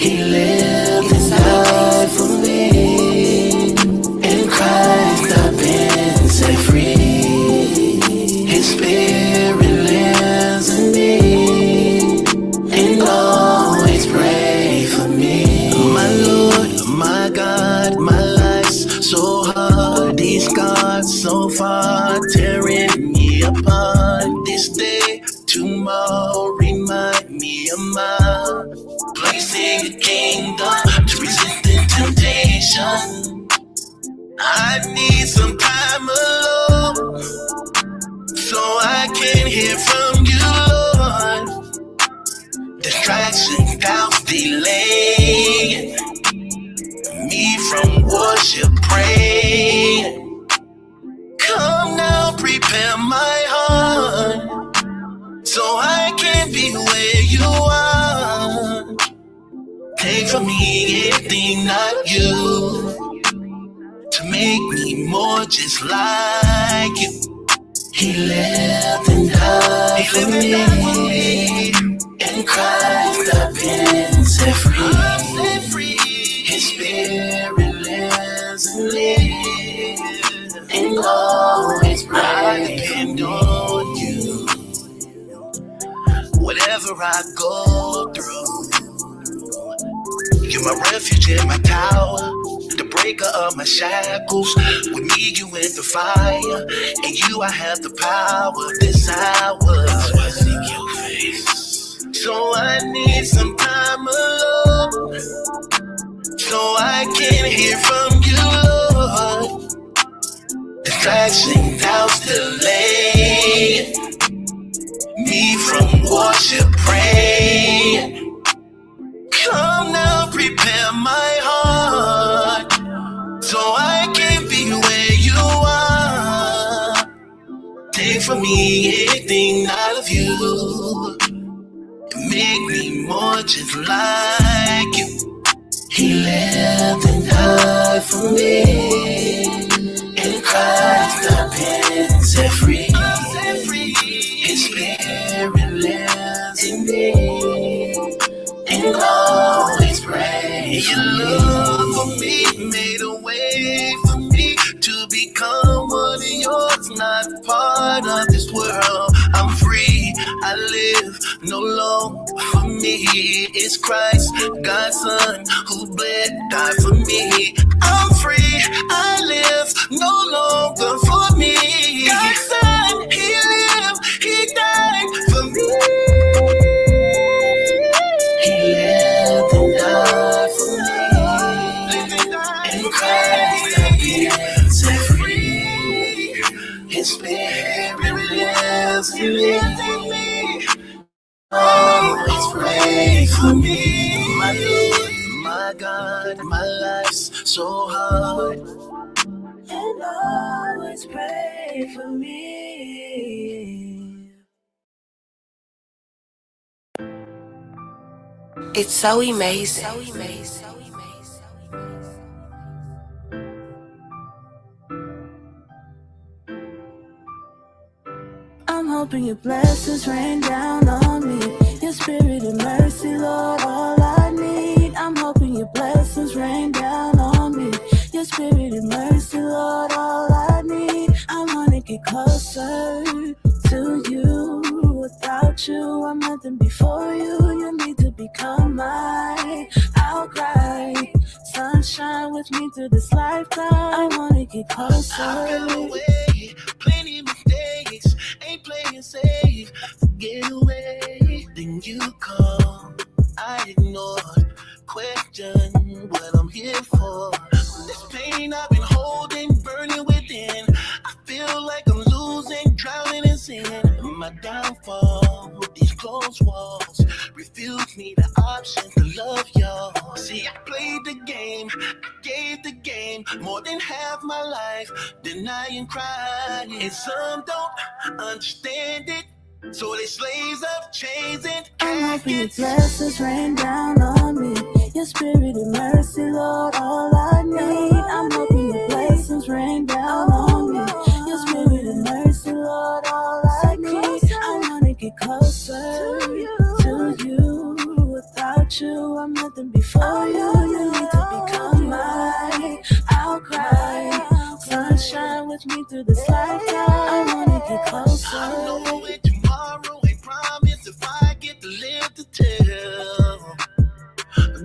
He lived and died for me. In Christ I've been set free. His spirit lives in me and always pray for me. My Lord, my God, my life's so hard. These scars so far tearing me apart. This day, tomorrow, remind me of my place in the kingdom to resist the temptation. I need some time alone so I can hear from you, Lord. Distraction, doubts, delay me from worship, pray. Come now, prepare my heart so I can be where you are. Take from me anything not you to make me more just like you. He lived and died for me. In Christ I've been set free. His spirit lives in me and always pray. Depend on you. Whatever I go through, you're my refuge and my tower, the breaker of my shackles. With me you in the fire, and you I have the power this hour. So I seek your face. So I need some time alone so I can hear from you, Lord. Distraction, doubts, delay me from worship, pray. Come now, prepare my heart so I can be where you are. Take from me anything not of you, make me more just like you. He lived and died for me. In Christ I've been set free. His spirit lives in me and always pray. Your love for me made a way for me to become one of yours, not part of this world. I'm free, I live no longer for me. It's Christ, God's Son, who bled, died for me. I'm free, I live no longer for me. God's Son, He lived, He died for me. He lived and died for me. In Christ I've been set free. His spirit lives in me. Always pray for me. My Lord, my God, my life's so hard. And always pray for me. It's so amazing. I'm hoping your blessings rain down on me. Your spirit and mercy, Lord, all I need. I'm hoping your blessings rain down on me. Your spirit and mercy, Lord, all I need. I wanna get closer to you. Without you, I'm nothing before you. You need to become mine. I'll cry. Sunshine with me through this lifetime. I wanna get closer. I've been away, plenty mistakes, ain't playing safe. Get away, then you come. I ignored, question what I'm here for. This pain I've been holding, burning within. I feel like I'm losing, drowning in sin. My downfall, these closed walls refuse me the option to love y'all. See, I played the game, I gave the game more than half my life, denying, crying. And some don't understand it, so they slaves of chains and I'm hoping your caskets. blessings rain down on me. Your spirit and mercy, Lord, all I need. I'm hoping your blessings rain down on me. Your spirit and mercy, Lord, all I need. I wanna get closer to you. Without you, you, I'm nothing before you. You need to become mine. I'll cry. Sunshine with me through this lifetime. I wanna get closer. I know it tomorrow ain't promised if I get to live to tell.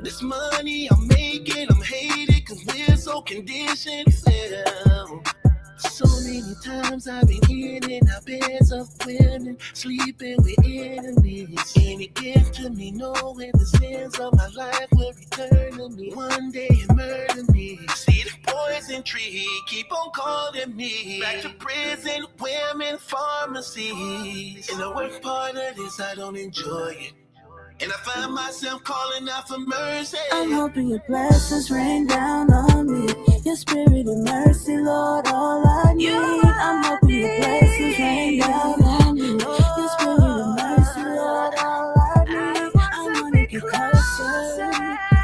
This money I'm making, I'm hated cause we're so conditioned to fail. So many times I've been in and out beds of women, sleeping with enemies. And it gets to me knowing the sins of my life will return to me. One day and murder me. See the poison tree, keep on calling me. Back to prison, women, pharmacies. And the worst part of this, I don't enjoy it. And I find myself calling out for mercy. I'm hoping your blessings rain down on me. Your spirit of mercy, Lord, all I need. I'm hoping your blessings rain down on me. Your spirit of mercy, Lord, all I need. I wanna get closer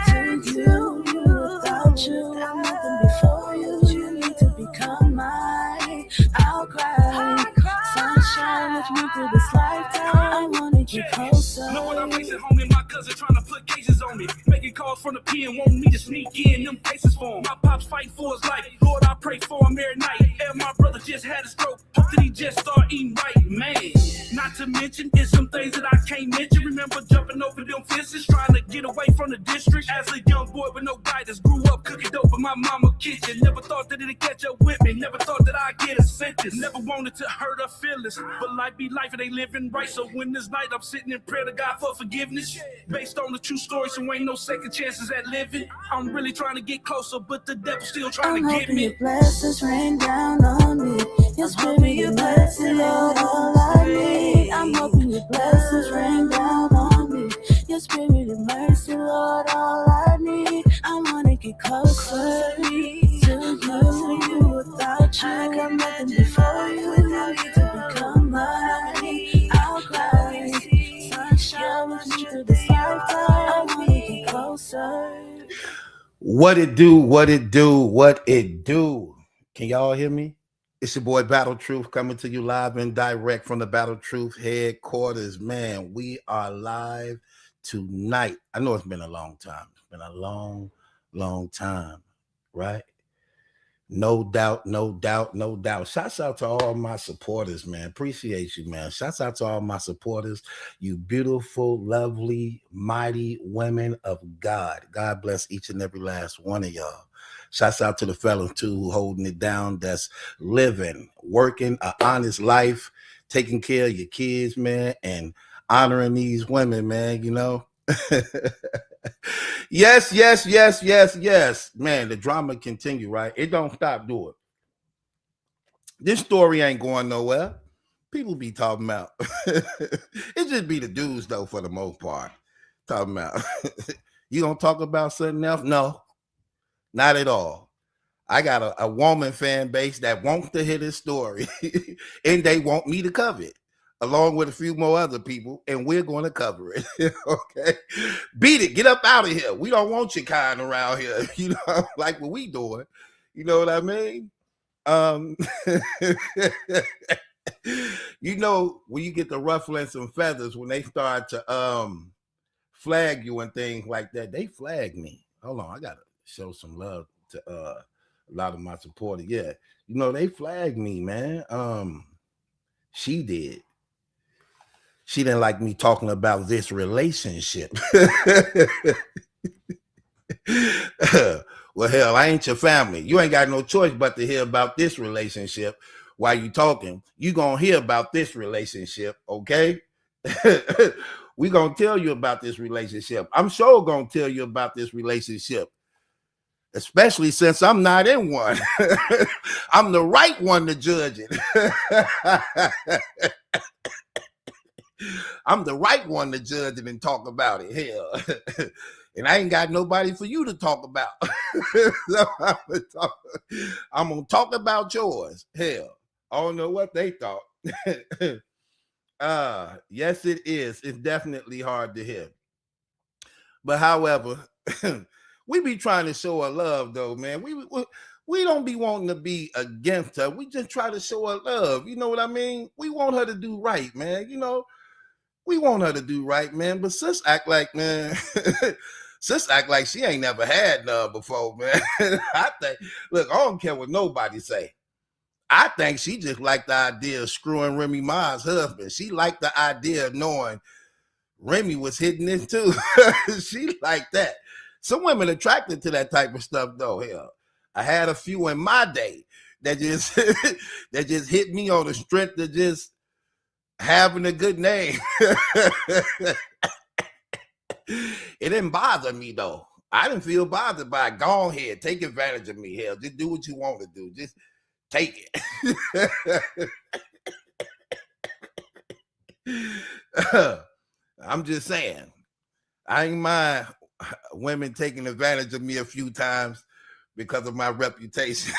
to you. Without you, I'm nothing before you. You need to become mine. I'll cry. Sunshine with me through this lifetime. I wanna get closer. Know what I'm facing, homie? My cousin trying to put cases on me. Making calls from the pen, want me to sneak in them cases for him. My pops fight for his life. Lord, I pray for him every night. And my brother just had a stroke. Hope that he just start eating right, man. Not to mention, it's some things that I can't mention. Remember jumping over them fences, trying to get away from the district. As a young boy with no guidance, grew up cooking dope in my mama's kitchen. Never thought that it'd catch up with me. Never thought that I'd get a sentence. Never wanted to hurt her feelings. But life be life and they living right. So when this night I'm sitting in prayer to God for forgiveness, based on the true story, so ain't no second chances at living. I'm really trying to get closer, but the devil's still trying to get me. Your blessings rain down on me. Your spirit of mercy, Lord, all I need. I'm hoping your blessings rain down on me. Your spirit of mercy, Lord, all I need. I wanna get closer to you. Without you, I'm nothing before you. You need to become mine. I'll cry. Sunshine with me through this lifetime. I wanna get closer. What it do, what it do, what it do. Can y'all hear me? It's your boy Battle Truth coming to you live and direct from the Battle Truth headquarters. Man, we are live tonight. I know it's been a long time. It's been a long, long time, right? No doubt, no doubt, no doubt. Shouts out to all my supporters, man. Appreciate you, man. Shouts out to all my supporters. You beautiful, lovely, mighty women of God. God bless each and every last one of y'all. Shouts out to the fellas, too, who holding it down, that's living, working an honest life, taking care of your kids, man, and honoring these women, man, you know. Yes. Man, the drama continue, right? It don't stop doing. This story ain't going nowhere. People be talking about. It just be the dudes, though, for the most part. Talking about. You don't talk about something else? No, not at all. I got a woman fan base that wants to hear this story, and they want me to cover it, along with a few more other people, and we're going to cover it. Okay? Beat it. Get up out of here. We don't want your kind around here. You know, like what we doing. You know what I mean? You know, when you get the ruffling some feathers, when they start to flag you and things like that, they flag me. Hold on, I got to show some love to a lot of my supporters. Yeah, you know, they flagged me, man. She did. She didn't like me talking about this relationship. Well, hell, I ain't your family. You ain't got no choice but to hear about this relationship while you talking. You gonna hear about this relationship, okay? We gonna tell you about this relationship. I'm sure gonna tell you about this relationship, especially since I'm not in one. I'm the right one to judge it. I'm the right one to judge it and talk about it. Hell. And I ain't got nobody for you to talk about. So I'm going to talk about yours. Hell, I don't know what they thought. Yes, it is. It's definitely hard to hear. But however, we be trying to show her love, though, man. We don't be wanting to be against her. We just try to show her love. You know what I mean? We want her to do right, man. You know, we want her to do right, man. But sis act like, man, Sis act like she ain't never had none before, man. I think, look, I don't care what nobody say. I think she just liked the idea of screwing Remy Ma's husband. She liked the idea of knowing Remy was hitting this too. She liked that. Some women attracted to that type of stuff, though. Hell, I had a few in my day that just that just hit me on the strength of just having a good name. It didn't bother me though. I didn't feel bothered by it. Go ahead, take advantage of me. Hell, just do what you want to do. Just take it. I'm just saying, I ain't mind women taking advantage of me a few times because of my reputation.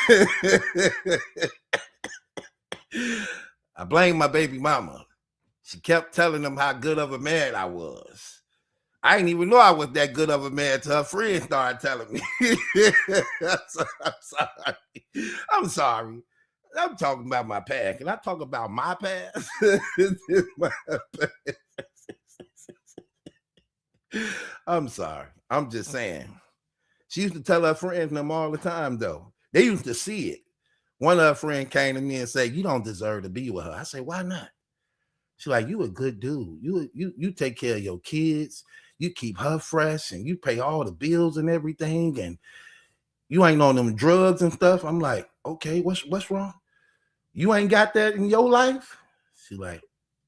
I blame my baby mama. She kept telling them how good of a man I was. I didn't even know I was that good of a man till her friends started telling me. I'm sorry. I'm sorry. I'm talking about my past. Can I talk about my past? I'm sorry. I'm just saying. She used to tell her friends them all the time, though. They used to see it. One of her friends came to me and said, "You don't deserve to be with her." I said, "Why not?" She's like, "You a good dude. You take care of your kids. You keep her fresh and you pay all the bills and everything. And you ain't on them drugs and stuff." I'm like, "Okay, what's wrong? You ain't got that in your life?" She's like,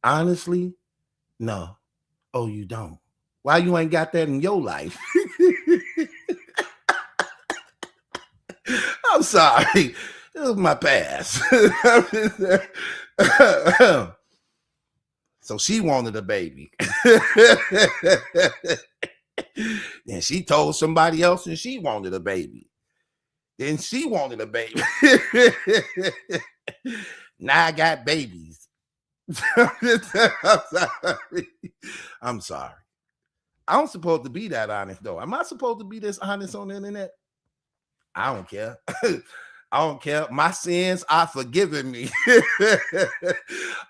"Honestly, no." "Oh, you don't? Why you ain't got that in your life?" I'm sorry. It was my past. So she wanted a baby. Then she told somebody else and she wanted a baby. Then she wanted a baby. Now I got babies. I'm sorry. I'm supposed to be that honest, though. Am I supposed to be this honest on the internet? I don't care. I don't care. My sins are forgiven me.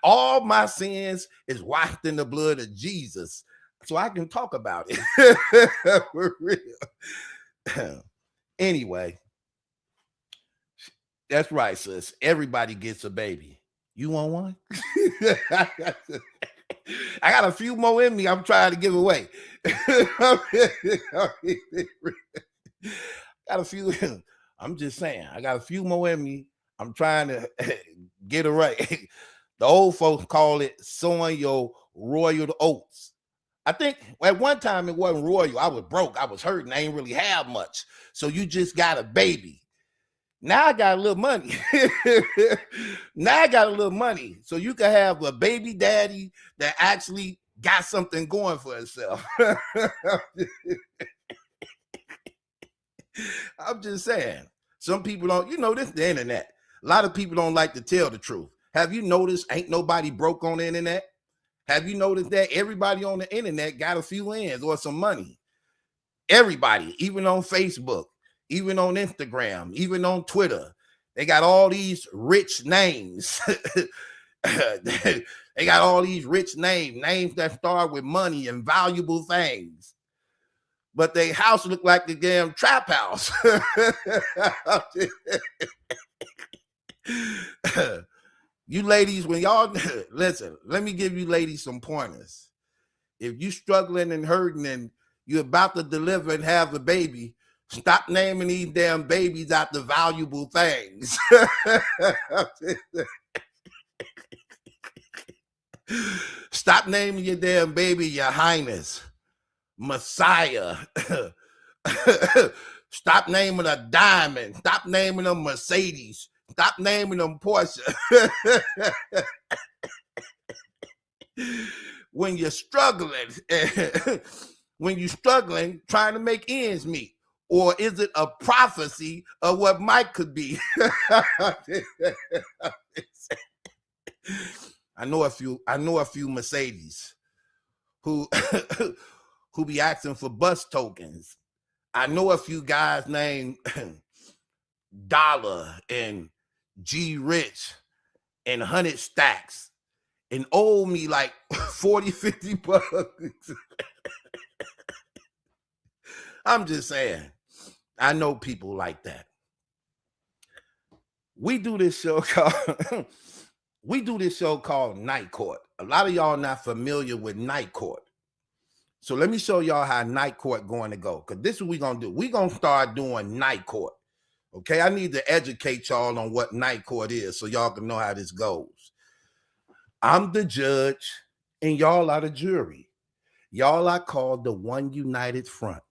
All my sins is washed in the blood of Jesus. So I can talk about it. For real. Anyway, that's right, sis. Everybody gets a baby. You want one? I got a few more in me I'm trying to give away. Got a few. I'm just saying, I got a few more in me. I'm trying to get it right. The old folks call it sowing your royal oats. I think at one time it wasn't royal. I was broke. I was hurting. I ain't really have much. So you just got a baby. Now I got a little money. Now I got a little money. So you can have a baby daddy that actually got something going for himself. I'm just saying. Some people don't, this is the internet. A lot of people don't like to tell the truth. Have you noticed ain't nobody broke on the internet? Have you noticed that everybody on the internet got a few ends or some money? Everybody, even on Facebook, even on Instagram, even on Twitter, they got all these rich names. They got all these rich names that start with money and valuable things. But their house look like the damn trap house. You ladies, when y'all listen, let me give you ladies some pointers. If you struggling and hurting and you're about to deliver and have a baby, stop naming these damn babies after valuable things. Stop naming your damn baby Your Highness, Messiah. Stop naming a Diamond. Stop naming them Mercedes. Stop naming them Porsche. When you're struggling, trying to make ends meet, or is it a prophecy of what might could be? I know a few Mercedes who be asking for bus tokens. I know a few guys named Dollar and G Rich and 100 Stacks and owe me like 40, 50 bucks. I'm just saying. I know people like that. We do this show called Night Court. A lot of y'all not familiar with Night Court. So let me show y'all how Night Court going to go. Because this is what we're going to do. We're going to start doing Night Court. Okay, I need to educate y'all on what Night Court is so y'all can know how this goes. I'm the judge and y'all are the jury. Y'all are called the One United Front.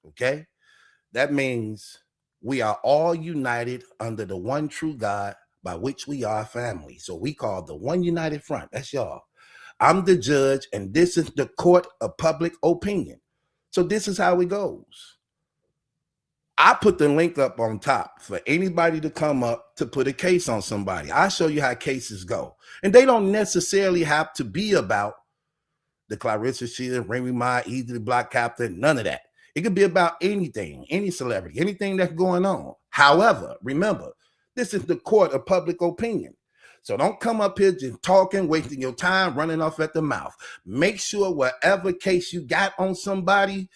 Okay, that means we are all united under the one true God by which we are family. So we call the One United Front. That's y'all. I'm the judge, and this is the court of public opinion. So this is how it goes. I put the link up on top for anybody to come up to put a case on somebody. I'll show you how cases go. And they don't necessarily have to be about the Claressa shit, Remy Ma, either the Block Captain, none of that. It could be about anything, any celebrity, anything that's going on. However, remember, this is the court of public opinion. So don't come up here just talking, wasting your time, running off at the mouth. Make sure whatever case you got on somebody,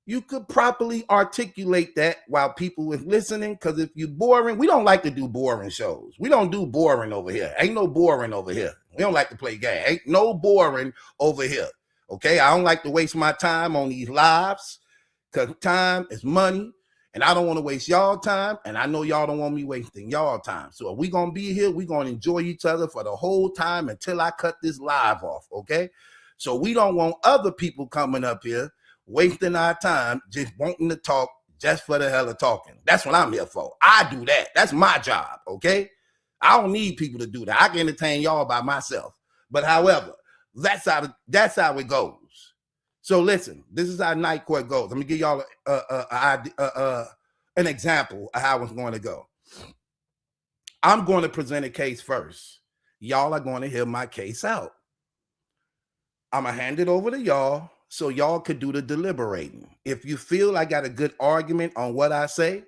you could properly articulate that while people is listening. Because if you're boring, we don't like to do boring shows. We don't do boring over here. Ain't no boring over here. We don't like to play games. Ain't no boring over here. Okay, I don't like to waste my time on these lives because time is money. And I don't want to waste y'all time, and I know y'all don't want me wasting y'all time. So if we're going to be here, we're going to enjoy each other for the whole time until I cut this live off, okay? So we don't want other people coming up here wasting our time just wanting to talk just for the hell of talking. That's what I'm here for. I do that. That's my job, okay? I don't need people to do that. I can entertain y'all by myself. But however, that's how it goes. So listen, this is how Night Court goes. Let me give y'all an example of how it's going to go. I'm going to present a case first. Y'all are going to hear my case out. I'm going to hand it over to y'all so y'all could do the deliberating. If you feel I got a good argument on what I say,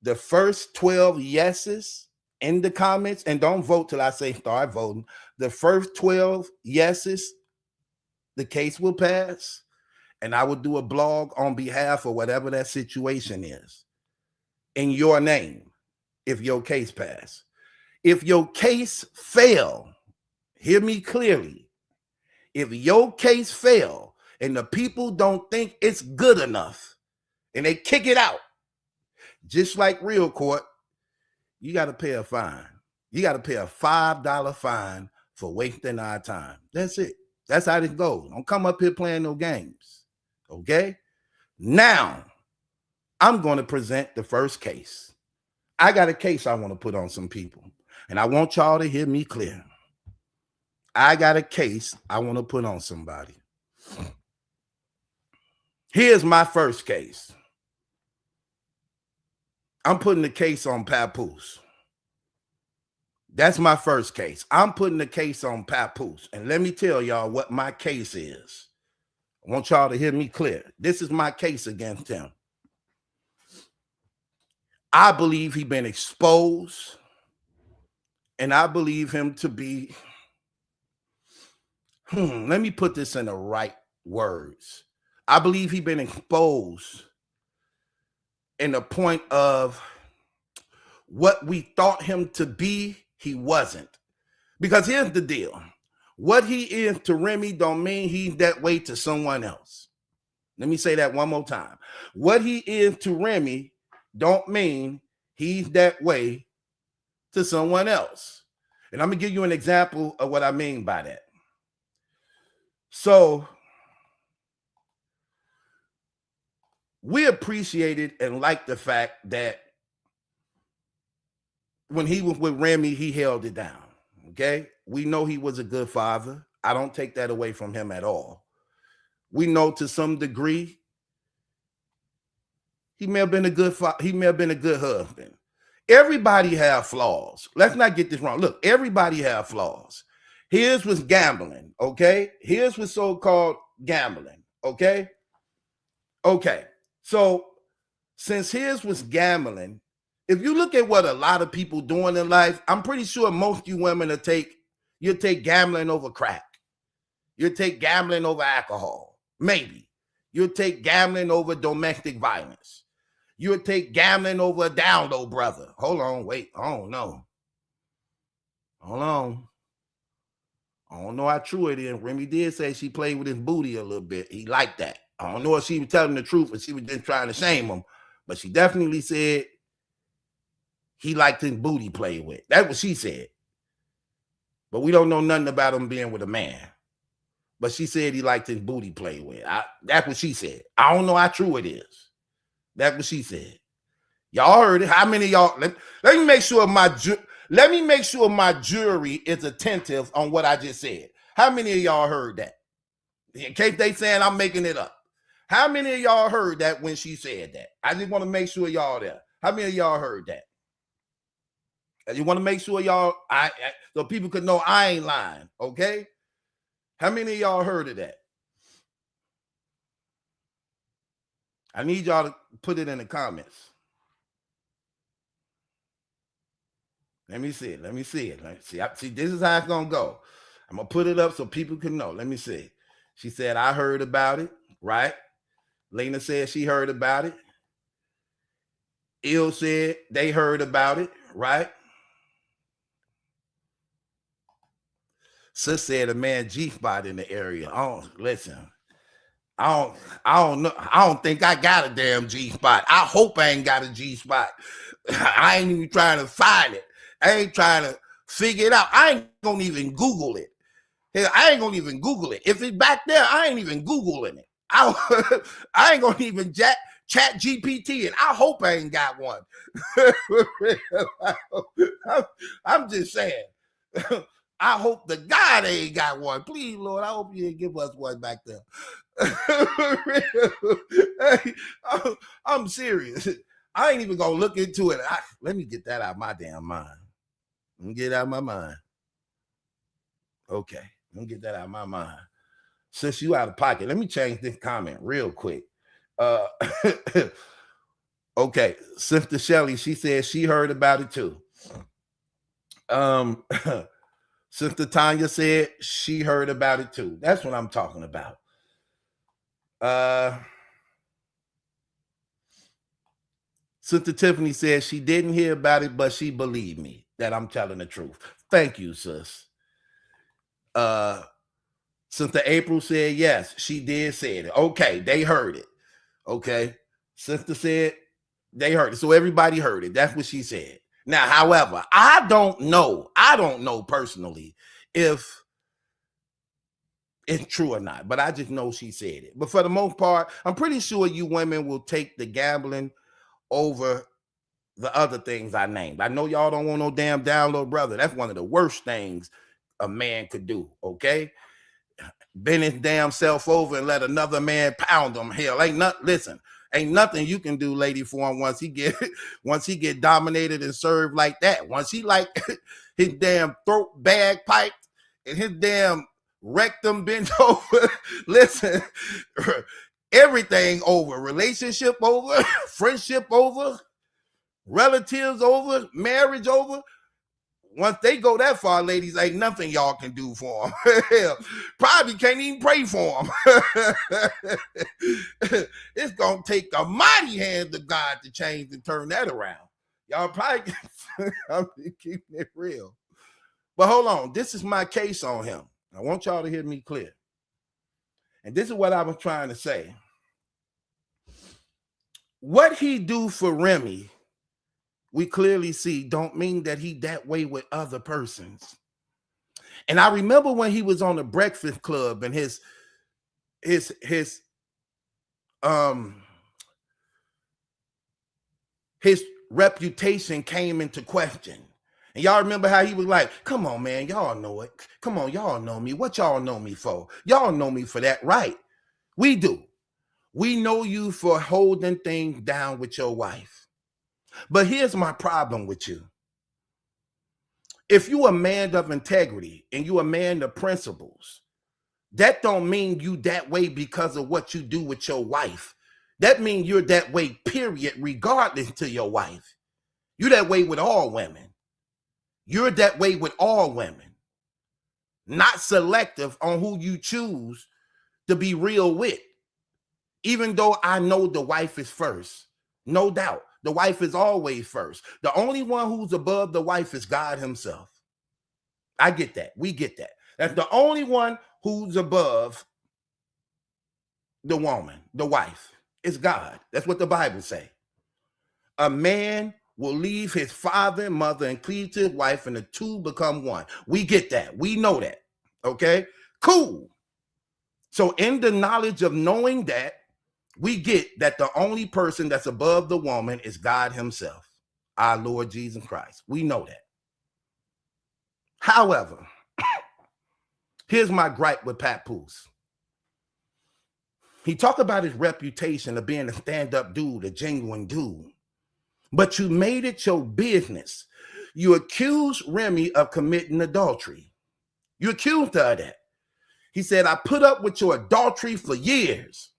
the first 12 yeses in the comments, and don't vote till I say start voting. The first 12 yeses, the case will pass, and I will do a blog on behalf of whatever that situation is in your name if your case pass. If your case fail, hear me clearly. If your case fail and the people don't think it's good enough and they kick it out, just like real court, you got to pay a fine. You got to pay a $5 fine for wasting our time. That's it. That's how this goes. Don't come up here playing no games. Okay? Now, I'm going to present the first case. I got a case I want to put on some people, and I want y'all to hear me clear. I got a case I want to put on somebody. Here's my first case. I'm putting the case on Papoose. That's my first case. I'm putting the case on Papoose. And let me tell y'all what my case is. I want y'all to hear me clear. This is my case against him. I believe he's been exposed, and I believe him to be, let me put this in the right words. I believe he's been exposed in the point of what we thought him to be, he wasn't. Because here's the deal. What he is to Remy don't mean he's that way to someone else. Let me say that one more time. What he is to Remy don't mean he's that way to someone else. And I'm going to give you an example of what I mean by that. So we appreciated and liked the fact that when he was with Remy, he held it down. Okay? We know he was a good father. I don't take that away from him at all. We know to some degree he may have been a good father. He may have been a good husband. Everybody have flaws. Let's not get this wrong. Look, everybody have flaws. His was gambling, okay? His was so-called gambling, okay? Okay, so since his was gambling, if you look at what a lot of people doing in life, I'm pretty sure most of you women you'll take gambling over crack. You'll take gambling over alcohol, maybe. You'll take gambling over domestic violence. You'll take gambling over a down low brother. Hold on, wait. I don't know. Hold on. I don't know how true it is. Remy did say she played with his booty a little bit. He liked that. I don't know if she was telling the truth or she was just trying to shame him, but she definitely said he liked his booty played with. That's what she said. But we don't know nothing about him being with a man. But she said he liked his booty played with. That's what she said. I don't know how true it is. That's what she said. Y'all heard it. How many of y'all? Let me make sure my jury is attentive on what I just said. How many of y'all heard that? In case they saying I'm making it up. How many of y'all heard that when she said that? I just want to make sure y'all there. How many of y'all heard that? I just want to make sure y'all, so people could know I ain't lying, okay? How many of y'all heard of that? I need y'all to put it in the comments. Let me see it. Let me see it. Let me see. See, this is how it's going to go. I'm going to put it up so people can know. Let me see. She said, I heard about it, right? Lena said she heard about it. Il said they heard about it, right? Sis said a man G-spot in the area. Listen. I don't know. I don't think I got a damn G-spot. I hope I ain't got a G-spot. I ain't even trying to find it. I ain't trying to figure it out. I ain't gonna even Google it. Hell, I ain't gonna even Google it. If it's back there, I ain't even Googling it. I ain't gonna even chat GPT it. I hope I ain't got one. I'm just saying. I hope the God ain't got one. Please, Lord, I hope you give us one back there. I'm serious. I ain't even gonna look into it. Let me get that out of my damn mind. Let me get it out of my mind. Okay, let me get that out of my mind. Since you out of pocket, let me change this comment real quick. Okay, Sister Shelley, she said she heard about it too. Sister Tanya said she heard about it too. That's what I'm talking about. Sister Tiffany said she didn't hear about it, but she believed me that I'm telling the truth. Thank you, sis. Sister April said yes, she did say it. Okay, they heard it. Okay. Sister said they heard it. So everybody heard it. That's what she said. Now, however, I don't know personally if it's true or not, but I just know she said it. But for the most part, I'm pretty sure you women will take the gambling over the other things I named. I know y'all don't want no damn down low brother. That's one of the worst things a man could do, okay? Bend his damn self over and let another man pound him. Hell, ain't nothing you can do, lady, for him once he get dominated and served like that. Once he like his damn throat bagpiped and his damn rectum bent over. Listen, everything over. Relationship over, friendship over, relatives over, marriage over. Once they go that far, ladies, ain't nothing y'all can do for them. Hell, probably can't even pray for them. It's going to take a mighty hand of God to change and turn that around. Y'all probably, I'm keeping it real. But hold on, this is my case on him. I want y'all to hear me clear. And this is what I was trying to say. What he do for Remy, we clearly see don't mean that he that way with other persons. And I remember when he was on the Breakfast Club and his reputation came into question. And y'all remember how he was like, come on, man, y'all know it. Come on, y'all know me. What y'all know me for? Y'all know me for that, right? We do. We know you for holding things down with your wife. But here's my problem with you. If you a man of integrity and you a man of principles, that don't mean you that way because of what you do with your wife. That means you're that way, period, regardless to your wife. You're that way with all women. You're that way with all women. Not selective on who you choose to be real with. Even though I know the wife is first, no doubt. The wife is always first. The only one who's above the wife is God himself. I get that. We get that. That's the only one who's above the woman, the wife. It's God. That's what the Bible say. A man will leave his father and mother and cleave to his wife, and the two become one. We get that. We know that. Okay? Cool. So in the knowledge of knowing that, we get that the only person that's above the woman is God himself, our Lord Jesus Christ. We know that. However, here's my gripe with Papoose. He talked about his reputation of being a stand-up dude, a genuine dude. But you made it your business. You accused Remy of committing adultery. You accused her of that. He said, I put up with your adultery for years.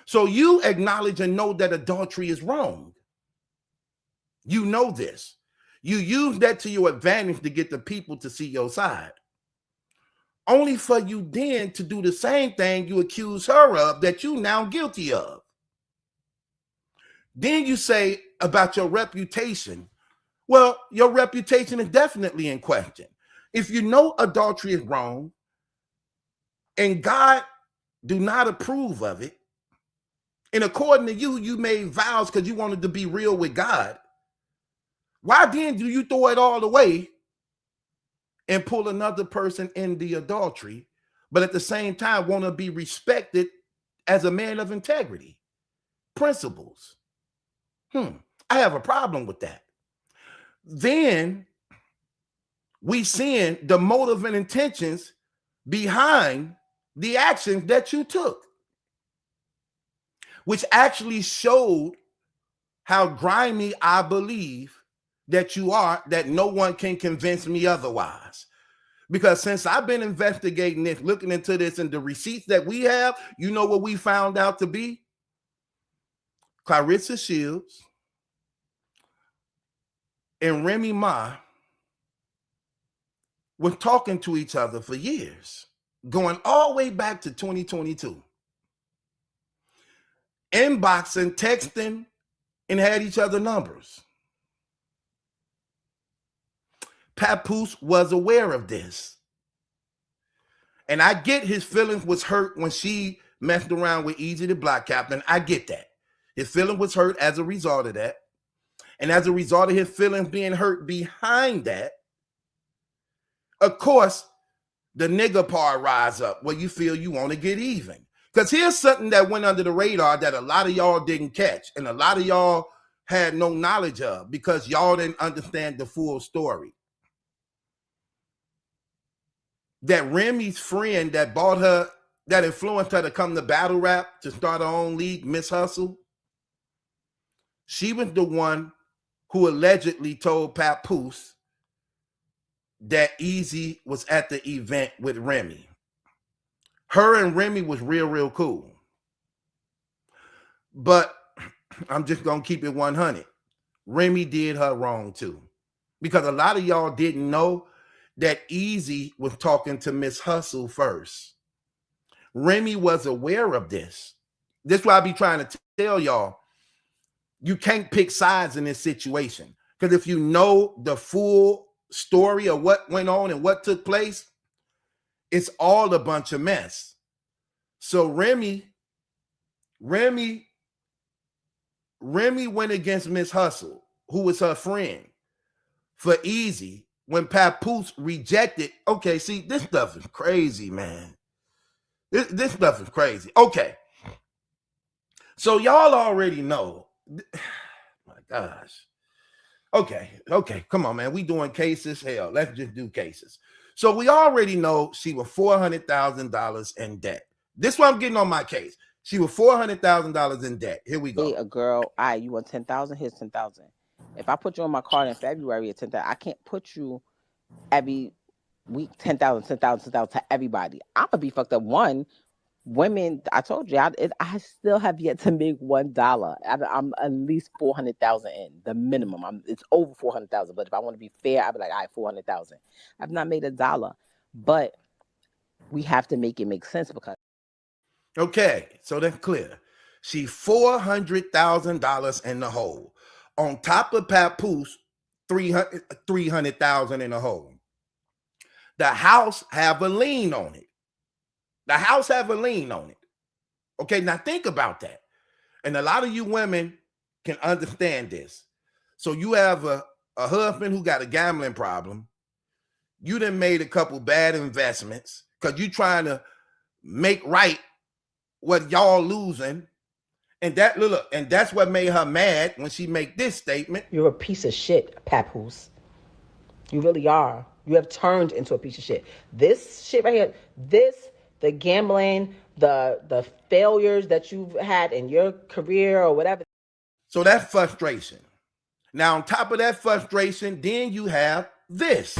So you acknowledge and know that adultery is wrong. You know this. You use that to your advantage to get the people to see your side. Only for you then to do the same thing you accuse her of that you now guilty of. Then you say about your reputation. Well, your reputation is definitely in question. If you know adultery is wrong and God do not approve of it, and according to you, you made vows because you wanted to be real with God, why then do you throw it all away and pull another person in the adultery, but at the same time want to be respected as a man of integrity, principles? I have a problem with that. Then we seeing the motive and intentions behind the actions that you took, which actually showed how grimy I believe that you are, that no one can convince me otherwise. Because since I've been investigating this, looking into this, and the receipts that we have, you know what we found out to be? Claressa Shields and Remy Ma were talking to each other for years, going all the way back to 2022. Inboxing, texting, and had each other numbers. Papoose was aware of this. And I get his feelings was hurt when she messed around with Easy the Black Captain. I get that. His feeling was hurt as a result of that. And as a result of his feelings being hurt behind that, of course, the nigga part rise up where you feel you want to get even. Because here's something that went under the radar that a lot of y'all didn't catch and a lot of y'all had no knowledge of because y'all didn't understand the full story. That Remy's friend that bought her, that influenced her to come to battle rap to start her own league, Miss Hustle, she was the one who allegedly told Papoose that Easy was at the event with Remy. Her and Remy was real cool. But I'm just going to keep it 100. Remy did her wrong too. Because a lot of y'all didn't know that Easy was talking to Miss Hustle first. Remy was aware of this. This is why I be trying to tell y'all, you can't pick sides in this situation. Because if you know the full story of what went on and what took place, it's all a bunch of mess. So Remy went against Miss Hustle, who was her friend, for Easy when Papoose rejected. Okay, see, this stuff is crazy, man. This stuff is crazy. Okay. So y'all already know. My gosh. Okay, come on, man. We doing cases. Hell, let's just do cases. So we already know she was $400,000 in debt. This is why I'm getting on my case. She was $400,000 in debt. Here we go. Hey, a girl, you want 10,000? Here's 10,000. If I put you on my card in February at 10,000, I can't put you every week 10,000 to everybody. I'm gonna be fucked up. One, women, I told you, I still have yet to make $1. I'm at least 400,000 in the minimum. It's over 400,000. But if I want to be fair, I'd be like, all right, 400,000. I've not made $1, but we have to make it make sense because Okay, so that's clear. She $400,000 in the hole. On top of Papoose, 300,000 in the hole. The house have a lien on it. The house have a lien on it. Okay, now think about that. And a lot of you women can understand this. So you have a husband who got a gambling problem. You done made a couple bad investments because you trying to make right what y'all losing. And that look, and that's what made her mad when she make this statement. You're a piece of shit, Papoose. You really are. You have turned into a piece of shit. This shit right here, the gambling, the failures that you've had in your career or whatever. So that's frustration. Now, on top of that frustration, then you have this.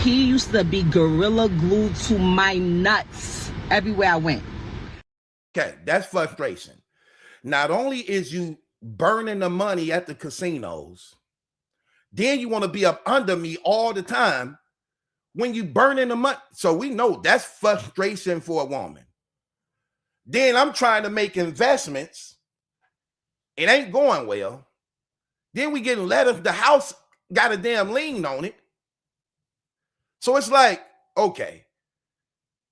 He used to be gorilla glued to my nuts everywhere I went. Okay, that's frustration. Not only is you burning the money at the casinos, then you want to be up under me all the time when you burning the money. So we know that's frustration for a woman. Then I'm trying to make investments. It ain't going well. Then we getting letters. The house got a damn lien on it. So it's like, okay,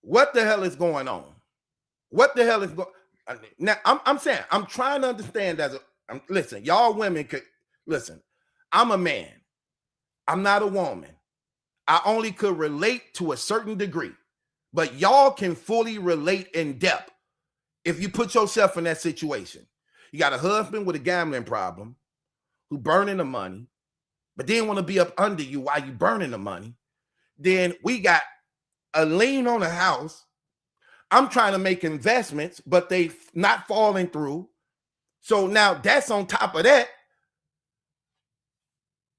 what the hell is going on? What the hell is going on? Now, I'm saying, I'm trying to understand listen, y'all women could, listen, I'm a man. I'm not a woman. I only could relate to a certain degree, but y'all can fully relate in depth if you put yourself in that situation. You got a husband with a gambling problem who burning the money, but then want to be up under you while you burning the money. Then we got a lien on a house. I'm trying to make investments, but they not falling through. So now that's on top of that.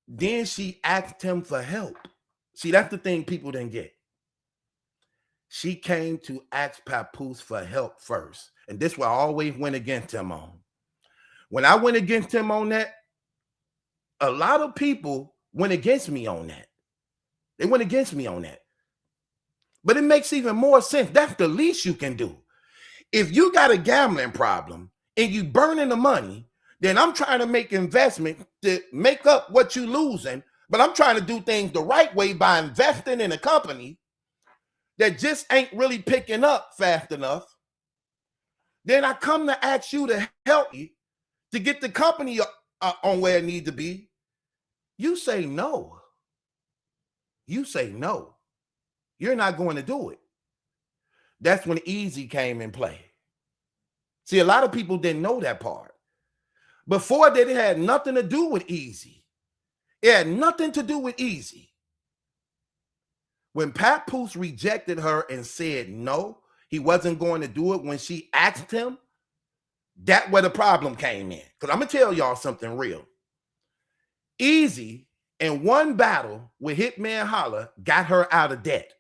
Then she asked him for help. See, that's the thing people didn't get. She came to ask Papoose for help first. And this what I always went against him on. When I went against him on that, a lot of people went against me on that. They went against me on that. But it makes even more sense. That's the least you can do. If you got a gambling problem and you burning the money, then I'm trying to make investment to make up what you losing, but I'm trying to do things the right way by investing in a company that just ain't really picking up fast enough. Then I come to ask you to help me to get the company on where it needs to be. You say no. You say no. You're not going to do it. That's when easy came in play. See, a lot of people didn't know that part. Before that, it had nothing to do with easy. It had nothing to do with easy. When Papoose rejected her and said no, he wasn't going to do it when she asked him, that's where the problem came in. Because I'm going to tell y'all something real. Easy, in one battle with Hitman Holla, got her out of debt.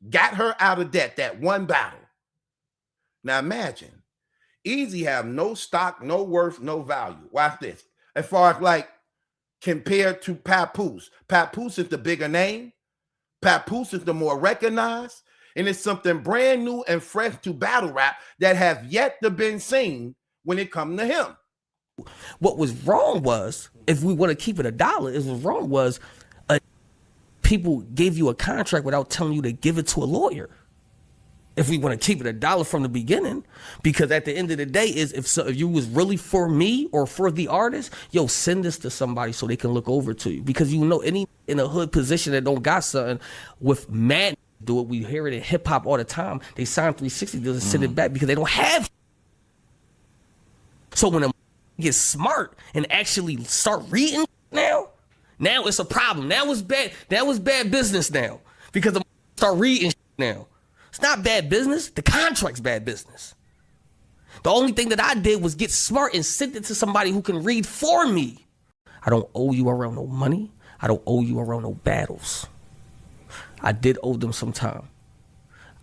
Got her out of debt, that one battle. Now imagine, Easy have no stock, no worth, no value. Watch this. As far as like compared to Papoose. Papoose is the bigger name. Papoose is the more recognized. And it's something brand new and fresh to battle rap that have yet to been seen when it comes to him. What was wrong was, if we want to keep it $1, what was wrong was people gave you a contract without telling you to give it to a lawyer. If we want to keep it $1 from the beginning, because at the end of the day is if you was really for me or for the artist, yo, send this to somebody so they can look over to you. Because you know, any in a hood position that don't got something with mad do it. We hear it in hip hop all the time. They sign 360 deals and send it back because they don't have. So when a get smart and actually start reading now it's a problem. Now it's bad. That was bad business now because the start reading now. It's not bad business. The contract's bad business. The only thing that I did was get smart and send it to somebody who can read for me. I don't owe you around no money. I don't owe you around no battles. I did owe them some time.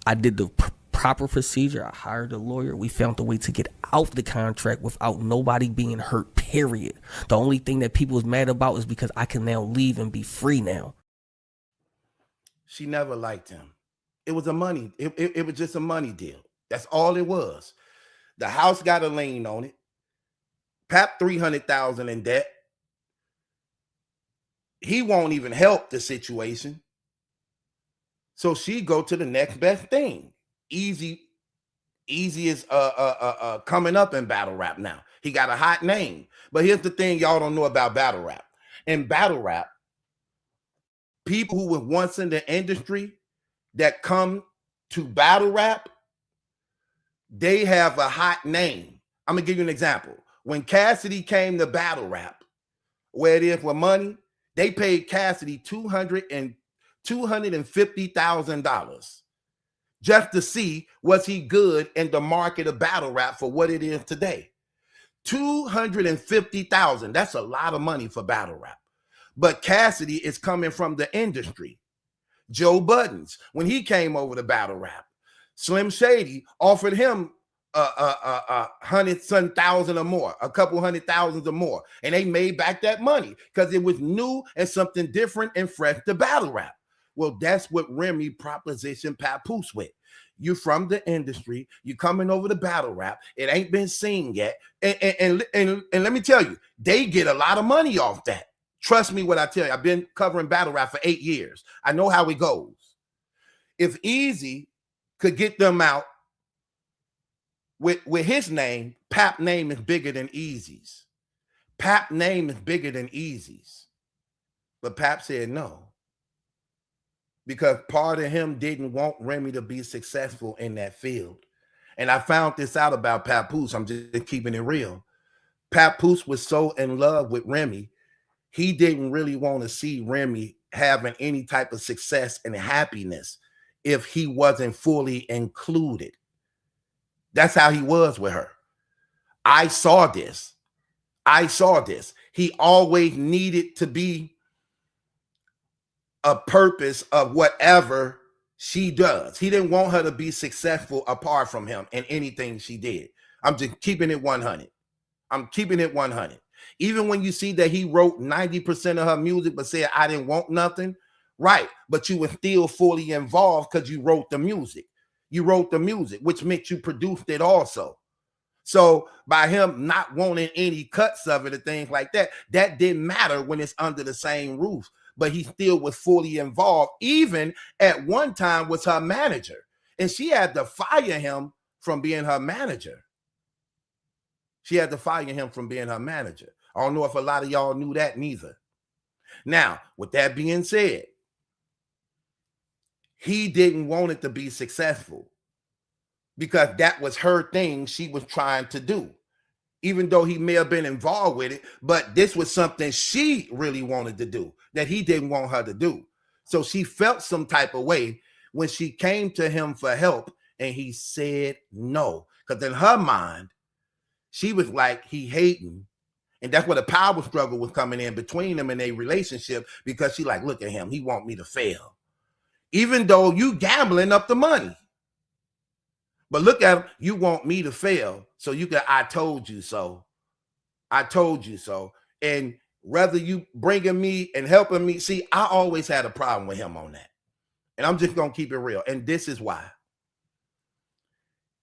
I did the proper procedure. I hired a lawyer. We found a way to get out the contract without nobody being hurt, period. The only thing that people was mad about is because I can now leave and be free now. She never liked him. It was a money. It was just a money deal. That's all it was. The house got a lien on it. Pap $300,000 in debt. He won't even help the situation. So she go to the next best thing. Easy is coming up in battle rap now. He got a hot name. But here's the thing y'all don't know about battle rap. In battle rap, people who were once in the industry that come to battle rap, they have a hot name. I'm gonna give you an example. When Cassidy came to battle rap, where it is with money, they paid Cassidy $250,000 just to see was he good in the market of battle rap for what it is today. $250,000. That's a lot of money for battle rap. But Cassidy is coming from the industry. Joe Buttons, when he came over to battle rap, Slim Shady offered him $100,000 or more, a couple $100,000 or more, and they made back that money because it was new and something different and fresh to battle rap. Well, that's what Remy propositioned Papoose with. You from the industry, you coming over to battle rap. It ain't been seen yet, and let me tell you, they get a lot of money off that. Trust me what I tell you. I've been covering battle rap for 8 years. I know how it goes. If Easy could get them out with his name, Pap name is bigger than Easy's. Pap name is bigger than Easy's. But Pap said no. Because part of him didn't want Remy to be successful in that field. And I found this out about Papoose. I'm just keeping it real. Papoose was so in love with Remy, he didn't really want to see Remy having any type of success and happiness if he wasn't fully included. That's how he was with her. I saw this. He always needed to be a purpose of whatever she does. He didn't want her to be successful apart from him in anything she did. I'm just keeping it 100. Even when you see that he wrote 90% of her music but said, I didn't want nothing, right? But you were still fully involved because you wrote the music. Which meant you produced it also. So by him not wanting any cuts of it or things like that, that didn't matter when it's under the same roof. But he still was fully involved, even at one time was her manager. And she had to fire him from being her manager. I don't know if a lot of y'all knew that neither. Now, with that being said, he didn't want it to be successful because that was her thing she was trying to do. Even though he may have been involved with it, but this was something she really wanted to do that he didn't want her to do. So she felt some type of way when she came to him for help and he said no. Because in her mind, she was like, he hating. And that's where the power struggle was coming in between them in a relationship because she like, look at him. He want me to fail. Even though you gambling up the money. But look at him. You want me to fail. So you can, I told you so. And rather you bringing me and helping me. See, I always had a problem with him on that. And I'm just going to keep it real. And this is why.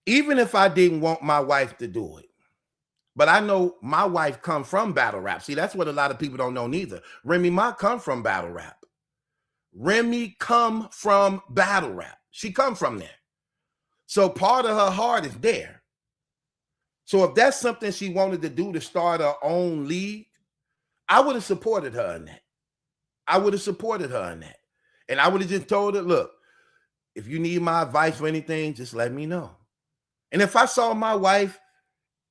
Even if I didn't want my wife to do it, but I know my wife come from battle rap. See, that's what a lot of people don't know neither. Remy Ma come from battle rap. She come from there. So part of her heart is there. So if that's something she wanted to do to start her own league, I would have supported her in that. And I would have just told her, look, if you need my advice for anything, just let me know. And if I saw my wife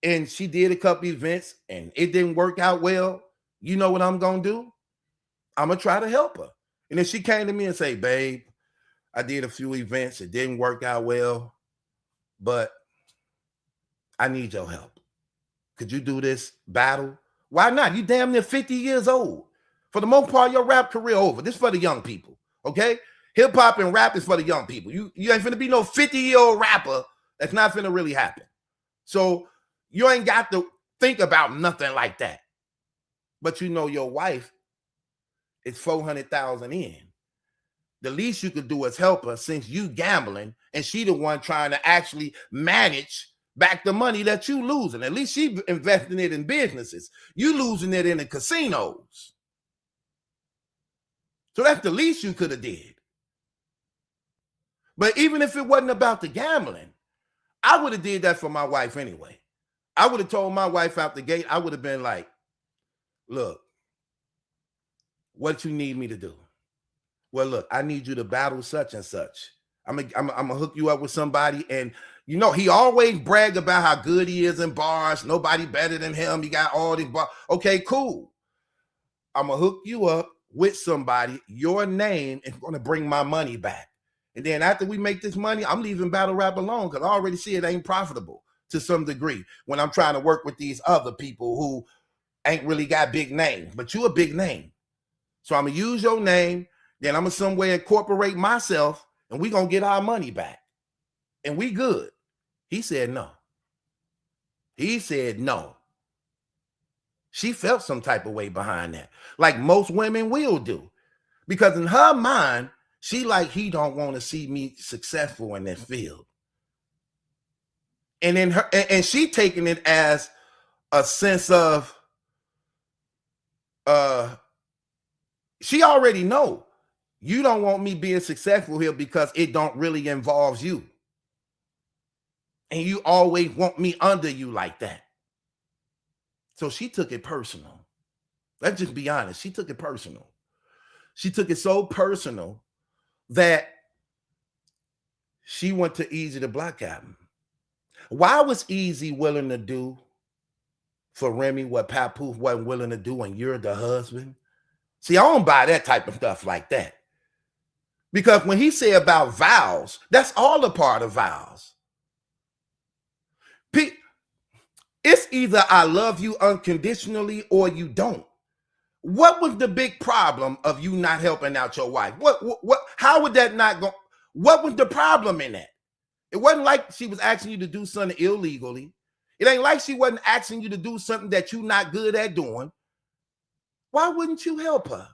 and she did a couple events and it didn't work out well, you know what I'm going to do? I'm going to try to help her. And if she came to me and say, babe, I did a few events, it didn't work out well, but I need your help. Could you do this battle? Why not? You damn near 50 years old. For the most part, your rap career over. This is for the young people, okay? Hip hop and rap is for the young people. You ain't finna be no 50-year-old rapper. That's not finna really happen. So you ain't got to think about nothing like that. But you know your wife is $400,000 in. the least you could do is help her since you gambling and she the one trying to actually manage back the money that you losing. At least she investing it in businesses. You losing it in the casinos. So that's the least you could have did. But even if it wasn't about the gambling, I would have did that for my wife anyway. I would have told my wife out the gate, I would have been like, look, what you need me to do? Well, look, I need you to battle such and such. I'm gonna hook you up with somebody. And you know, he always brag about how good he is in bars. Nobody better than him. He got all these bars. Okay, cool. I'm gonna hook you up with somebody. Your name is gonna bring my money back. And then after we make this money, I'm leaving battle rap alone because I already see it ain't profitable to some degree when I'm trying to work with these other people who ain't really got big names. But you a big name. So I'm gonna use your name. Then I'm gonna some way incorporate myself and we gonna get our money back. And we good. He said no. He said no. She felt some type of way behind that, like most women will do. Because in her mind, she like, he don't want to see me successful in this field. And in her, and she taking it as a sense of she already know you don't want me being successful here because it don't really involves you. And you always want me under you like that. So she took it personal. Let's just be honest. She took it personal. She took it so personal that she went to Easy to block him. Why was Easy willing to do for Remy what Papoose wasn't willing to do when you're the husband? See, I don't buy that type of stuff like that. Because when he said about vows, that's all a part of vows. It's either I love you unconditionally or you don't. What was the big problem of you not helping out your wife? What how would that not go? What was the problem in that? It wasn't like she was asking you to do something illegally. It ain't like she wasn't asking you to do something that you're not good at doing. Why wouldn't you help her?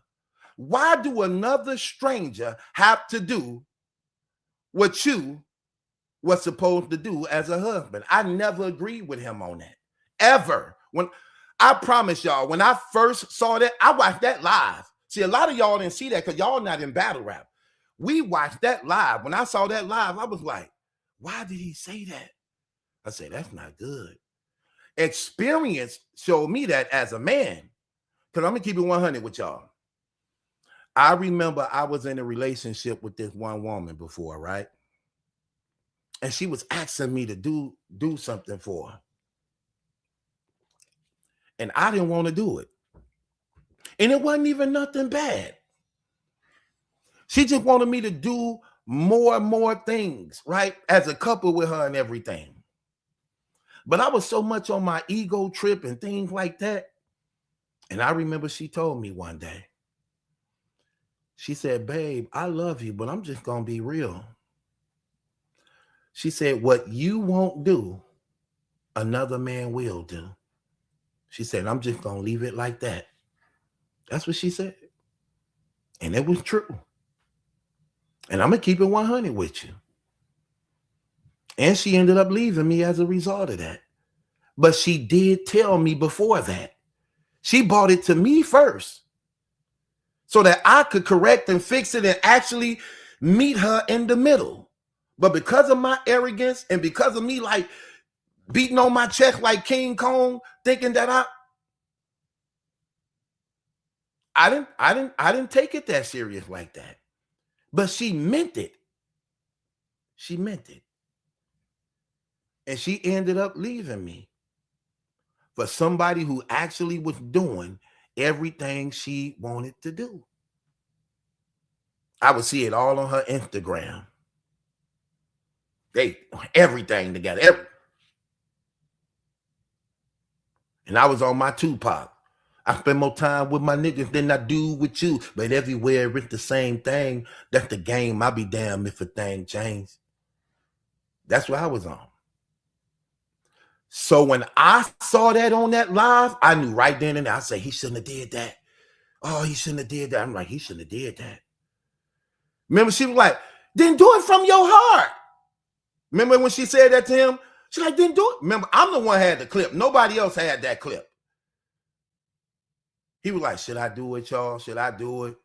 Why do another stranger have to do what you were supposed to do as a husband? I never agreed with him on that. Ever. When I promise y'all, when I first saw that, I watched that live. See, a lot of y'all didn't see that because y'all not in battle rap. We watched that live. When I saw that live, I was like, why did he say that? I said, that's not good. Experience showed me that as a man. Because I'm going to keep it 100 with y'all. I remember I was in a relationship with this one woman before, right? And she was asking me to do something for her. And I didn't want to do it. And it wasn't even nothing bad. She just wanted me to do more and more things, right? As a couple with her and everything. But I was so much on my ego trip and things like that. And I remember she told me one day, she said, babe, I love you, but I'm just going to be real. She said, what you won't do, another man will do. She said, I'm just going to leave it like that. That's what she said. And it was true. And I'm going to keep it 100 with you. And she ended up leaving me as a result of that. But she did tell me before that. She brought it to me first so that I could correct and fix it and actually meet her in the middle. But because of my arrogance and because of me like beating on my chest like King Kong, thinking that I didn't take it that serious like that. But she meant it. She meant it. And she ended up leaving me for somebody who actually was doing everything she wanted to do. I would see it all on her Instagram. They everything together. And I was on my Tupac. I spend more time with my niggas than I do with you. But everywhere it's the same thing. That's the game. I'll be damned if a thing changed. That's what I was on. So when I saw that on that live, I knew right then and there. I said, he shouldn't have did that. Oh, he shouldn't have did that. I'm like, he shouldn't have did that. Remember, she was like, then do it from your heart. Remember when she said that to him? She's like, then do it. Remember, I'm the one who had the clip. Nobody else had that clip. He was like, should I do it, y'all? Should I do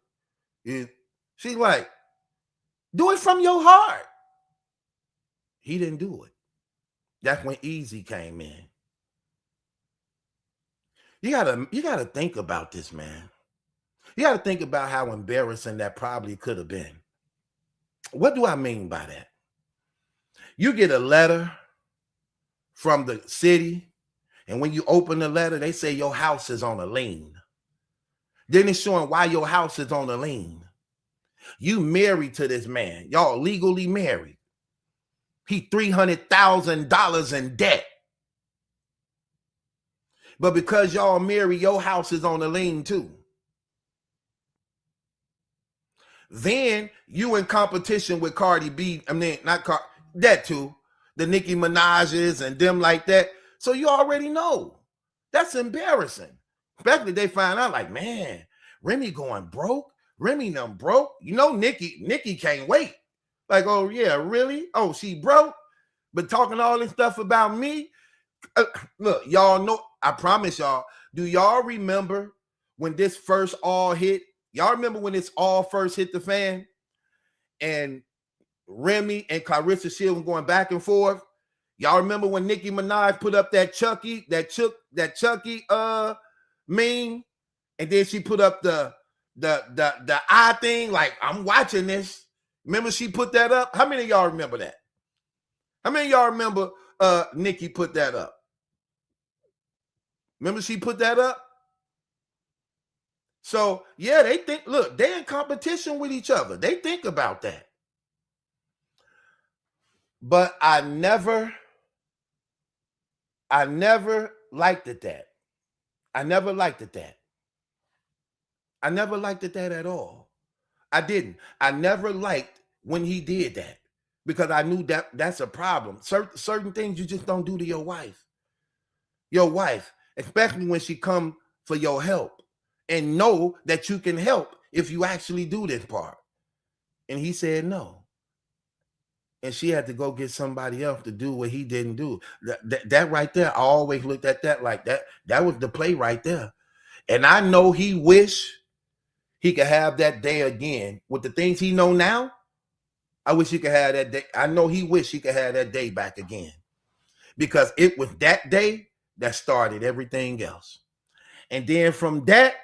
it? She's like, do it from your heart. He didn't do it. That's when Easy came in. You gotta think about this, man. You gotta think about how embarrassing that probably could have been. What do I mean by that? You get a letter from the city, and when you open the letter, they say your house is on a lien. Then it's showing why your house is on a lien. You married to this man. Y'all legally married. He $300,000 in debt. But because y'all married, your house is on a lien too. Then you in competition with Cardi B. I mean, that too. The Nicki Minaj's and them like that. So you already know. That's embarrassing. Especially they find out like, man, Remy going broke. Remy done broke. You know, Nicki can't wait. Like, oh yeah, really? Oh, she broke? But talking all this stuff about me? Look, y'all know, I promise y'all, do y'all remember when this first all hit? Y'all remember when this all first hit the fan? And Remy and Claressa Shield were going back and forth? Y'all remember when Nicki Minaj put up that Chucky meme? And then she put up the eye thing, like, I'm watching this. Remember she put that up? How many of y'all remember that? How many of y'all remember Nicki put that up? Remember she put that up? So, yeah, they think, look, they're in competition with each other. They think about that. But I never liked it that. I never liked it that. I never liked it that at all. I didn't. I never liked when he did that because I knew that that's a problem. Certain things you just don't do to your wife. Your wife, especially when she come for your help and know that you can help if you actually do this part. And he said no. And she had to go get somebody else to do what he didn't do. That right there, I always looked at that like that. That was the play right there. And I know he wish he could have that day again. With the things he know now, I wish he could have that day. I know he wish he could have that day back again. Because it was that day that started everything else. And then from that,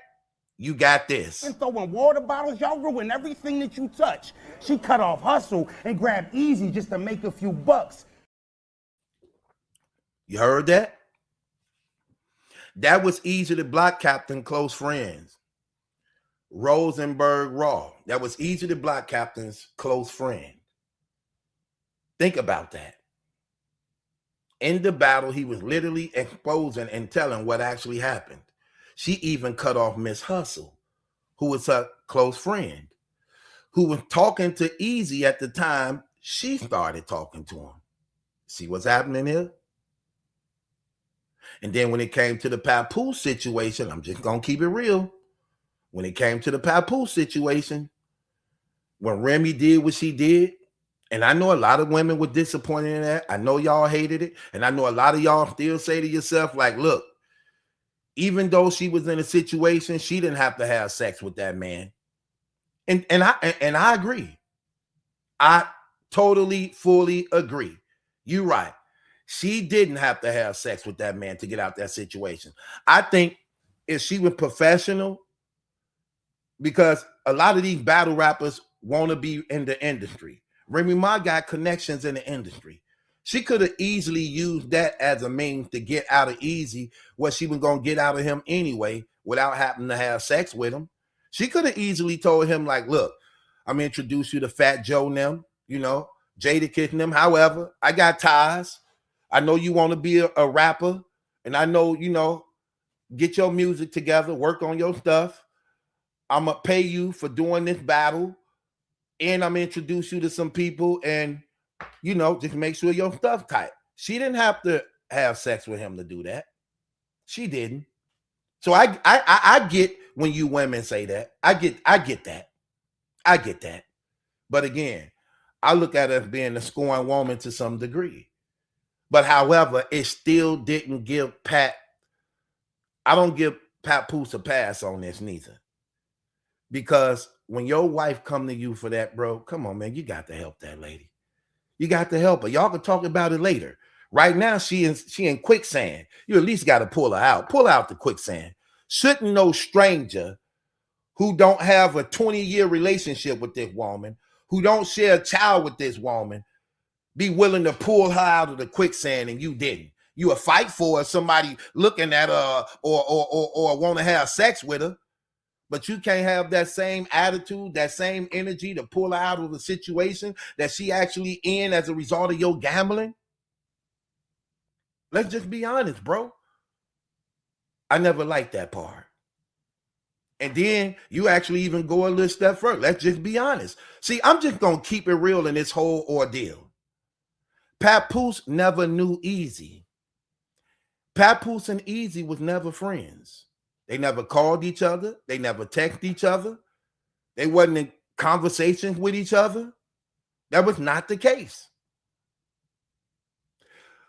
you got this. And throwing water bottles, y'all ruin everything that you touch. She cut off hustle and grabbed Easy just to make a few bucks. You heard that? That was Easy the Block Captain, close friends. Rosenberg Raw. That was Easy the Block Captain's close friend. Think about that. In the battle, he was literally exposing and telling what actually happened. She even cut off Miss Hustle, who was her close friend, who was talking to Easy at the time she started talking to him. See what's happening here? And then when it came to the Papoose situation, I'm just going to keep it real. When it came to the Papoose situation, when Remy did what she did, and I know a lot of women were disappointed in that. I know y'all hated it. And I know a lot of y'all still say to yourself, like, look, even though she was in a situation, she didn't have to have sex with that man. And I agree. I totally, fully agree. You're right. She didn't have to have sex with that man to get out that situation. I think if she was professional, because a lot of these battle rappers want to be in the industry. Remy Ma got connections in the industry. She could have easily used that as a means to get out of Easy what she was going to get out of him anyway without having to have sex with him. She could have easily told him, like, look, I'm going to introduce you to Fat Joe and them, you know, Jadakiss and them. However, I got ties. I know you want to be a rapper, and I know, you know, get your music together, work on your stuff. I'm going to pay you for doing this battle, and I'm going to introduce you to some people, and, you know, just make sure your stuff tight. She didn't have to have sex with him to do that. She didn't. So I get when you women say that. I get that. I get that. But again, I look at her as being a scorned woman to some degree. But however, it still didn't give Pat, I don't give Papoose a pass on this neither. Because when your wife come to you for that, bro, come on, man, you got to help that lady. You got to help her. Y'all can talk about it later. Right now, she in quicksand. You at least got to pull her out. Pull out the quicksand. Shouldn't no stranger who don't have a 20-year relationship with this woman, who don't share a child with this woman, be willing to pull her out of the quicksand and you didn't? You would fight for her, somebody looking at her or want to have sex with her, but you can't have that same attitude, that same energy to pull her out of the situation that she actually in as a result of your gambling. Let's just be honest, bro. I never liked that part. And then you actually even go a little step further. Let's just be honest. See, I'm just going to keep it real in this whole ordeal. Papoose never knew Easy. Papoose and Easy was never friends. They never called each other. They never texted each other. They wasn't in conversations with each other. That was not the case.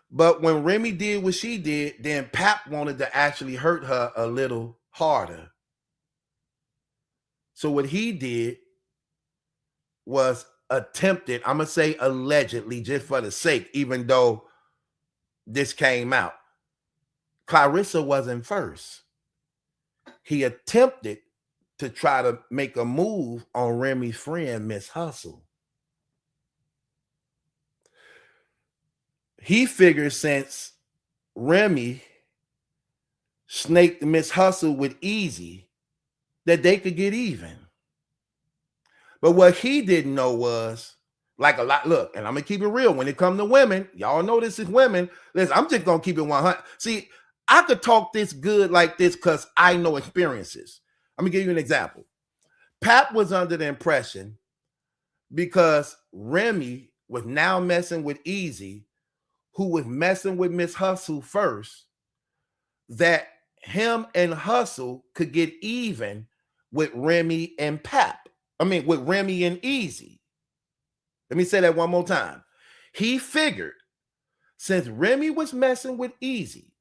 But when Remy did what she did, then Pap wanted to actually hurt her a little harder. So what he did was attempted, I'm going to say allegedly, just for the sake, even though this came out. Claressa wasn't first. He attempted to try to make a move on Remy's friend, Miss Hustle. He figured since Remy snaked Miss Hustle with Easy, that they could get even. But what he didn't know was, like a lot, look, and I'm going to keep it real when it comes to women. Y'all know this is women. Listen, I'm just going to keep it 100. See, I could talk this good like this because I know experiences. I'm going to give you an example. Pap was under the impression, because Remy was now messing with Easy, who was messing with Miss Hustle first, that him and Hustle could get even with Remy and Pap. I mean, with Remy and Easy. Let me say that one more time. He figured since Remy was messing with Easy,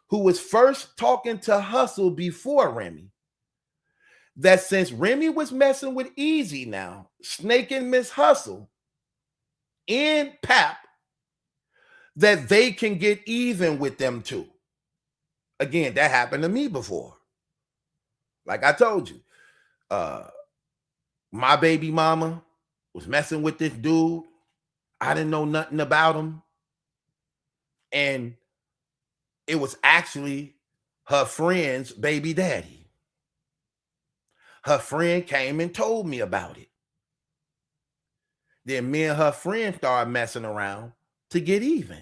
who was first talking to Hustle before Remy, that since Remy was messing with Easy now, snaking Miss Hustle and Pap, that they can get even with them too. Again, that happened to me before. Like I told you, my baby mama was messing with this dude. I didn't know nothing about him. And it was actually her friend's baby daddy. Her friend came and told me about it. Then me and her friend started messing around to get even.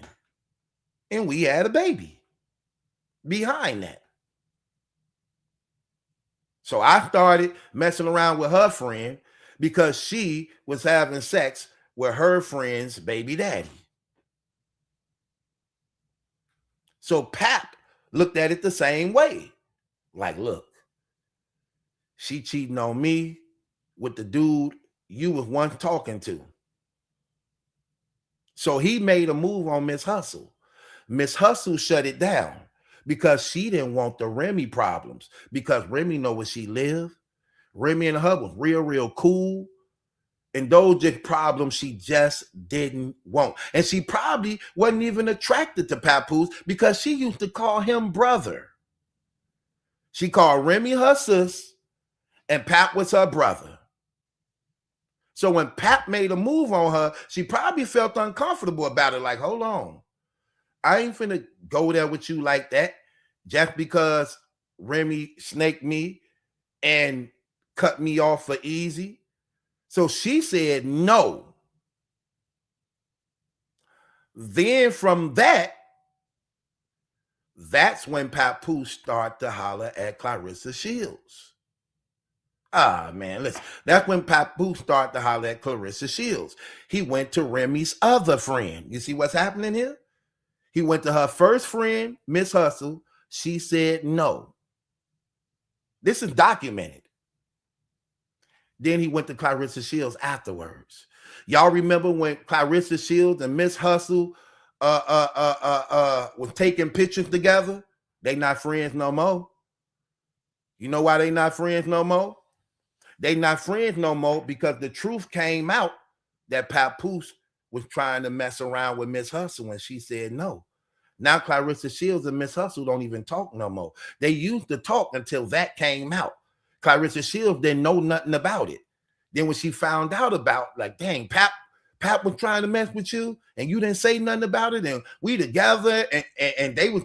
And we had a baby behind that. So I started messing around with her friend because she was having sex with her friend's baby daddy. So Pap looked at it the same way. Like, look, she cheating on me with the dude you was once talking to. So he made a move on Miss Hustle. Miss Hustle shut it down because she didn't want the Remy problems, because Remy know where she lived. Remy and her was real cool. And those just problems she just didn't want. And she probably wasn't even attracted to Papoose because she used to call him brother. She called Remy her sis and Pap was her brother. So when Pap made a move on her, she probably felt uncomfortable about it. Like, hold on. I ain't finna go there with you like that just because Remy snaked me and cut me off for Easy. So she said no. Then from that's when Papoose started to holler at Claressa Shields. Ah, man, listen. That's when Papoose started to holler at Claressa Shields. He went to Remy's other friend. You see what's happening here? He went to her first friend, Miss Hustle. She said no. This is documented. Then he went to Claressa Shields afterwards. Y'all remember when Claressa Shields and Miss Hustle was taking pictures together? They not friends no more. You know why they not friends no more? They not friends no more because the truth came out that Papoose was trying to mess around with Miss Hustle and she said no. Now Claressa Shields and Miss Hustle don't even talk no more. They used to talk until that came out. Claressa Shields didn't know nothing about it. Then when she found out about, like, dang, Pap was trying to mess with you and you didn't say nothing about it, and we together and they was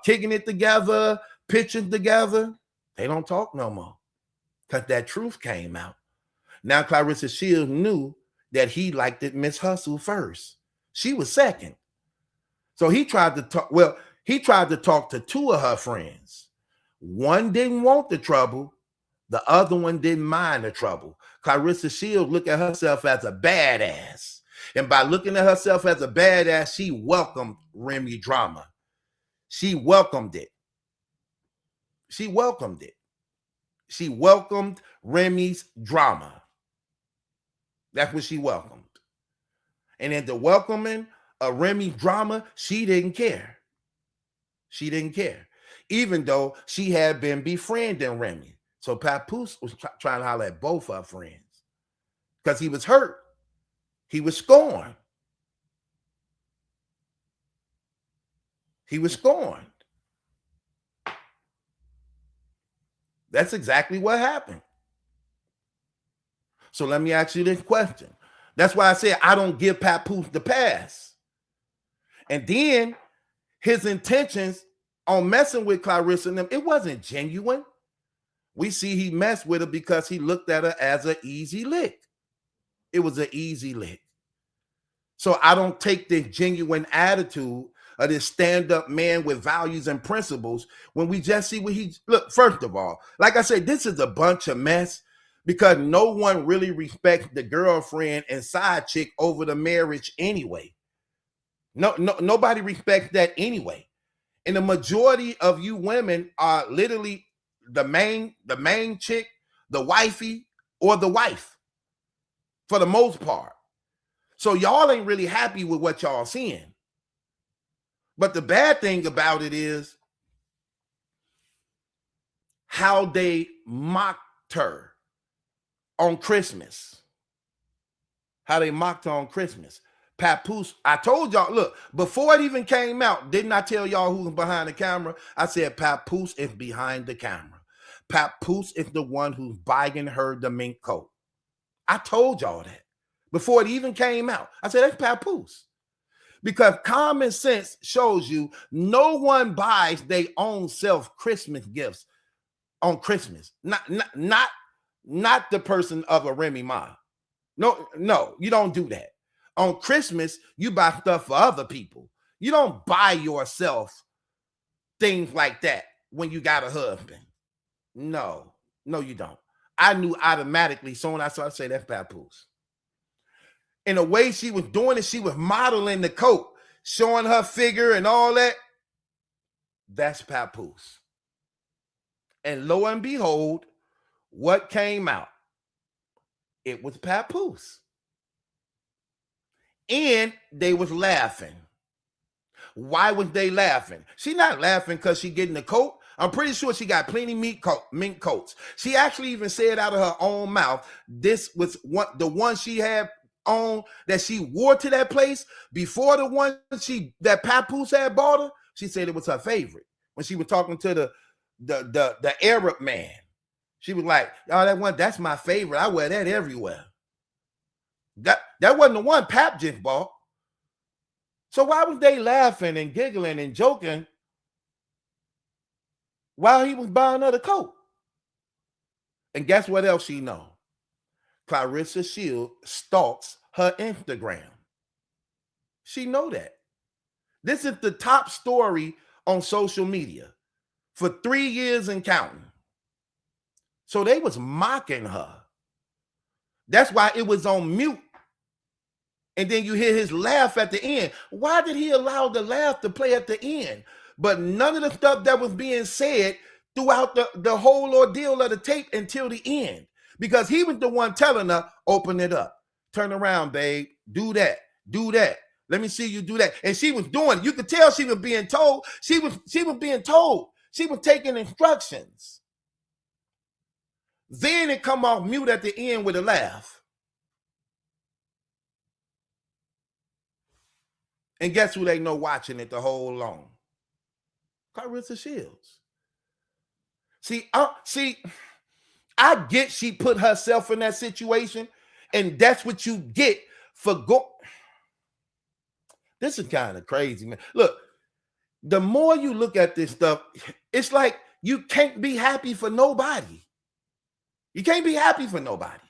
kicking it together, pitching together, they don't talk no more because that truth came out. Now Claressa Shields knew that he liked it Miss Hustle first. She was second. So he tried to talk. Well, he tried to talk to two of her friends. One didn't want the trouble. The other one didn't mind the trouble. Claressa Shields looked at herself as a badass. And by looking at herself as a badass, she welcomed Remy drama. She welcomed it. She welcomed it. She welcomed Remy's drama. That's what she welcomed. And in the welcoming of Remy's drama, she didn't care. She didn't care. Even though she had been befriending Remy. So Papoose was trying to holler at both her friends. Because he was hurt. He was scorned. He was scorned. That's exactly what happened. So let me ask you this question. That's why I said I don't give Papoose the pass. And then his intentions on messing with Claressa and them, it wasn't genuine. We see he messed with her because he looked at her as an easy lick. It was an easy lick. So I don't take this genuine attitude of this stand-up man with values and principles when we just see what he... Look, first of all, like I said, this is a bunch of mess because no one really respects the girlfriend and side chick over the marriage anyway. Nobody respects that anyway. And the majority of you women are literally the main chick, the wifey, or the wife for the most part. So y'all ain't really happy with what y'all seeing. But the bad thing about it is how they mocked her on Christmas. How they mocked her on Christmas. Papoose, I told y'all, look, before it even came out, didn't I tell y'all who was behind the camera? I said Papoose is behind the camera. Papoose is the one who's buying her the mink coat. I told y'all that before it even came out. I said, that's Papoose. Because common sense shows you no one buys their own self Christmas gifts on Christmas. Not the person of a Remy Ma. No, you don't do that. On Christmas, you buy stuff for other people. You don't buy yourself things like that when you got a husband. No, you don't. I knew automatically soon I saw, I say that's Papoose. In the way she was doing it, she was modeling the coat, showing her figure and all that. That's Papoose. And lo and behold, what came out? It was Papoose. And they was laughing. Why was they laughing? She not laughing because she getting the coat. I'm pretty sure she got plenty mink coats. She actually even said out of her own mouth, this was the one she had on that she wore to that place before the one that Papoose had bought her. She said it was her favorite when she was talking to the Arab man. She was like, "Oh, that one, that's my favorite. I wear that everywhere." That wasn't the one Pap just bought. So why was they laughing and giggling and joking while he was buying her the coat? And guess what else she know? Claressa Shields stalks her Instagram. She know that. This is the top story on social media for 3 years and counting. So they was mocking her. That's why it was on mute. And then you hear his laugh at the end. Why did he allow the laugh to play at the end? But none of the stuff that was being said throughout the whole ordeal of the tape until the end. because he was the one telling her, open it up, turn around, babe, do that, do that. Let me see you do that. And she was doing it. You could tell she was being told. She was being told. She was taking instructions. Then it come off mute at the end with a laugh. And guess who they know watching it the whole long? Claressa Shields. See, I get she put herself in that situation, and that's what you get for This is kind of crazy, man. Look, the more you look at this stuff, it's like you can't be happy for nobody. You can't be happy for nobody.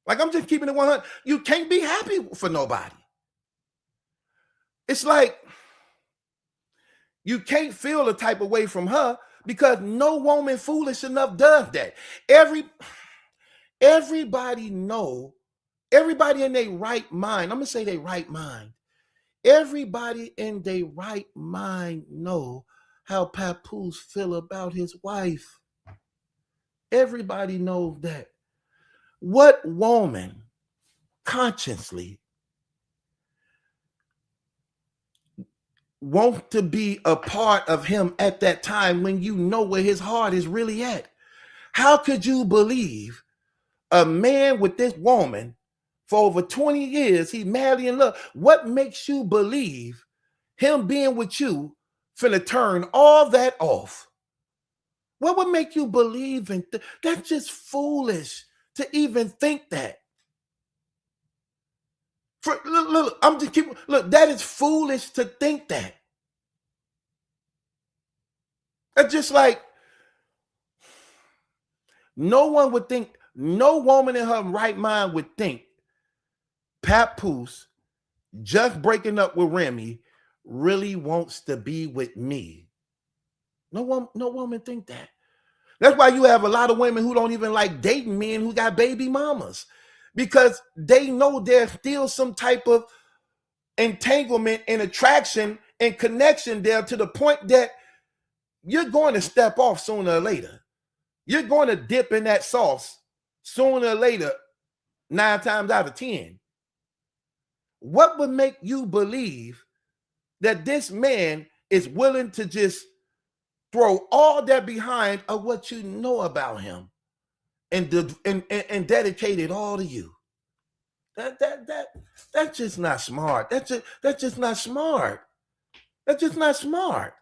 Like, I'm just keeping it 100. You can't be happy for nobody. It's like you can't feel the type of way from her because no woman foolish enough does that. Everybody know, everybody in their right mind, I'm going to say their right mind, everybody in their right mind know how Papoose feel about his wife. Everybody knows that. What woman consciously want to be a part of him at that time when you know where his heart is really at? How could you believe a man with this woman for over 20 years, he's madly in love? What makes you believe him being with you finna turn all that off? What would make you believe in that's just foolish to even think that. Look, I'm just keeping, look, that is foolish to think that. That's just like, no one would think, no woman in her right mind would think Papoose just breaking up with Remy really wants to be with me. No woman think that. That's why you have a lot of women who don't even like dating men who got baby mamas, because they know there's still some type of entanglement and attraction and connection there to the point that you're going to step off sooner or later. You're going to dip in that sauce sooner or later, 9 times out of 10. What would make you believe that this man is willing to just throw all that behind of what you know about him and dedicate it all to you? That's just not smart. That's just not smart. That's just not smart.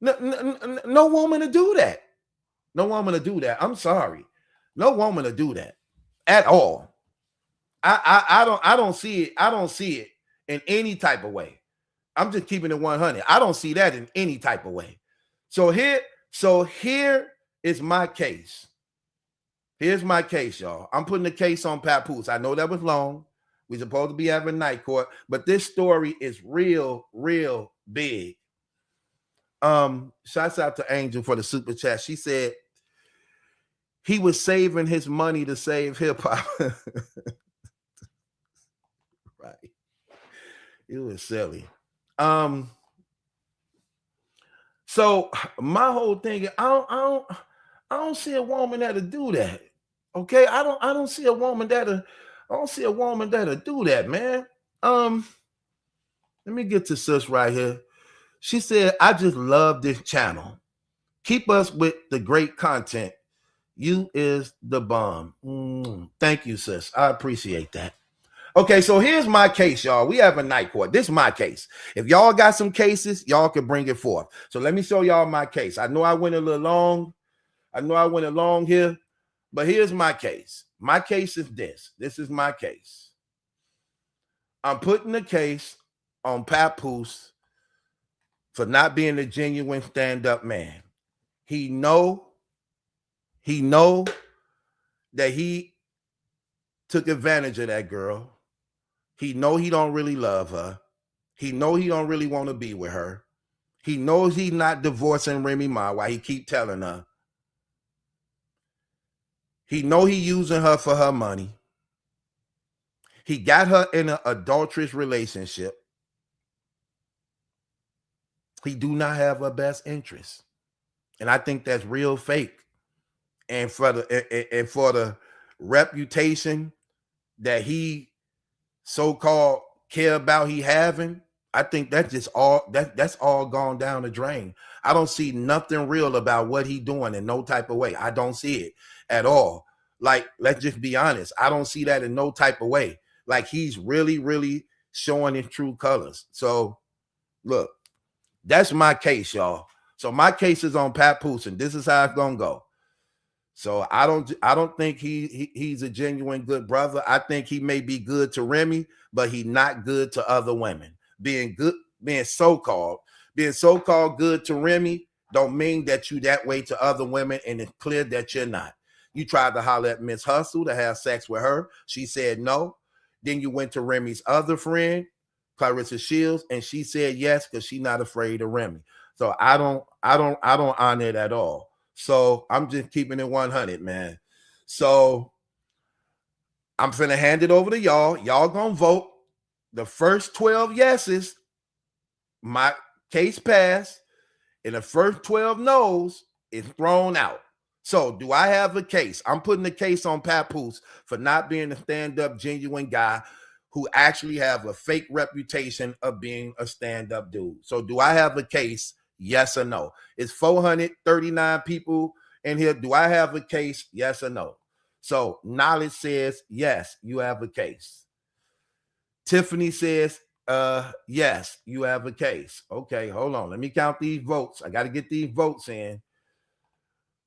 No woman to do that. No woman to do that. I'm sorry. No woman to do that at all. I don't see it. I don't see it in any type of way. I'm just keeping it 100. I don't see that in any type of way. So here is my case. Here's my case, y'all. I'm putting the case on Papoose. I know that was long. We're supposed to be having night court, but this story is real, real big. Shouts out to Angel for the super chat. She said he was saving his money to save hip hop. Right. It was silly. So my whole thing, I don't see a woman that'll do that. Okay, I don't see a woman that'll do that, man. Let me get to sis right here. She said, I just love this channel. Keep us with the great content. You is the bomb. Thank you, sis. I appreciate that. Okay, so here's my case, y'all. We have a night court. This is my case. If y'all got some cases, y'all can bring it forth. So let me show y'all my case. I know I went a little long. I know I went along here, but here's my case. My case is this. This is my case. I'm putting the case on Papoose for not being a genuine stand-up man. He know that he took advantage of that girl. He know he don't really love her. He know he don't really want to be with her. He knows he's not divorcing Remy Ma while he keep telling her. He know he using her for her money. He got her in an adulterous relationship. He do not have her best interest. And I think that's real fake. and for the reputation that he so-called care about he having, I think that's all gone down the drain. I don't see nothing real about what he doing in no type of way. I don't see it at all. Like, let's just be honest. I don't see that in no type of way. Like, he's really, really showing his true colors. So, look, that's my case, y'all. So my case is on Papoose, and this is how it's gonna go. So I don't think he's a genuine good brother. I think he may be good to Remy, but he's not good to other women. Being so-called good to Remy don't mean that you that way to other women, and it's clear that you're not. You tried to holler at Miss Hustle to have sex with her. She said no. Then you went to Remy's other friend, Claressa Shields, and she said yes because she's not afraid of Remy. So I don't honor it at all. So I'm just keeping it 100, man. So I'm finna hand it over to y'all. Y'all gonna vote. The first 12 yeses, my case passed, and the first 12 no's is thrown out. So do I have a case? I'm putting the case on Papoose for not being a stand-up genuine guy who actually have a fake reputation of being a stand-up dude. So do I have a case? Yes or no? It's 439 people in here. Do I have a case? Yes or no? So Knowledge says, yes, you have a case. Tiffany says, yes, you have a case. Okay, hold on. Let me count these votes. I got to get these votes in.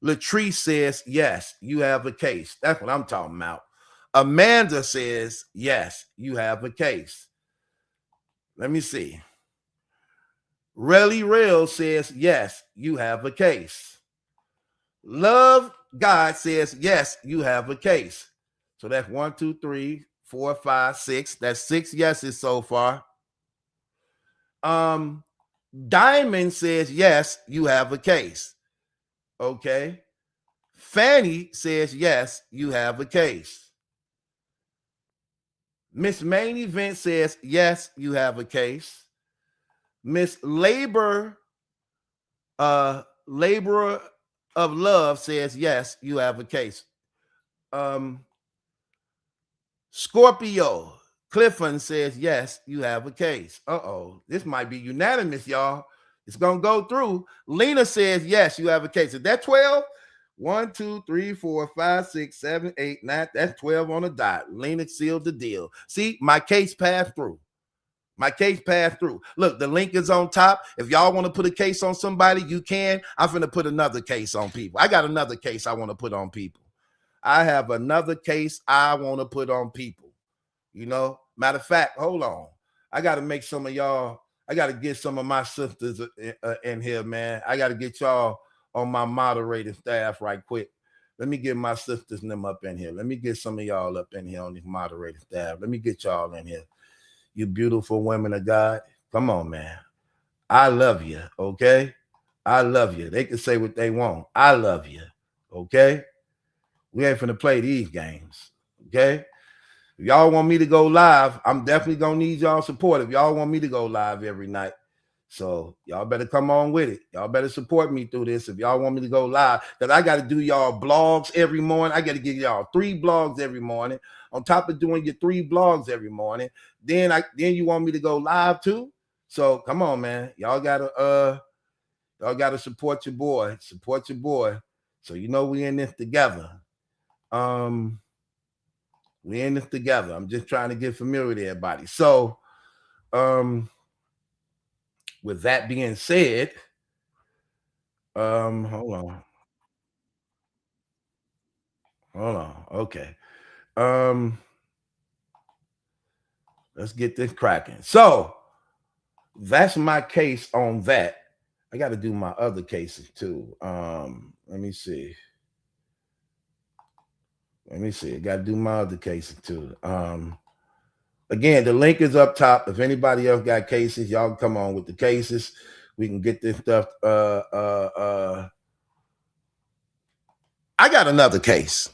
Latrice says, yes, you have a case. That's what I'm talking about. Amanda says, yes, you have a case. Let me see. Relly Real says, yes, you have a case. Love God says, yes, you have a case. So that's 1, 2, 3, 4, 5, 6. That's 6 yeses so far. Diamond says, yes, you have a case. Okay. Fanny says, yes, you have a case. Miss Main Event says, yes, you have a case. Miss Laborer of Love says, yes, you have a case. Scorpio Clifton says, yes, you have a case. Uh-oh. This might be unanimous, y'all. It's going to go through. Lena says, yes, you have a case. Is that 12? 1, 2, 3, 4, 5, 6, 7, 8, 9. That's 12 on the dot. Lena sealed the deal. See, my case passed through. My case passed through. Look, the link is on top. If y'all want to put a case on somebody, you can. I'm going to put another case on people. I got another case I want to put on people. I have another case I want to put on people. You know, matter of fact, hold on. I got to make some of y'all, I got to get some of my sisters in here, man. I got to get y'all on my moderating staff right quick. Let me get my sisters and them up in here. Let me get some of y'all up in here on this moderating staff. Let me get y'all in here. You beautiful women of God. Come on, man. I love you, okay? I love you. They can say what they want. I love you, okay? We ain't finna play these games, okay? If y'all want me to go live, I'm definitely going to need y'all support if y'all want me to go live every night. So y'all better come on with it. Y'all better support me through this if y'all want me to go live. Because I got to do y'all blogs every morning. I got to give y'all 3 blogs every morning. On top of doing your 3 blogs every morning, then you want me to go live too? So come on, man. Y'all gotta support your boy. Support your boy. So you know we in this together. We in this together. I'm just trying to get familiar with everybody. So, with that being said, hold on. Okay. Let's get this cracking. So, that's my case on that. I got to do my other cases too. Let me see. I got to do my other cases too. Again, the link is up top. If anybody else got cases, y'all can come on with the cases. We can get this stuff. I got another case.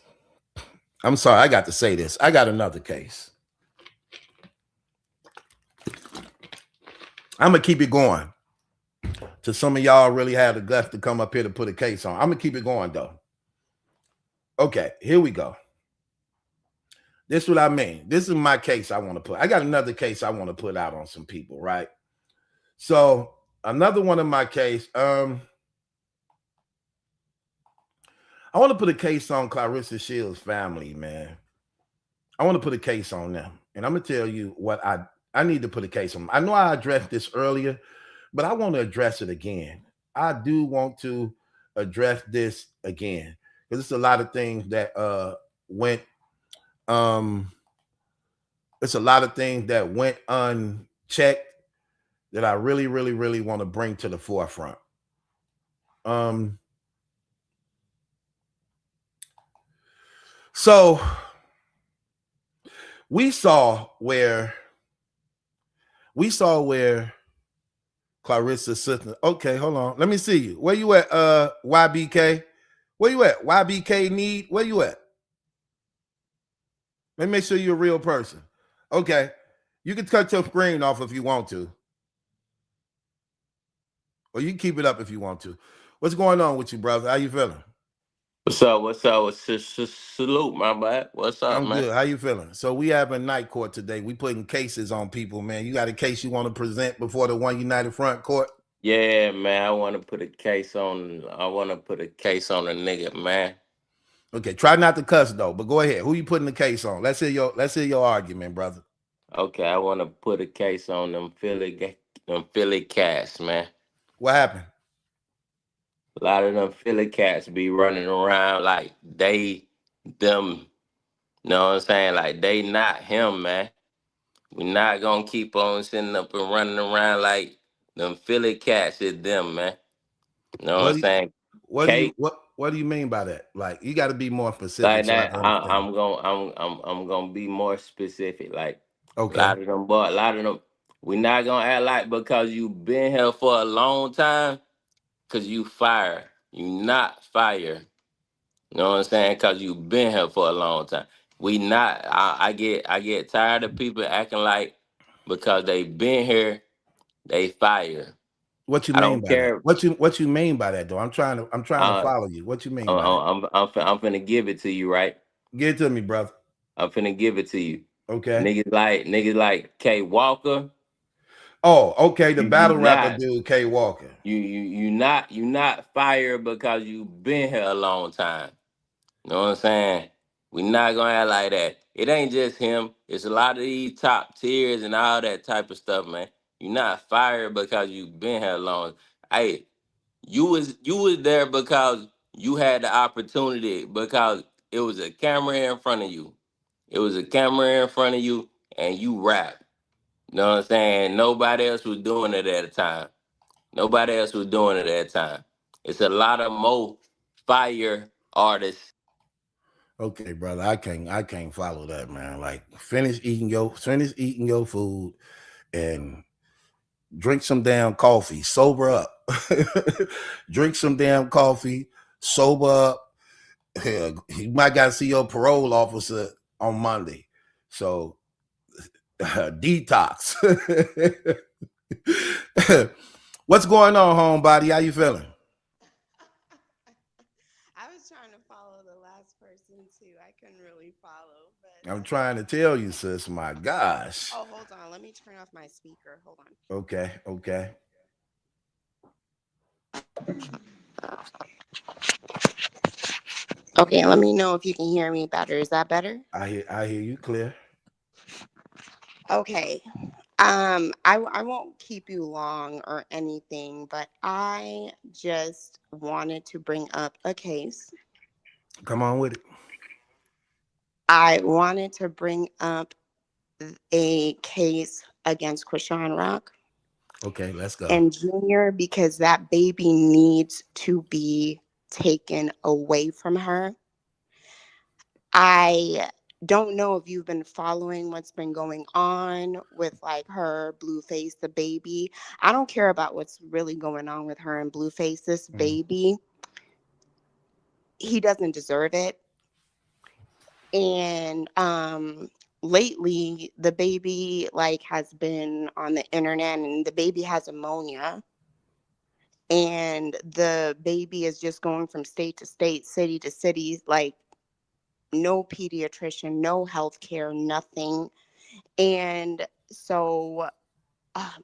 I'm sorry, I got to say this. I got another case. I'm going to keep it going till some of y'all really have the guts to come up here to put a case on. I'm going to keep it going, though. Okay, here we go. This is what I mean. This is my case I want to put. I got another case I want to put out on some people, right? So another one of my case, I want to put a case on Claressa Shields' family, man. I want to put a case on them. And I'm gonna tell you what I need to put a case on. I know I addressed this earlier, but I want to address it again. I do want to address this again because it's a lot of things that went it's a lot of things that went unchecked that I really, really, really want to bring to the forefront. So we saw where Claressa's sister. Okay, hold on. Let me see you. Where you at, YBK? Where you at? YBK Need? Where you at? Let me make sure you're a real person. Okay. You can cut your screen off if you want to. Or you can keep it up if you want to. What's going on with you, brother? How you feeling? What's up? What's up? Salute, my bad. What's up, I'm man? good. How you feeling? So we have a night court today. We putting cases on people, man. You got a case you want to present before the One United Front Court? Yeah, man. I want to put a case on. I want to put a case on a nigga, man. Okay, try not to cuss though. But go ahead. Who you putting the case on? Let's hear your argument, brother. Okay, I want to put a case on them Philly cats, man. What happened? A lot of them Philly cats be running around like them. You know what I'm saying? Like they not him, man. We not gonna keep on sitting up and running around like them Philly cats is them, man. You know what What I'm do you, saying? what do you what do you mean by that? Like you got to be more specific Like so I that, can understand. I'm gonna be more specific. Like a Okay. lot of them, but a lot of them, we not gonna act like because you been here for a long time, cause you fire. You not fire. You know what I'm saying? Cause you been here for a long time. We not. I get tired of people acting like because they been here, they fire. What you I mean don't by that? care. What you mean by that though? I'm trying to Uh, follow you. What you mean by that? I'm finna give it to you, right? Get it to me, brother. I'm finna give it to you. Okay. Niggas like K Walker. Oh, okay. The You battle rapper not dude, K Walker. you not fired because you been here a long time. You know what I'm saying? We not gonna act like that. It ain't just him. It's a lot of these top tiers and all that type of stuff, man. You not fired because you been here long. Hey, you was there because you had the opportunity because it was a camera in front of you. It was a camera in front of you and you rap. You know what I'm saying? Nobody else was doing it at the time. Nobody else was doing it at the time. It's a lot of more fire artists. Okay, brother. I can't follow that, man. Like finish eating your food and drink some damn coffee. Sober up. Drink some damn coffee. Sober up. Hell, you might got to see your parole officer on Monday. So detox. What's going on, homebody? How you feeling? I was trying to follow the last person too. I couldn't really follow, but I'm trying to tell you, sis. My gosh. oh, hold on. Let me turn off my speaker. Hold on. Okay, okay. Okay, let me know if you can hear me better. Is that better? I hear you clear. Okay. I won't keep you long or anything, but I just wanted to bring up a case. Come on with it. I wanted to bring up a case against Krishan Rock Okay, let's go. and Junior because that baby needs to be taken away from her. I don't know if you've been following what's been going on with like her Blueface, the baby. I don't care about what's really going on with her and Blueface. This baby, he doesn't deserve it. And lately the baby like has been on the internet and the baby has ammonia and the baby is just going from state to state, city to city, like no pediatrician, no healthcare, nothing. And so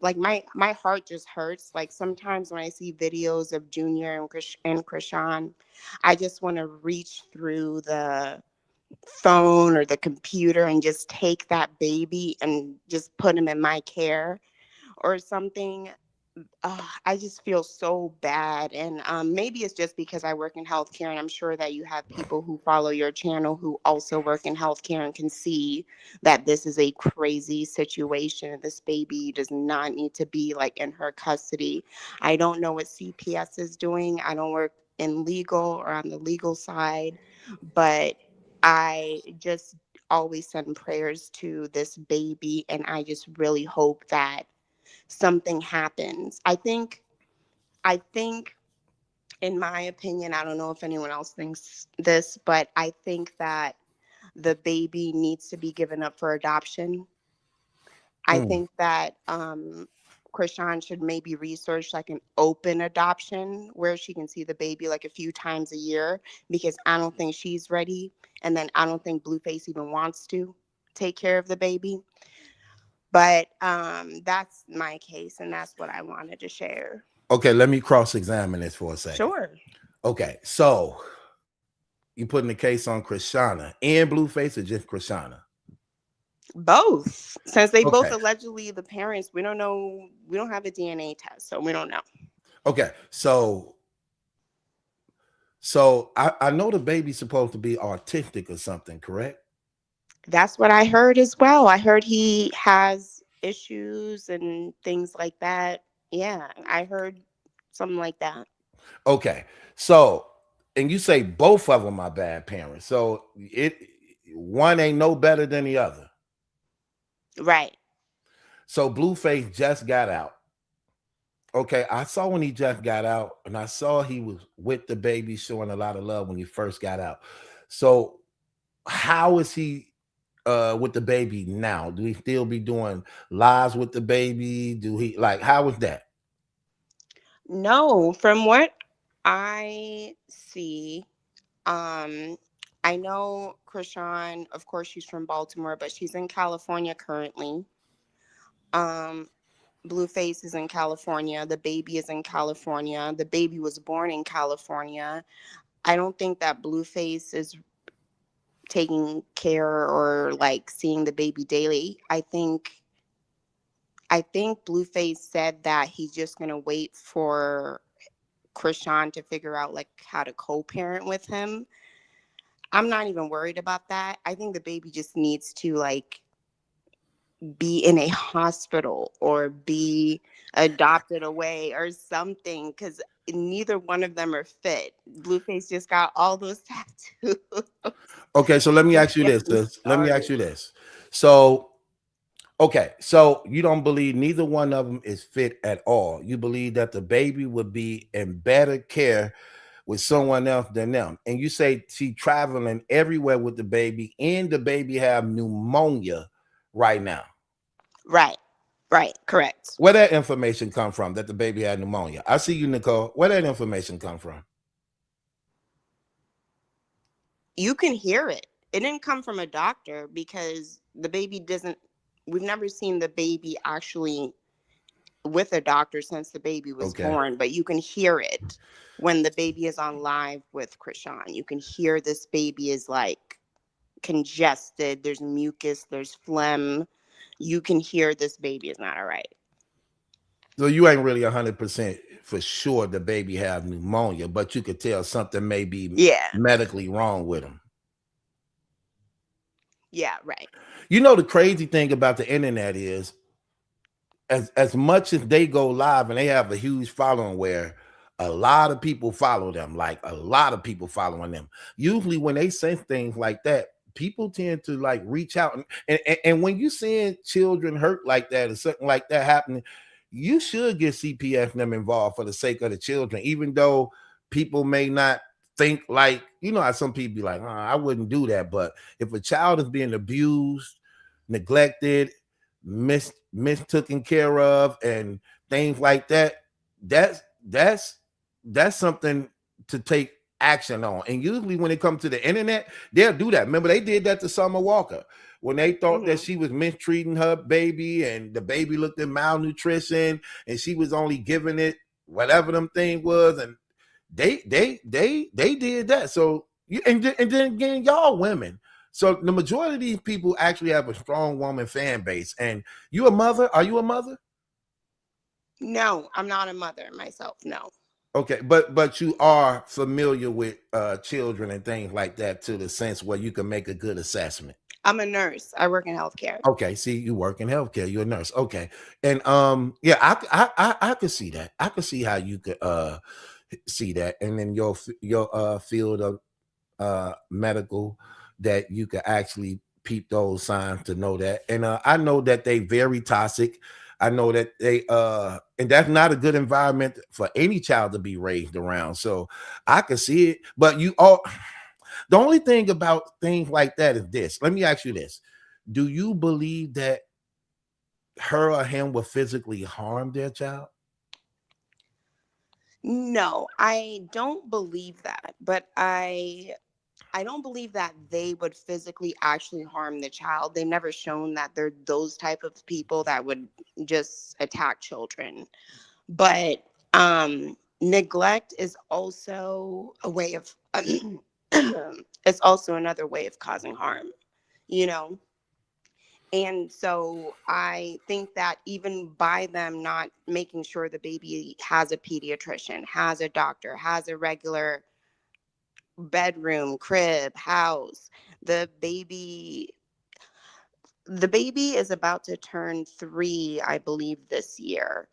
like my heart just hurts. Like sometimes when I see videos of Junior and Krishan, I just want to reach through the phone or the computer and just take that baby and just put him in my care or something. I just feel so bad. And maybe it's just because I work in healthcare, and I'm sure that you have people who follow your channel who also work in healthcare and can see that this is a crazy situation. This baby does not need to be like in her custody. I don't know what CPS is doing. I don't work in legal or on the legal side, but I just always send prayers to this baby, and I just really hope that something happens. I think in my opinion, I don't know if anyone else thinks this, but I think that the baby needs to be given up for adoption. I Mm. think that Krishan should maybe research like an open adoption where she can see the baby like a few times a year, because I don't think she's ready. And then I don't think Blueface even wants to take care of the baby. But that's my case, and that's what I wanted to share. Okay, let me cross-examine this for a second. Sure. Okay, so you putting the case on Krishana and Blueface or just Krishana? Both. Since they both Okay. allegedly the parents, we don't know. We don't have a DNA test, so we don't know. Okay, so I know the baby's supposed to be autistic or something, correct? That's what I heard as well. I heard he has issues and things like that. Yeah, I heard something like that. Okay, so and you say both of them are bad parents, so it one ain't no better than the other. Right. So Blueface just got out. Okay, I saw when he just got out, and I saw he was with the baby, showing a lot of love when he first got out. So how is he with the baby now? Do he still be doing lives with the baby? Do he like how is that? No, from what I see, um, I know Krishan, of course, she's from Baltimore, but she's in California currently. Um, Blueface is in California. The baby is in California. The baby was born in California. I don't think that Blueface is taking care or like seeing the baby daily. I think Blueface said that he's just gonna wait for Krishan to figure out like how to co-parent with him. I'm not even worried about that. I think the baby just needs to like be in a hospital or be adopted away or something, because neither one of them are fit. Blueface just got all those tattoos. Okay, so let me Just ask you this. getting Sis. Let me ask started. you this. So, okay, so you don't believe neither one of them is fit at all. You believe that the baby would be in better care with someone else than them. And you say she traveling everywhere with the baby, and the baby have pneumonia right now. Right. Right. Correct. Where that information come from that the baby had pneumonia? I see you, Nicole. Where that information come from? You can hear it. It didn't come from a doctor because the baby doesn't, we've never seen the baby actually with a doctor since the baby was Okay. born, but you can hear it when the baby is on live with Krishan. You can hear this baby is like congested. There's mucus, there's phlegm. You can hear this baby is not all right. So you ain't really 100% for sure the baby have pneumonia, but you could tell something may be Yeah. medically wrong with him. Yeah, right. You know, the crazy thing about the internet is as much as they go live and they have a huge following where a lot of people follow them, like a lot of people following them. Usually when they say things like that, people tend to like reach out and when you seeing children hurt like that or something like that happening, you should get CPS and them involved for the sake of the children, even though people may not think like, you know how some people be like, I wouldn't do that. But if a child is being abused, neglected, mistaken care of, and things like that, that's that's something to take action on. And usually when it comes to the internet, they'll do that. Remember, they did that to Summer Walker when they thought that she was mistreating her baby, and the baby looked at malnutrition, and she was only giving it whatever them thing was, and they did that. So and then again, y'all women. So the majority of these people actually have a strong woman fan base. And you a mother? Are you a mother? No, I'm not a mother myself. No. Okay, but you are familiar with children and things like that, to the sense where you can make a good assessment. I'm a nurse. I work in healthcare. Okay, see, you work in healthcare. You're a nurse. Okay, and yeah, I could see that. I could see how you could see that, and then your field of medical, that you could actually peep those signs to know that. And I know that they very toxic. I know that they and that's not a good environment for any child to be raised around. So I can see it. But you all, the only thing about things like that is this. Let me ask you this. Do you believe that her or him will physically harm their child? No, I don't believe that. But I don't believe that they would physically actually harm the child. They've never shown that they're those type of people that would just attack children. But neglect is also a way of it's also another way of causing harm, you know? And so I think that even by them not making sure the baby has a pediatrician, has a doctor, has a regular bedroom, crib, house, the baby is about to turn 3, I believe, this year.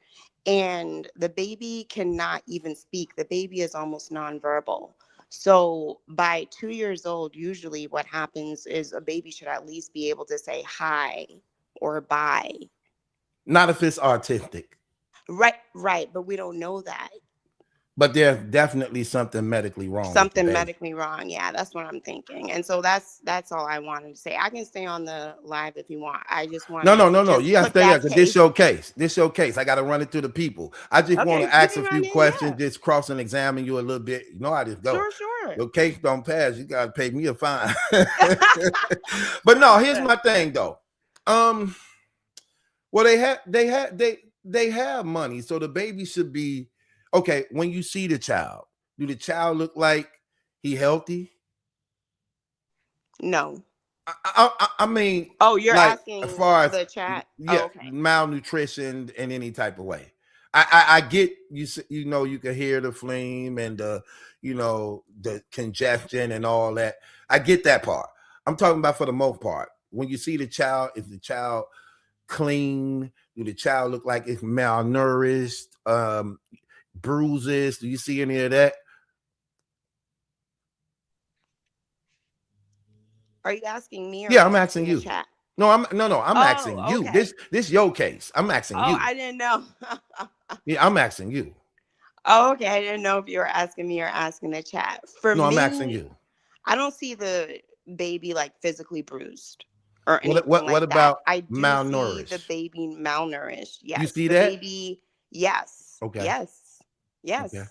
And the baby cannot even speak. The baby is almost nonverbal. So by 2 years old, usually what happens is a baby should at least be able to say hi or bye. Not if it's artistic. Right. But we don't know that. But there's definitely something medically wrong. Something medically wrong. Yeah, that's what I'm thinking. And so that's all I wanted to say. I can stay on the live if you want. I just want No. You gotta stay there because this your case. This your case. I gotta run it through the people. I just want to ask a few questions, just cross and examine you a little bit. You know how this goes. Sure. Your case don't pass, you gotta pay me a fine. But no, here's my thing though. Well, they have money, so the baby should be okay. When you see the child, do the child look like he healthy? No. I mean, oh, you're like, asking as far as the chat? yeah, Okay. malnutrition in any type of way. I get you. You know, you can hear the flame and the the congestion and all that. I get that part. I'm talking about for the most part. When you see the child, is the child clean? Do the child look like it's malnourished? Bruises? Do you see any of that? Are you asking me? Or yeah, I'm asking you. Chat? No, I'm asking you. Okay. This your case. I'm asking you. I didn't know. Yeah, I'm asking you. Oh, okay. I didn't know if you were asking me or asking the chat. No, I'm asking you. I don't see the baby like physically bruised or anything what about that. I do malnourished? see the baby malnourished. Yes. You see the that? Baby, yes. Okay. Yes. Okay.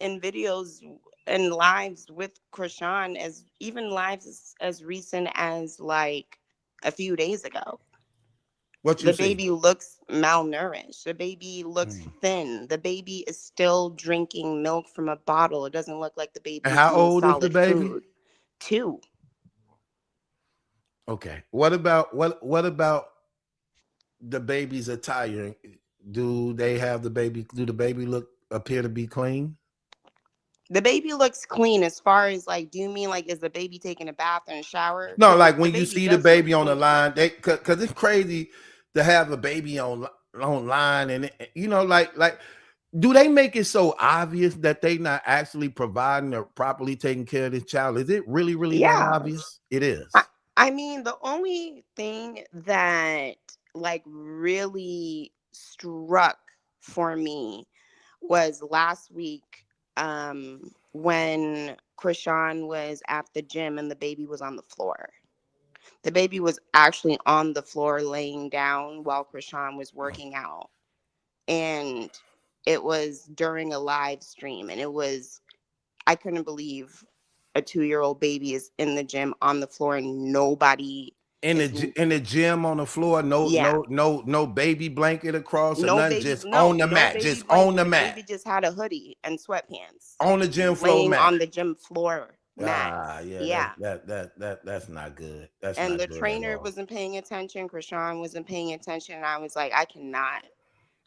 In videos and lives with Krishan, as even lives as recent as like a few days ago. The baby looks malnourished. The baby looks thin. The baby is still drinking milk from a bottle. It doesn't look like the baby. And how old is the baby? Food. 2. Okay. What about the baby's attire? Do they have the baby? Do the baby appear to be clean? The baby looks clean. As far as like, do you mean like, is the baby taking a bath and a shower? No, like when you see the baby on the line, because it's crazy to have a baby online, and like do they make it so obvious that they not actually providing or properly taking care of this child? Is it really that obvious? It is. I mean, the only thing that like really struck for me was last week when Krishan was at the gym and the baby was on the floor. The baby was actually on the floor laying down while Krishan was working out. And it was during a live stream, and it was I couldn't believe a 2-year-old baby is in the gym on the floor and nobody is. In the gym on the floor, no Yeah, no baby blanket across or no nothing, baby, just no, on the no mat, baby just on blanket. the The mat, baby just had a hoodie and sweatpants, on the gym floor laying mat. on the gym floor mat. Ah, yeah, Yeah. that's not good. That's And not the good at trainer all. wasn't paying attention. Krishan wasn't paying attention. And I was like, I cannot.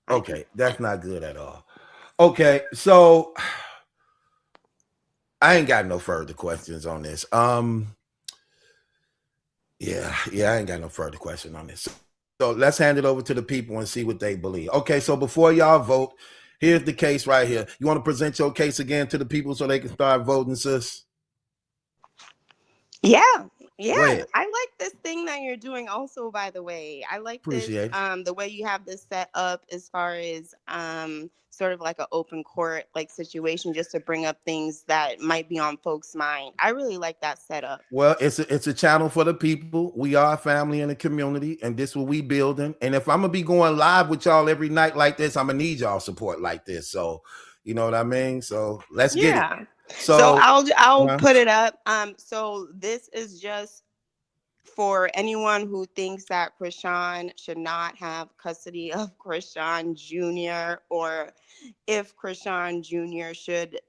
I can. Okay, that's not good at all. Okay, so I ain't got no further questions on this. Yeah, I ain't got no further question on this. So let's hand it over to the people and see what they believe. Okay, so before y'all vote, here's the case right here. You want to present your case again to the people so they can start voting, sis? Yeah. Yeah. Go ahead. I like this thing that you're doing also, by the way. I like this Appreciate it. the way you have this set up as far as sort of like an open court like situation just to bring up things that might be on folks' mind. I really like that setup. Well, it's a channel for the people. We are a family and a community, and this what we building. And if I'm gonna be going live with y'all every night like this, I'm gonna need y'all support like this. So, you know what I mean? So let's get it. Yeah. So So, I'll uh, put it up. So this is just for anyone who thinks that Krishan should not have custody of Krishan Jr. or if Krishan Jr. should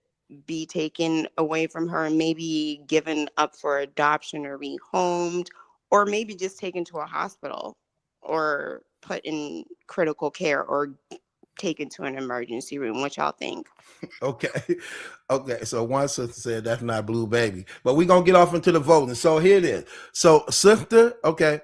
be taken away from her and maybe given up for adoption or rehomed or maybe just taken to a hospital or put in critical care or taken to an emergency room. What y'all think? okay. Okay. So one sister said that's not Blue Baby. But we're gonna get off into the voting. So here it is. So sister, okay.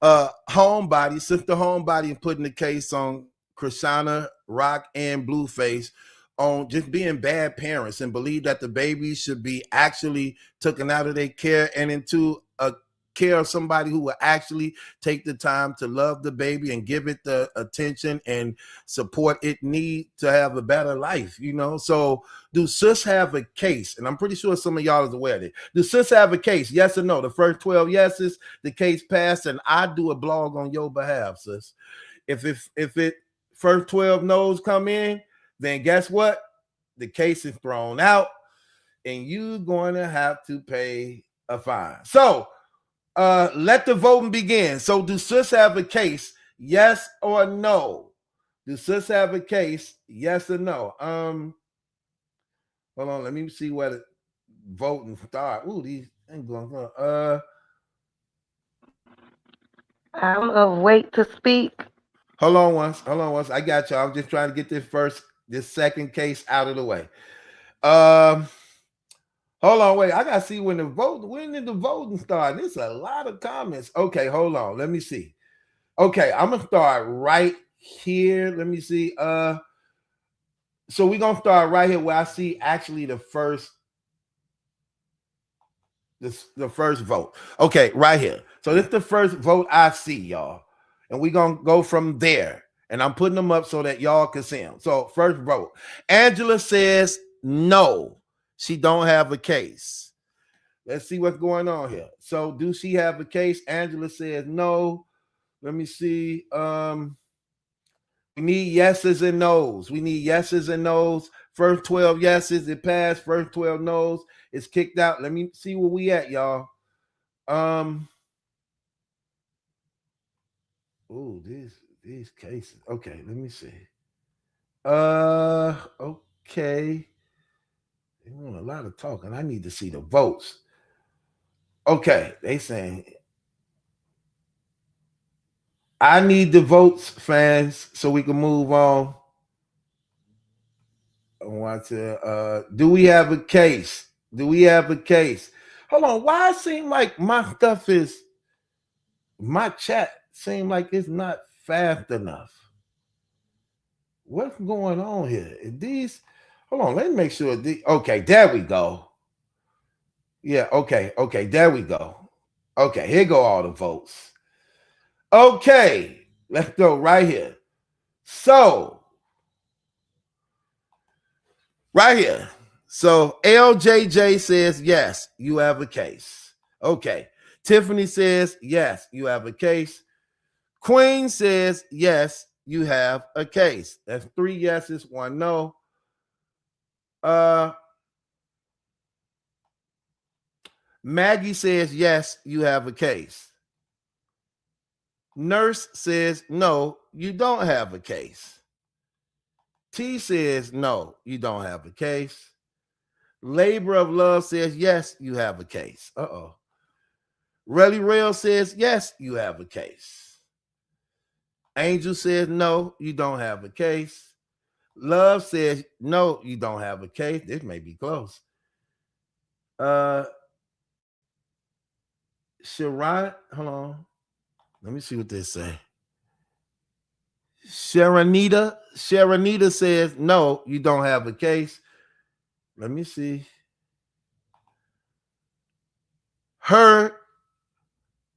Sister Homebody putting the case on Krishana, Rock, and Blueface on just being bad parents and believe that the babies should be actually taken out of their care and into a care of somebody who will actually take the time to love the baby and give it the attention and support it need to have a better life, you know. So do sis have a case? And I'm pretty sure some of y'all is aware of it. Do sis have a case? Yes or no? The first 12 yeses, the case passed, and I do a blog on your behalf, sis. If it first 12 no's come in, then guess what? The case is thrown out, and you're going to have to pay a fine. So let the voting begin. So do sis have a case? Yes or no? Do sis have a case? Yes or no? Hold on, let me see where the voting start. Ooh, these ain't going on. I'm of wait to speak. Hold on once. I got you. I'm just trying to get this second case out of the way. Hold on, wait. I gotta see when did the voting start? There's a lot of comments. Okay, hold on. Let me see. Okay, I'm gonna start right here. Let me see. So we're gonna start right here where I see actually the first vote. Okay, right here. So this is the first vote I see, y'all. And we're gonna go from there. And I'm putting them up so that y'all can see them. So first vote. Angela says no, she don't have a case. Let's see what's going on here. So do she have a case? Angela says no. Let me see. We need yeses and nos. We need yeses and nos. First 12 yeses, it passed. First 12 nos, it's kicked out. Let me see where we at, y'all. Oh, these cases. Okay, let me see. Okay. They want a lot of talking. I need to see the votes. Okay, they saying I need the votes, fans, so we can move on. I want to do we have a case? Do we have a case? Hold on, why it seem like my chat seem like it's not fast enough? What's going on here? Hold on, let me make sure okay, there we go. Yeah, okay, there we go. Okay, here go all the votes. Okay, let's go right here. So, right here. So, LJJ says, yes, you have a case. Okay. Tiffany says, yes, you have a case. Queen says, yes, you have a case. That's 3 yeses, 1 no. Maggie says, yes, you have a case. Nurse says, no, you don't have a case. T says, no, you don't have a case. Labor of Love says, yes, you have a case. Uh-oh. Relly Rail says, yes, you have a case. Angel says, no, you don't have a case. Love says, no, you don't have a case. This may be close. Sharon, hold on. Let me see what they say. Sharonita says, no, you don't have a case. Let me see. Her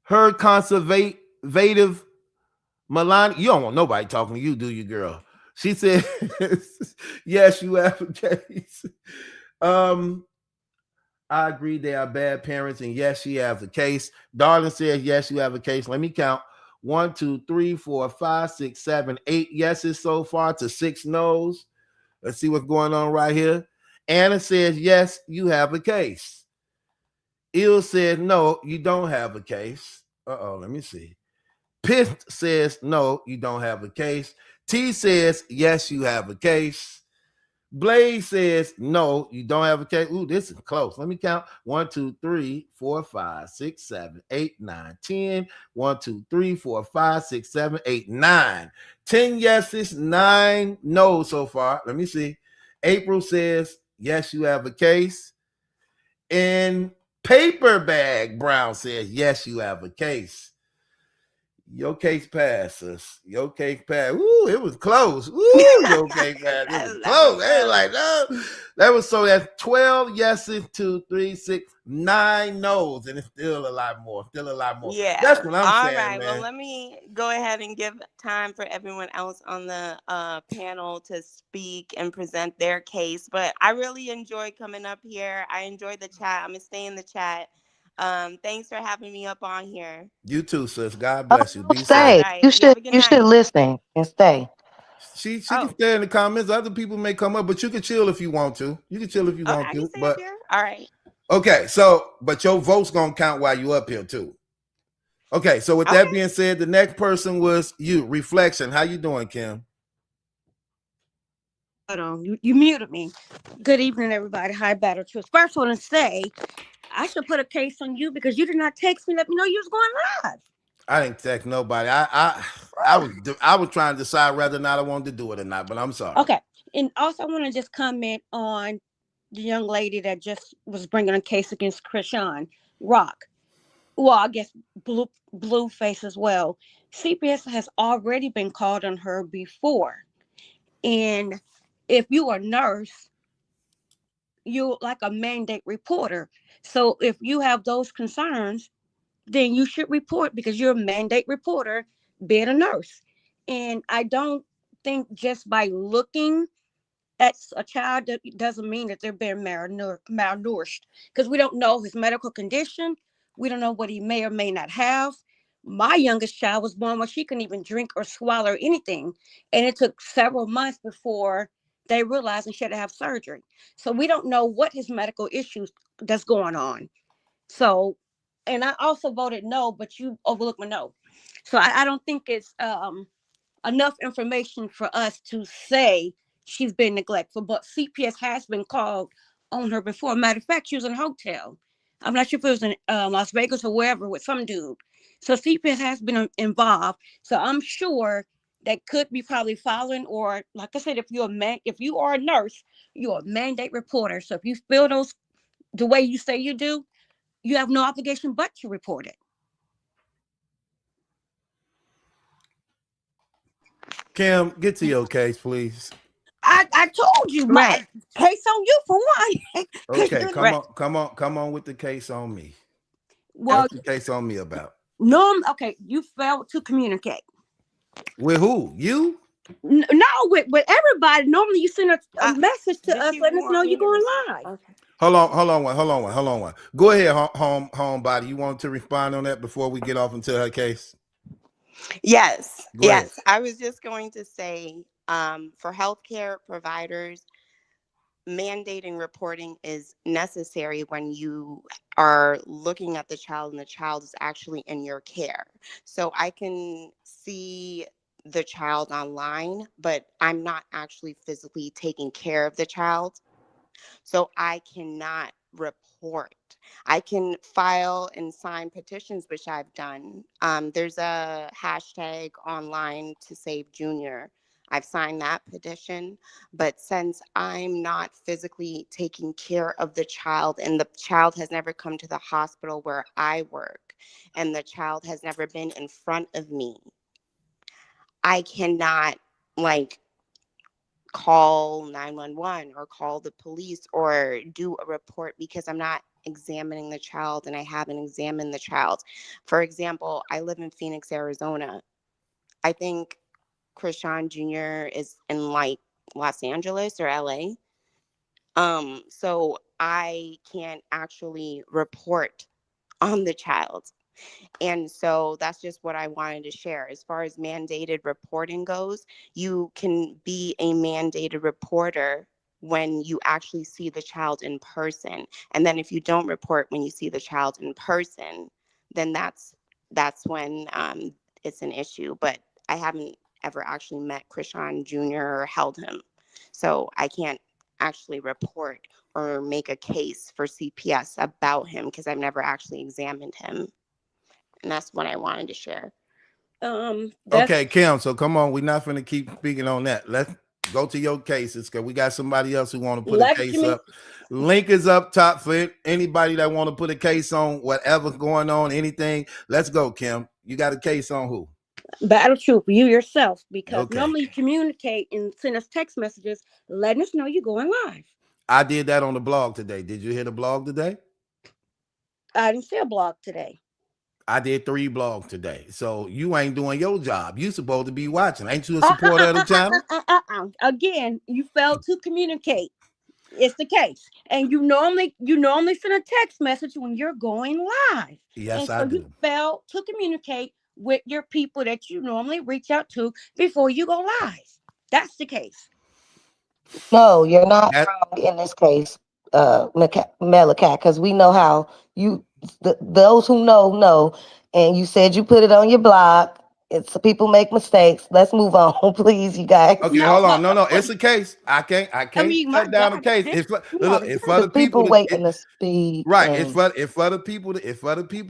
conservative Milani, you don't want nobody talking to you, do you, girl? She said, yes, you have a case. I agree they are bad parents, and yes, she has a case. Darling says, yes, you have a case. Let me count. 1, 2, 3, 4, 5, 6, 7, 8 yeses so far to 6 no's. Let's see what's going on right here. Anna says, yes, you have a case. Il says, no, you don't have a case. Uh-oh, let me see. Pith says, no, you don't have a case. T says, yes, you have a case. Blaze says, no, you don't have a case. Ooh, this is close. Let me count. 1, 2, 3, 4, 5, 6, 7, 8, 9, 10. 1, 2, 3, 4, 5, 6, 7, 8, 9. 10 yeses, 9 no's so far. Let me see. April says, yes, you have a case. And Paper Bag Brown says, yes, you have a case. Your case passed, sis. Your case passed. Ooh, it was close. Ooh, your case passed. It was close. They like, no. That was so that's 12 yeses, 2, 3, 6, 9 no's, and it's still a lot more. Still a lot more. Yeah. That's what I'm All saying, right. man. Well, let me go ahead and give time for everyone else on the panel to speak and present their case. But I really enjoy coming up here. I enjoy the chat. I'm gonna stay in the chat. Thanks for having me up on here. You too, sis. God bless you. Be All safe. right. You have a good You should night. listen and stay. She can Oh, stay in the comments. Other people may come up, but you can chill if you want to. You can chill if you okay. want I can to. stay up But here. All right. okay, so but your vote's gonna count while you up here too. Okay, so with that Okay. being said, the next person was you. Reflection. How you doing, Kim? Hold on, you muted me. Good evening, everybody. Hi, Battle Truth. First, I want to say I should put a case on you because you did not text me. Let me know you was going live. I didn't text nobody. I was trying to decide whether or not I wanted to do it or not, but I'm sorry. Okay, and also I want to just comment on the young lady that just was bringing a case against Krishan Rock. Well, I guess Blueface as well. CPS has already been called on her before, and if you are a nurse, you're like a mandate reporter. So if you have those concerns, then you should report because you're a mandate reporter being a nurse. And I don't think just by looking at a child that doesn't mean that they're being malnourished because we don't know his medical condition. We don't know what he may or may not have. My youngest child was born when she couldn't even drink or swallow anything. And it took several months before they realized and she had to have surgery. So we don't know what his medical issues that's going on. So, and I also voted no, but you overlooked my no. So I don't think it's enough information for us to say she's been neglectful. But CPS has been called on her before. Matter of fact, she was in a hotel. I'm not sure if it was in Las Vegas or wherever with some dude. So CPS has been involved. So I'm sure that could be probably following, or like I said, if if you are a nurse, you're a mandate reporter. So if you feel those the way you say you do, you have no obligation but to report it. Kim, get to your case, please. I told you my Right. case on you for one. Because Okay, you're Right. come on with the case on me. well, What's the case on me about? okay, you failed to communicate. With who? You? No, with everybody. Normally, you send a Uh, message to did us you letting us know want you're me to going respond? live. Okay. Hold on one. Go ahead, homebody. You want to respond on that before we get off into her case? Yes. Go ahead. Yes. I was just going to say, for healthcare providers, mandating reporting is necessary when you are looking at the child and the child is actually in your care. So I can see the child online, but I'm not actually physically taking care of the child. So I cannot report. I can file and sign petitions, which I've done. There's a hashtag online to save Junior. I've signed that petition, but since I'm not physically taking care of the child and the child has never come to the hospital where I work and the child has never been in front of me, I cannot like call 911 or call the police or do a report because I'm not examining the child and I haven't examined the child. For example, I live in Phoenix, Arizona. I think Krishan Jr. is in like Los Angeles or LA. So I can't actually report on the child. And so that's just what I wanted to share. As far as mandated reporting goes, you can be a mandated reporter when you actually see the child in person. And then if you don't report when you see the child in person, then that's when it's an issue. But I haven't ever actually met Krishan Jr. or held him. So I can't actually report or make a case for CPS about him because I've never actually examined him. And that's what I wanted to share. That's Okay, Kim. So come on, we're not going to keep speaking on that. Let's go to your cases because we got somebody else who want to put a case Jimmy. up. Link is up top for anybody that want to put a case on whatever's going on, anything. Let's go, Kim. You got a case on who? Battle Troop, you yourself, because Okay. normally you communicate and send us text messages letting us know you're going live. I did that on the blog today. Did you hear the blog today? I didn't see a blog today. I did 3 blogs today. So you ain't doing your job. You supposed to be watching. Ain't you a supporter of the channel? Again, you failed to communicate. It's the case, and you normally send a text message when you're going live, Yes, and I so you do. failed to communicate with your people that you normally reach out to before you go live. That's the case. No, you're not That wrong in this case, Melicat, because we know how you, those who know, and you said you put it on your blog. It's people make mistakes. Let's move on, please, you guys. okay, No, hold no, on. No, no. no, it's a case. I I can't mean, my shut down a God, case. this It's for you look, already it's for said The the people people to waiting to speak, right. and It's for the people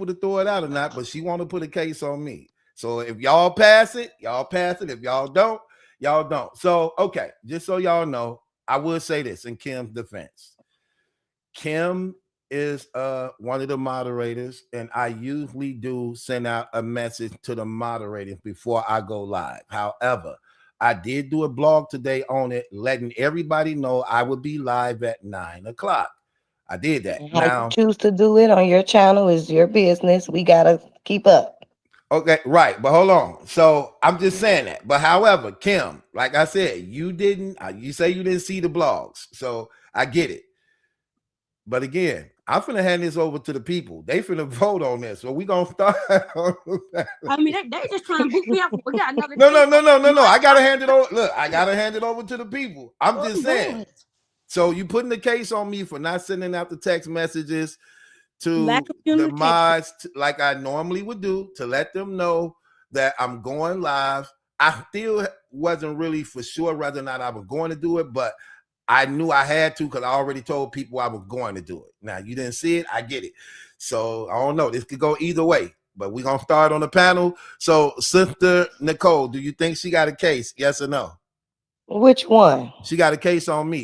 to throw it out or not, but she want to put a case on me. So if y'all pass it, y'all pass it. If y'all don't, y'all don't. So okay, just so y'all know, I will say this in Kim's defense. Kim is one of the moderators, and I usually do send out a message to the moderators before I go live. However, I did do a blog today on it, letting everybody know I would be live at 9 o'clock. I did that. how you Now, choose to do it on your channel is your business. We gotta keep up. okay, right, but hold on. So I'm just saying that. But however, Kim, like I said, you didn't. You say you didn't see the blogs, so I get it. But again, I'm finna hand this over to the people. They finna vote on this. So we gonna start. I mean, they just trying to boot me up. We got another No, no, case. no, no, no, You no. I ain't gotta hand it over. Look, I gotta hand it over to the people. I'm just saying. do it. So you putting the case on me for not sending out the text messages Lack to of the communication. mods like I normally would do to let them know that I'm going live. I still wasn't really for sure whether or not I was going to do it, but I knew I had to because I already told people I was going to do it. Now you didn't see it, I get it. So I don't know. This could go either way, but we're gonna start on the panel. So, Sister Nicole, do you think she got a case? Yes or no? Which one? She got a case on me.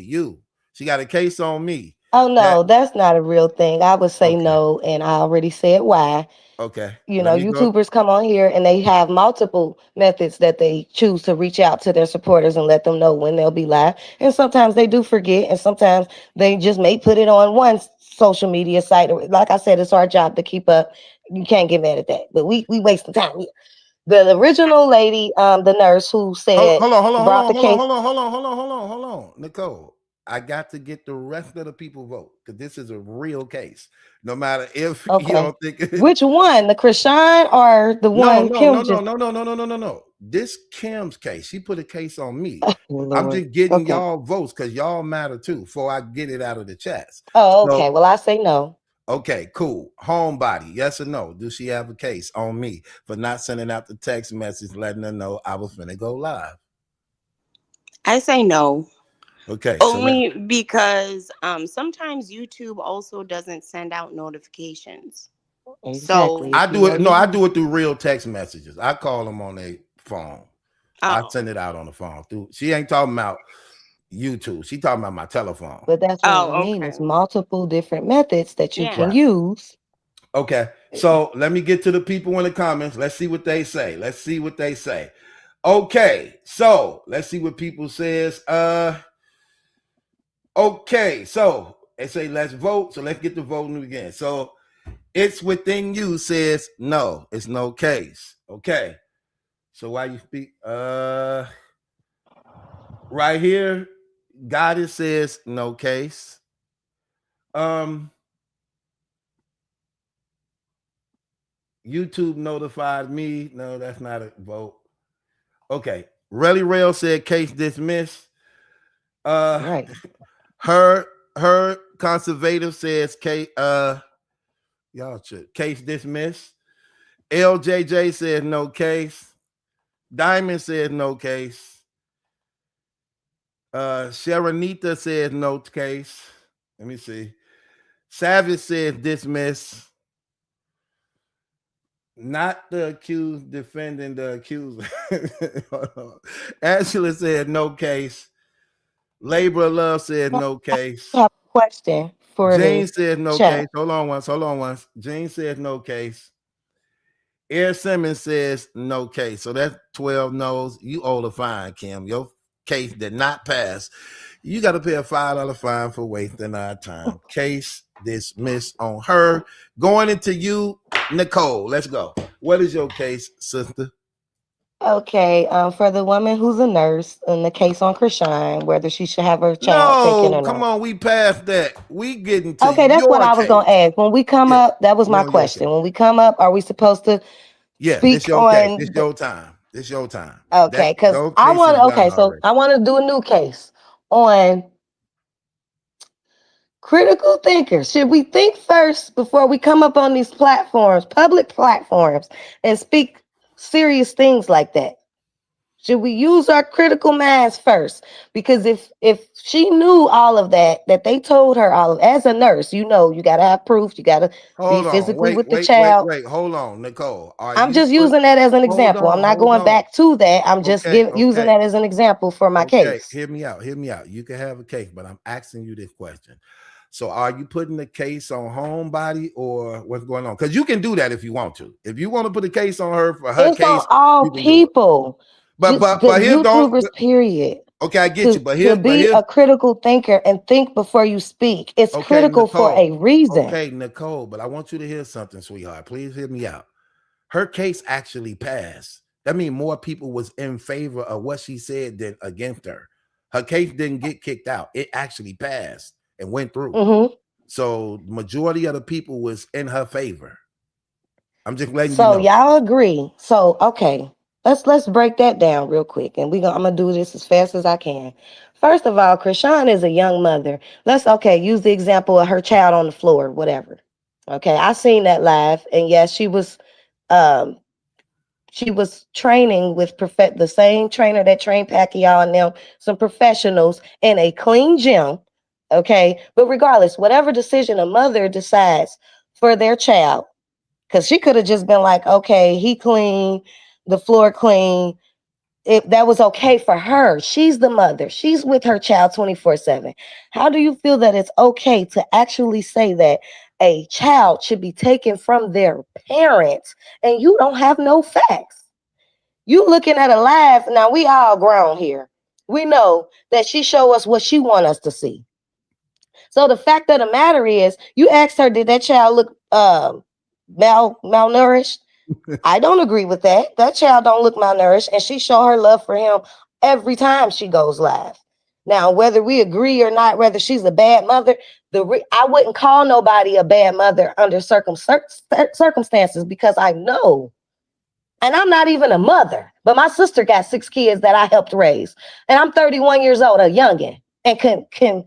She got a case on me. Oh That no, that's not a real thing. I would say okay. no, and I already said why. Okay. You Let know, me go. YouTubers come on here and they have multiple methods that they choose to reach out to their supporters and let them know when they'll be live. And sometimes they do forget, and sometimes they just may put it on one social media site. Like I said, it's our job to keep up. You can't get mad at that, but we wasting time. The original lady, the nurse who Hold, said hold on, hold on, hold brought on, the hold on, case. hold on, hold on, hold on, hold on, hold on. Nicole, I got to get the rest of the people vote because this is a real case. No matter if you Okay, don't think it, which one, the Krishan or the no, one no, no, Kim no, just? no, no, no, no, no, no, no. this Kim's case. She put a case on me. Oh, I'm Lord. just getting Okay. y'all votes because y'all matter too. Before I get it out of the chats. Oh, okay. So Well, I say no. okay, cool. Homebody, yes or no? Do she have a case on me for not sending out the text message letting her know I was finna go live? I say no. Okay, so Only because sometimes YouTube also doesn't send out notifications. Exactly. So, I If you do know, it. No, you I know. do it through real text messages. I call them on their phone. I oh, send it out on the phone. Through she ain't talking about YouTube. She talking about my telephone. But that's what I oh, mean. It's okay. multiple different methods that you can Yeah. Right. use. Okay. So let me get to the people in the comments. Let's see what they say. Let's see what they say. Okay. So let's see what people says. Okay. So they say let's vote. So let's get the voting again. So it's within you says no. It's no case. Okay. So while you speak, right here, Goddess says no case. YouTube notified me. No, that's not a vote. Okay. Relly Rail said case dismissed. Right. Her conservative says case y'all should case dismissed. LJJ said no case. Diamond said no case. Sharonita said no case. Let me see. Savage said dismiss. Not the accused defending the accuser. Angela said no case. Labor of Love said no case. I have a question for Jane the said no chat. case. Hold on once. Jane said no case. Air Simmons says no case. So that's 12 no's. You owe the fine, Kim. Your case did not pass. You got to pay a $5 fine for wasting our time. Case dismissed on her. Going into you, Nicole. Let's go. What is your case, sister? Okay, for the woman who's a nurse in the case on Krishan, whether she should have her child taken No, or come not. on. We passed that. We getting to Okay, that's what your I was case. gonna ask. When we come Yeah, up, that was we my on your case. question. When we come up, are we supposed to Yeah, this speak your case. This on your time. This your time. That okay, because those I want cases to done okay, so already. I want to do a new case on critical thinkers. Should we think first before we come up on these platforms, public platforms, and speak serious things like that? Should we use our critical mass first? Because if she knew all of that, that they told her all of, as a nurse, you know, you gotta have proof, you gotta be Hold on. physically Wait, with the wait, wait, child. wait. Hold on, Nicole. Are I'm you just put using that as an hold example. I'm on, not hold going on. back to that. I'm just Okay, using okay, that as an example for my okay. case. Hear me out. Hear me out. You can have a case, but I'm asking you this question. So are you putting the case on homebody or what's going on? Because you can do that if you want to. If you want to put a case on her for her It's on case, all you can do it. people, But just but the but here's the only, YouTubers, period. okay, I get you. To But to here's be a critical thinker and think before you speak. It's okay, critical for Nicole. a reason. Okay, Nicole, but I want you to hear something, sweetheart. Please hear me out. Her case actually passed. That means more people was in favor of what she said than against her. Her case didn't get kicked out. It actually passed and went through. Hmm. So majority of the people was in her favor. I'm just letting you So know. y'all agree. So okay, let's break that down real quick, and I'm gonna do this as fast as I can. First of all, Krishan is a young mother. Let's okay use the example of her child on the floor, whatever. Okay, I seen that live, and yes, um she was training with the same trainer that trained Pacquiao and them, some professionals in a clean gym. Okay, but regardless, whatever decision a mother decides for their child, because she could have just been like, okay, he clean, the floor clean. That was okay for her. She's the mother. She's with her child 24/7. How do you feel that it's okay to actually say that a child should be taken from their parents and you don't have no facts? You looking at a live, now we all grown here. We know that she show us what she want us to see. So the fact of the matter is, you asked her, did that child look malnourished? I don't agree with that. That child don't look malnourished, and she show her love for him every time she goes live. Now, whether we agree or not, whether she's a bad mother, I wouldn't call nobody a bad mother under circumstances because I know And I'm not even a mother, but my sister got 6 kids that I helped raise. And I'm 31 years old, a youngin', and can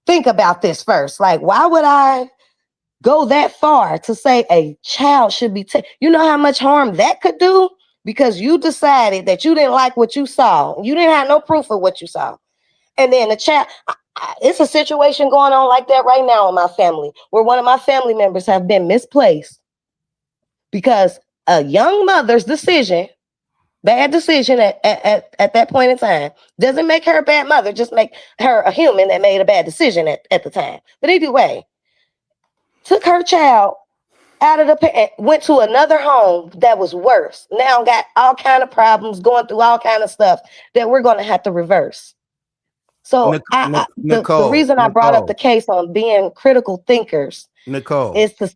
think about this first. Like, why would I go that far to say a child should be taken? You know how much harm that could do? Because you decided that you didn't like what you saw. You didn't have no proof of what you saw. And then the child, it's a situation going on like that right now in my family, where one of my family members have been misplaced because a young mother's decision, bad decision at that point in time, doesn't make her a bad mother, just make her a human that made a bad decision at the time. But either way, took her child out of the went to another home that was worse. Now got all kind of problems, going through all kind of stuff that we're going to have to reverse. So the reason I brought up the case on being critical thinkers, Nicole, is to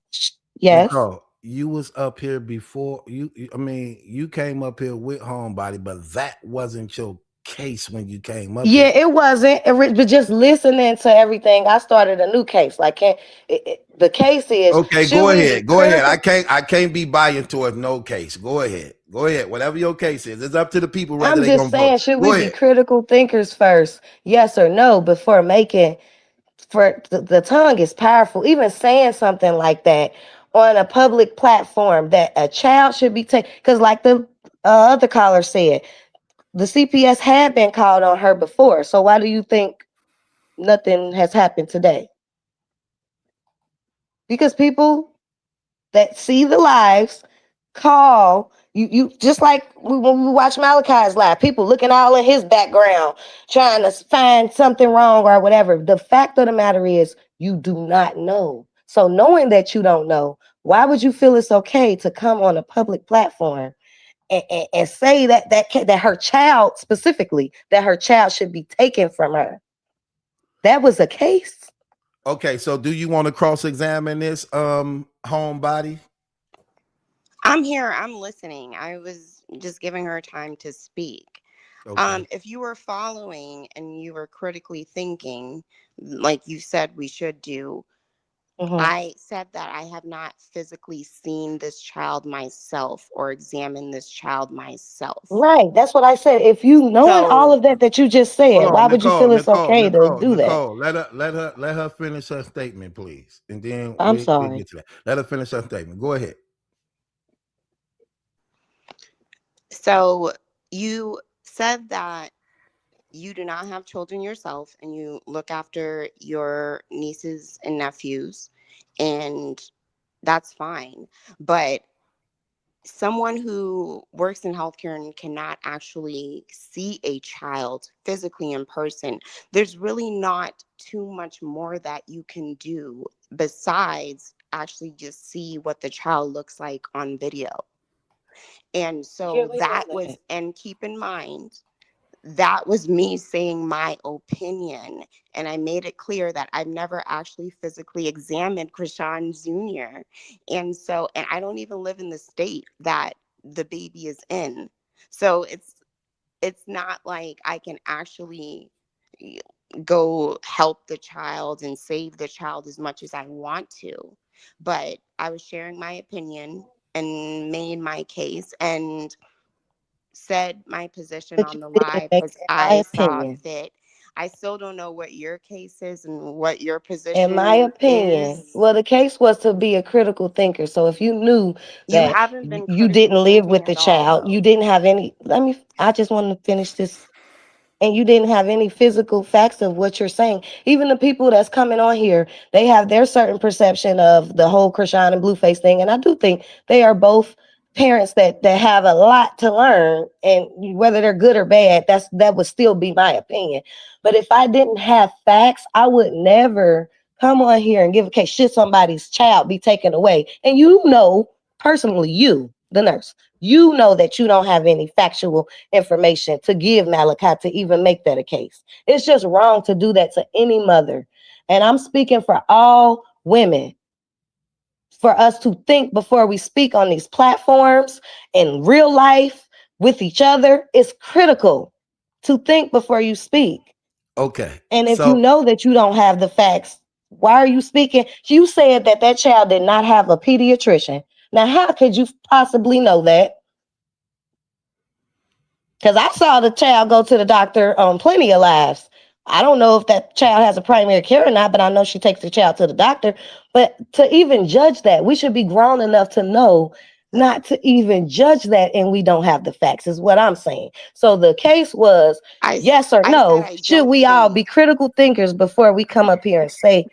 yes. Nicole, you was up here before I mean, you came up here with Homebody, but that wasn't your case when you came up Yeah, here. it wasn't. But just listening to everything, I started a new case. Like, the case is, Okay, should go we ahead. be Go ahead. critical? I can't be biased towards no case. Go ahead. Go ahead. Whatever your case is, it's up to the people whether I'm they just gonna vote. saying, should Go we be ahead. critical thinkers first? Yes or no, before making, for the tongue is powerful. Even saying something like that on a public platform, that a child should be taken, because like the other caller said, the CPS had been called on her before. So why do you think nothing has happened today? Because people that see the lives call you just like when we watch Malachi's live, people looking all in his background, trying to find something wrong or whatever. The fact of the matter is, you do not know. So knowing that you don't know, why would you feel it's okay to come on a public platform and say that her child, specifically, that her child should be taken from her? That was a case. Okay, so do you want to cross-examine this Homebody? I'm here. I'm listening. I was just giving her time to speak. Okay. If you were following and you were critically thinking, like you said we should do, I said that I have not physically seen this child myself or examined this child myself. Right. That's what I said. If you knowing all So of that you just Hold said, on, why would you feel it's okay to do that? Nicole. Let her finish her statement, please, and then I'm we sorry. get to that. Let her finish her statement. Go ahead. So you said that you do not have children yourself and you look after your nieces and nephews, and that's fine. But someone who works in healthcare and cannot actually see a child physically in person, there's really not too much more that you can do besides actually just see what the child looks like on video. And Yeah, so we know that was, that. and keep in mind, that was me saying my opinion. And I made it clear that I've never actually physically examined Krishan Jr. And I don't even live in the state that the baby is in. So it's not like I can actually go help the child and save the child as much as I want to. But I was sharing my opinion and made my case and said my position But on you the didn't live make, as in my I saw opinion, fit. I still don't know what your case is and what your in my position opinion, is. well, the case was to be a critical thinker. So if you knew You that haven't been you critically didn't live thinking with the at all, child, you though. didn't have any, I just want to finish this, and you didn't have any physical facts of what you're saying. Even the people that's coming on here, they have their certain perception of the whole Krishan and Blueface thing. And I do think they are both parents that have a lot to learn. And whether they're good or bad, that would still be my opinion. But if I didn't have facts, I would never come on here and give a case. Should somebody's child be taken away? And you know, personally, you, the nurse, you know that you don't have any factual information to give Malachi to even make that a case. It's just wrong to do that to any mother. And I'm speaking for all women, for us to think before we speak on these platforms in real life with each other. It's critical to think before you speak. Okay. And if you So know that you don't have the facts, why are you speaking? You said that child did not have a pediatrician. Now, how could you possibly know that? Because I saw the child go to the doctor on plenty of lives. I don't know if that child has a primary care or not, but I know she takes the child to the doctor. But to even judge that, we should be grown enough to know not to even judge that, and we don't have the facts, is what I'm saying. So the case was yes or I said no. I Should don't we all think. be critical thinkers before we come up here and say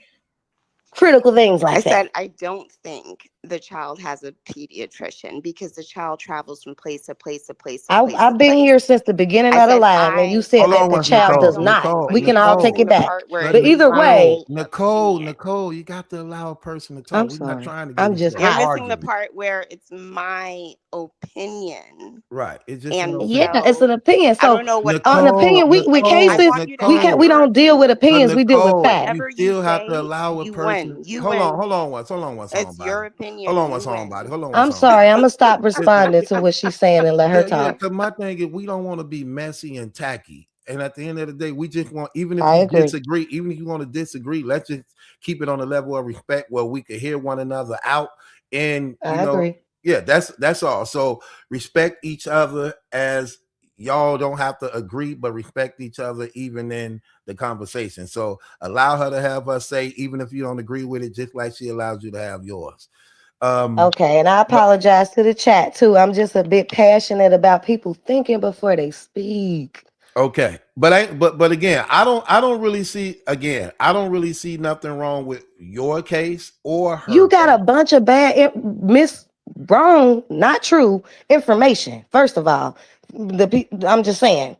critical things I like that? said I don't think the child has a pediatrician because the child travels from place to place to place to place to I've been place. here since the beginning I of the said line, and you I said Hold that on the once, no, child I Nicole. does don't not. think, Nicole, but We you're can all Nicole. take missing it the back. part where But But it's either my way, opinion. Nicole, you got to allow a person to talk. I'm We're not sorry. trying to get I'm into just an You're hot. missing the argument. part where it's my opinion. Right. It's just an And Yeah, opinion. it's an so opinion. I So don't know what an other Nicole, opinion, people we with like. I cases, want you to have we your Nicole, don't deal with opinion. but opinions, we deal with Nicole, facts. you Whatever you still have to say, allow a you person. win. You Hold on, win. hold on once, hold on once, It's homebody. your Hold opinion on and once, you win. homebody. Hold on once, I'm sorry, homebody. I'm gonna stop Listen, responding to what she's saying and let her yeah, talk. because my thing is we don't want to be messy and tacky. And at the end of the day, we just want, even if I you agree. disagree, even if you want to disagree, let's just keep it on the level of respect where we can hear one another out. And I agree. yeah, that's all. So respect each other, as y'all don't have to agree, but respect each other even in the conversation. So allow her to have her say, even if you don't agree with it, just like she allows you to have yours. Okay, and I But apologize to the chat too. I'm just a bit passionate about people thinking before they speak. okay, but again, I don't really see, again, I don't really see nothing wrong with your case or You her got a case. bunch of wrong, not true information. First of all, I'm just saying,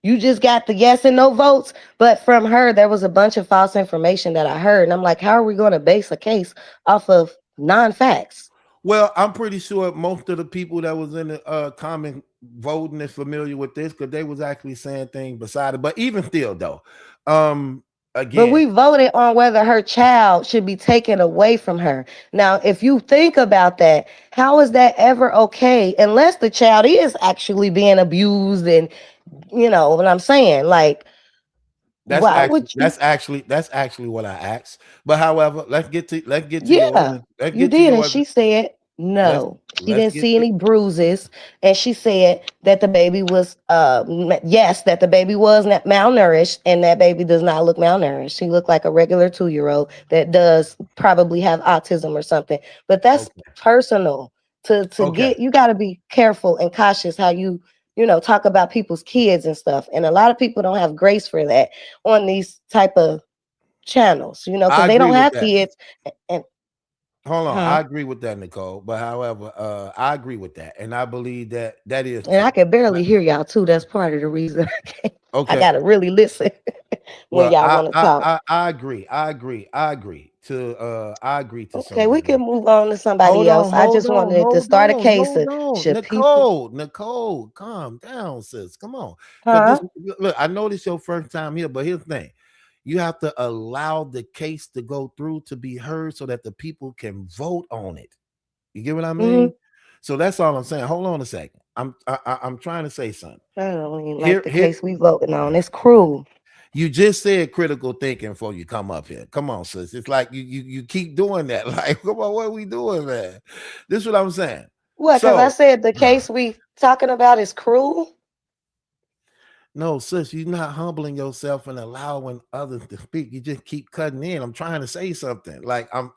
you just got the yes and no votes, but from her there was a bunch of false information that I heard, and I'm like, how are we going to base a case off of non-facts? Well, I'm pretty sure most of the people that was in the comment voting is familiar with this because they was actually saying things beside it. But even still, though, But again, we voted on whether her child should be taken away from her. Now, if you think about that, how is that ever okay unless the child is actually being abused? And you know what I'm saying? Like, why would you? that's actually what I asked. But however, let's get to yours. Yeah, Let's you get to did. And yours. she said Let's no. She let's didn't get see to any bruises. And she said that the baby was, yes, that the baby was malnourished, and that baby does not look malnourished. She looked like a regular 2-year-old that does probably have autism or something. But that's okay. personal. To Okay. get, you got to be careful and cautious how you talk about people's kids and stuff. And a lot of people don't have grace for that on these type of channels, I because they agree don't with have that. kids. And Hold on. huh? I agree with that, Nicole. But however, I agree with that. And I believe that that is And I true. can barely hear y'all too. That's part of the reason I can't. I Okay. gotta really listen when Well, y'all I want to I talk. I, I agree. I agree to some Okay, we can degree. move on to somebody Hold else. on, I hold just on, wanted to hold start a on, case hold of on. should people, Nicole, calm down, sis. Come on. Because huh? look, I know this your first time here, but here's the thing. You have to allow the case to go through to be heard so that the people can vote on it. You get what I Hmm. mean? So that's all I'm saying. Hold on a second. I'm trying to say something. I don't even like Here, the here. case we voting on. It's cruel. You just said critical thinking before you come up here. Come on, sis. It's like you keep doing that. Like, come on, what are we doing, man? This is what I'm saying. What? Because I So, said the case we talking about is cruel. no, sis, you're not humbling yourself and allowing others to speak. You just keep cutting in. I'm trying to say something. Like I'm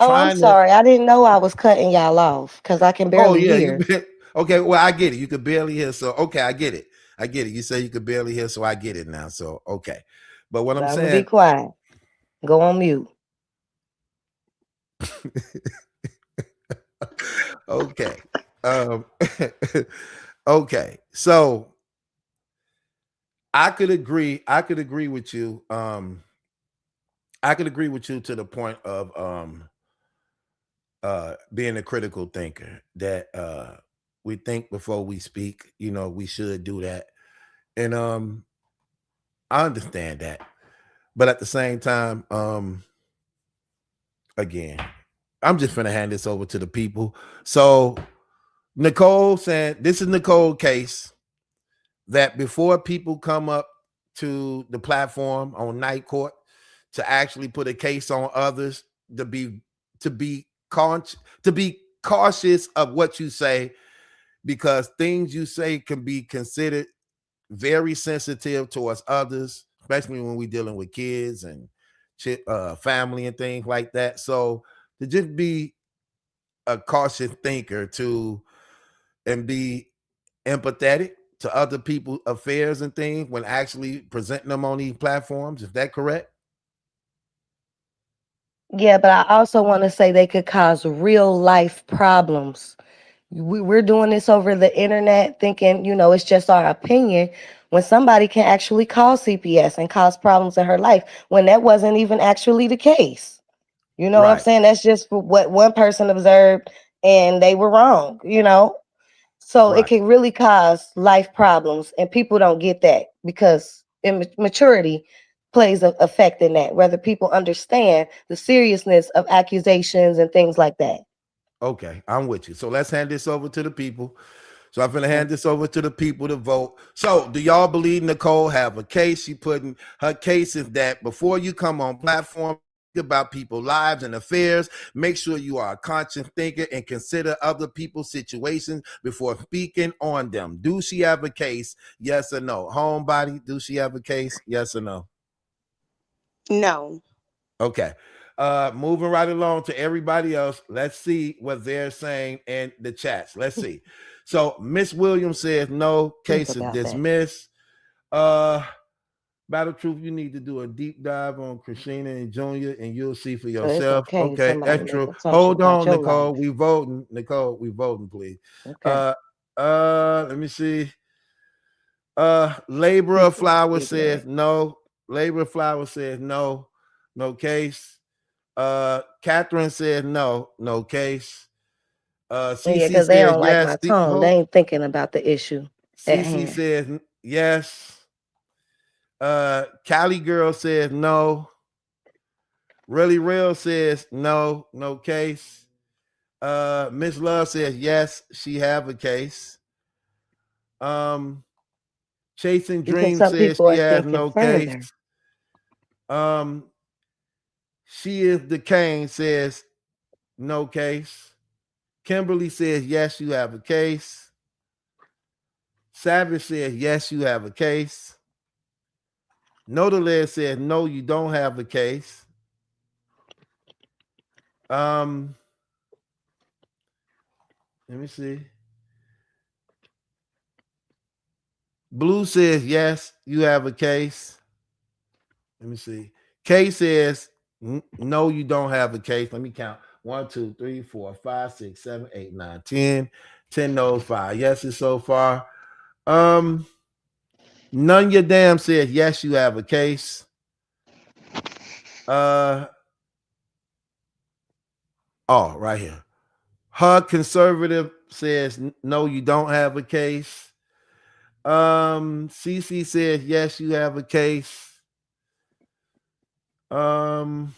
Oh, I'm trying to. sorry. I didn't know I was cutting y'all off because I can Oh barely yeah, you hear. been okay. Well, I get it. You could barely hear. So okay, I get it. I get it. You say you could barely hear, so I get it now. So okay. But what So I'm I'm gonna be saying, quiet. Go on mute. okay. Um okay. So I could agree with you. I could agree with you to the point of being a critical thinker that we think before we speak. We should do that. And I understand that. But at the same time, again, I'm just gonna hand this over to the people. So Nicole said this is Nicole case that before people come up to the platform on night court to actually put a case on others, to be cautious of what you say, because things you say can be considered very sensitive towards others, especially when we're dealing with kids and family and things like that. So to just be a cautious thinker to and be empathetic to other people's affairs and things when actually presenting them on these platforms. Is that correct? Yeah, but I also want to say they could cause real life problems. We're doing this over the internet thinking, it's just our opinion when somebody can actually call CPS and cause problems in her life when that wasn't even actually the case. You know what I'm Right. saying? That's just what one person observed and they were wrong. So it Right. can really cause life problems and people don't get that because immaturity plays a effect in that, whether people understand the seriousness of accusations and things like that. Okay, I'm with you. So let's hand this over to the people. So I'm gonna hand this over to the people to vote. So do y'all believe Nicole have a case? She putting her case is that before you come on platform about people's lives and affairs, make sure you are a conscious thinker and consider other people's situations before speaking on them. Do she have a case? Yes or no? Homebody, do she have a case? Yes or no? No. Okay. Moving right along to everybody else. Let's see what they're saying in the chats. Let's see. So Miss Williams says no, Think case is about that. dismissed. Uh Battle Truth, you need to do a deep dive on Christina and Junior, and you'll see for So it's yourself. okay if Okay, somebody that's make true. assumptions Hold about on, your Nicole. life. We voting. Nicole, we voting, please. Okay. Uh let me see. Labor of People Flower says ignorant. no. Labor of Flower says no. No case. Catherine said no, no case. Yeah, CC because they said don't like yes. my tone. They ain't thinking about the issue at CC hand. says yes. Cali Girl says no. Really Real says no, no case. Miss Love says yes, she have a case. Um, Chasing Because Dream some says people she are has thinking no case. further. Um, She is the Kane says no case. Kimberly says yes, you have a case. Savage says yes, you have a case. Nodaled says no, you don't have a case. Um, Let me see. Blue says yes, you have a case. Let me see. K says no, you don't have a case. Let me count. 1, 2, 3, 4, 5, 6, 7, 8, 9, 10. 10 knows 5 yeses so far. Um, None your damn says yes, you have a case. Uh oh, right here. Her conservative says no, you don't have a case. CC says yes, you have a case. Um,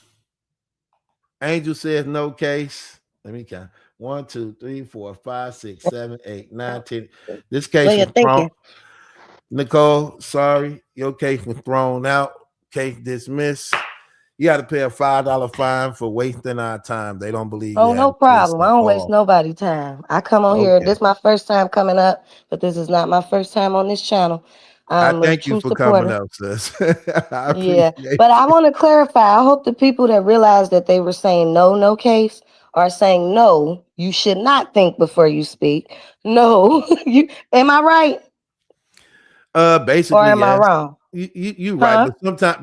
Angel says no case. Let me count. 1, 2, 3, 4, 5, 6, 7, 8, 9, 10. This Well, case you're was thrown. thinking. Nicole, sorry, your case was thrown out. Case dismissed. You got to pay a $5 fine for wasting our time. They don't believe you Oh, have no a case problem. I at don't waste all. nobody time. I come on here. Okay. This is my first time coming up, but this is not my first time on this channel. I I'm a thank you true for coming supporter. up, sis. I Yeah, appreciate but I it. want to clarify. I hope the people that realized that they were saying no, no case are saying no. You should not think before you speak. No, you. Am I right or Basically, am I yes. wrong? You right, Huh? but sometimes,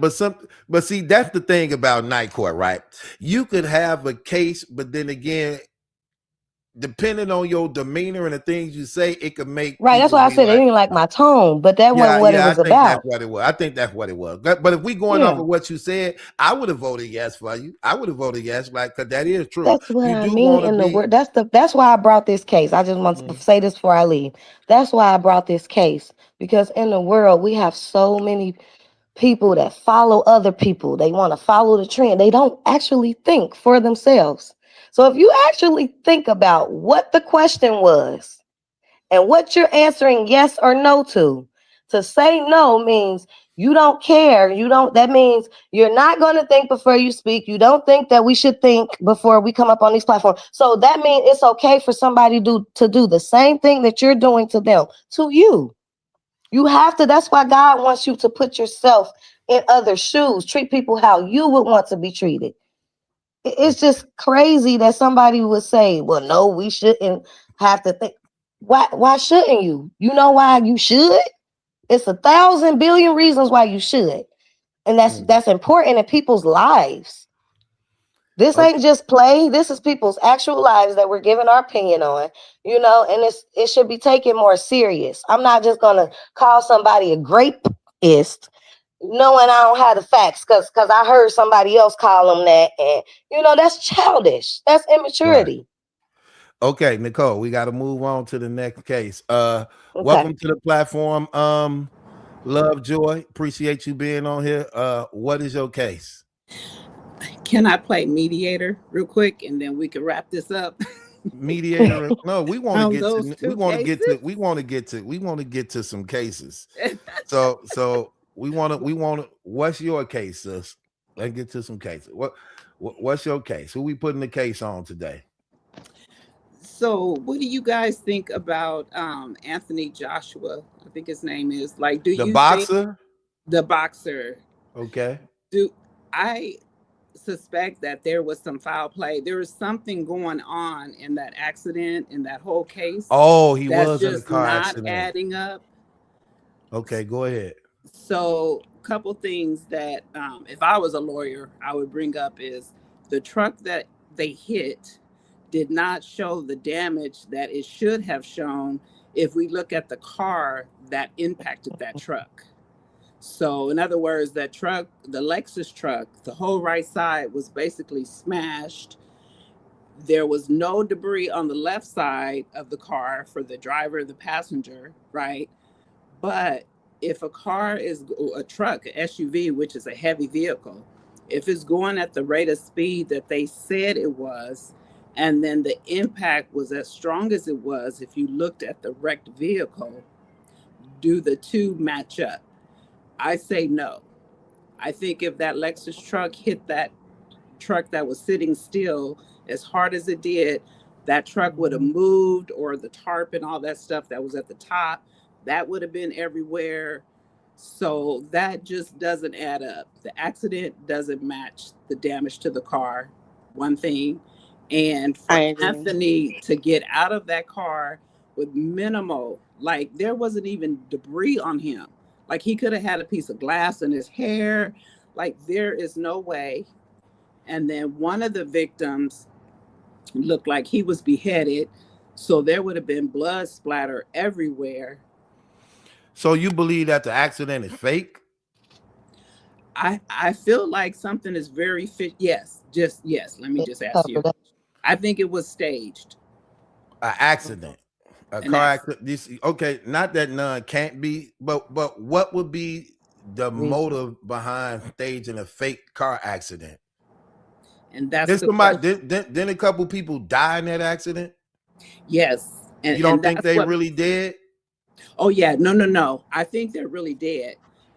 but see, that's the thing about night court, right? You could have a case, but then again, depending on your demeanor and the things you say, it could make Right. That's people why I be said they like, didn't like my tone, but that wasn't yeah, what it yeah, I was think that's about. what it was. I think that's what it was. But if we going off Yeah. of what you said, I would have voted yes for you. I would have voted yes, like, because that is true. That's what You I do mean want to in the be. word. That's why I brought this case. I just want to Mhm. say this before I leave. That's why I brought this case because in the world we have so many people that follow other people. They want to follow the trend. They don't actually think for themselves. So if you actually think about what the question was and what you're answering yes or no to say no means you don't care. You don't, that means you're not going to think before you speak. You don't think that we should think before we come up on these platforms. So that means it's okay for somebody to do the same thing that you're doing to them, to you. You have to. That's why God wants you to put yourself in other shoes. Treat people how you would want to be treated. It's just crazy that somebody would say, "Well, no, we shouldn't have to think." Why shouldn't you? You know why you should? It's 1,000 billion reasons why you should, and that's important in people's lives. This Okay. ain't just play. This is people's actual lives that we're giving our opinion on, and it should be taken more serious. I'm not just gonna call somebody a grapeist knowing I don't have the facts because I heard somebody else call them that, and that's childish. That's Right. immaturity. Okay, Nicole, we got to move on to the next case. Okay. Welcome to the platform. Love Joy, appreciate you being on here. What is your case? Can I play mediator real quick and then we can wrap this up? Mediator? No, we want to get those to. We two want to get cases. to. We want to get to. We want to get to some cases. So we want to. We want to. What's your case, sis? Let's get to some cases. What's your case? Who we putting the case on today? So, what do you guys think about Anthony Joshua? I think his name is. Like, do The you think boxer? the boxer? Okay. Do I suspect that there was some foul play? There was something going on in that accident, in that whole case. Oh, he that's was in a just car not accident. adding up. Okay, go ahead. So, a couple things that if I was a lawyer, I would bring up is the truck that they hit did not show the damage that it should have shown if we look at the car that impacted that truck. So, in other words, that truck, the Lexus truck, the whole right side was basically smashed. There was no debris on the left side of the car for the driver, the passenger, right? But if a car is a truck, an SUV, which is a heavy vehicle, if it's going at the rate of speed that they said it was, and then the impact was as strong as it was, if you looked at the wrecked vehicle, do the two match up? I say no. I think if that Lexus truck hit that truck that was sitting still as hard as it did, that truck would have moved, or the tarp and all that stuff that was at the top, that would have been everywhere. So that just doesn't add up. The accident doesn't match the damage to the car, one thing. And I for agree. Anthony to get out of that car with minimal, like there wasn't even debris on him. Like he could have had a piece of glass in his hair. Like there is no way. And then one of the victims looked like he was beheaded. So there would have been blood splatter everywhere. So you believe that the accident is fake? I feel like something is very fit. Yes, just yes. Let me just ask you. Covered up. I think it was staged. An accident. A An car accident. accident. Okay, not that none can't be, but what would be the Reason. motive behind staging a fake car accident? And that's Did the somebody question. didn't a couple people die in that accident? Yes. You And don't think that's they what. really did? Oh yeah, no. I think they're really dead.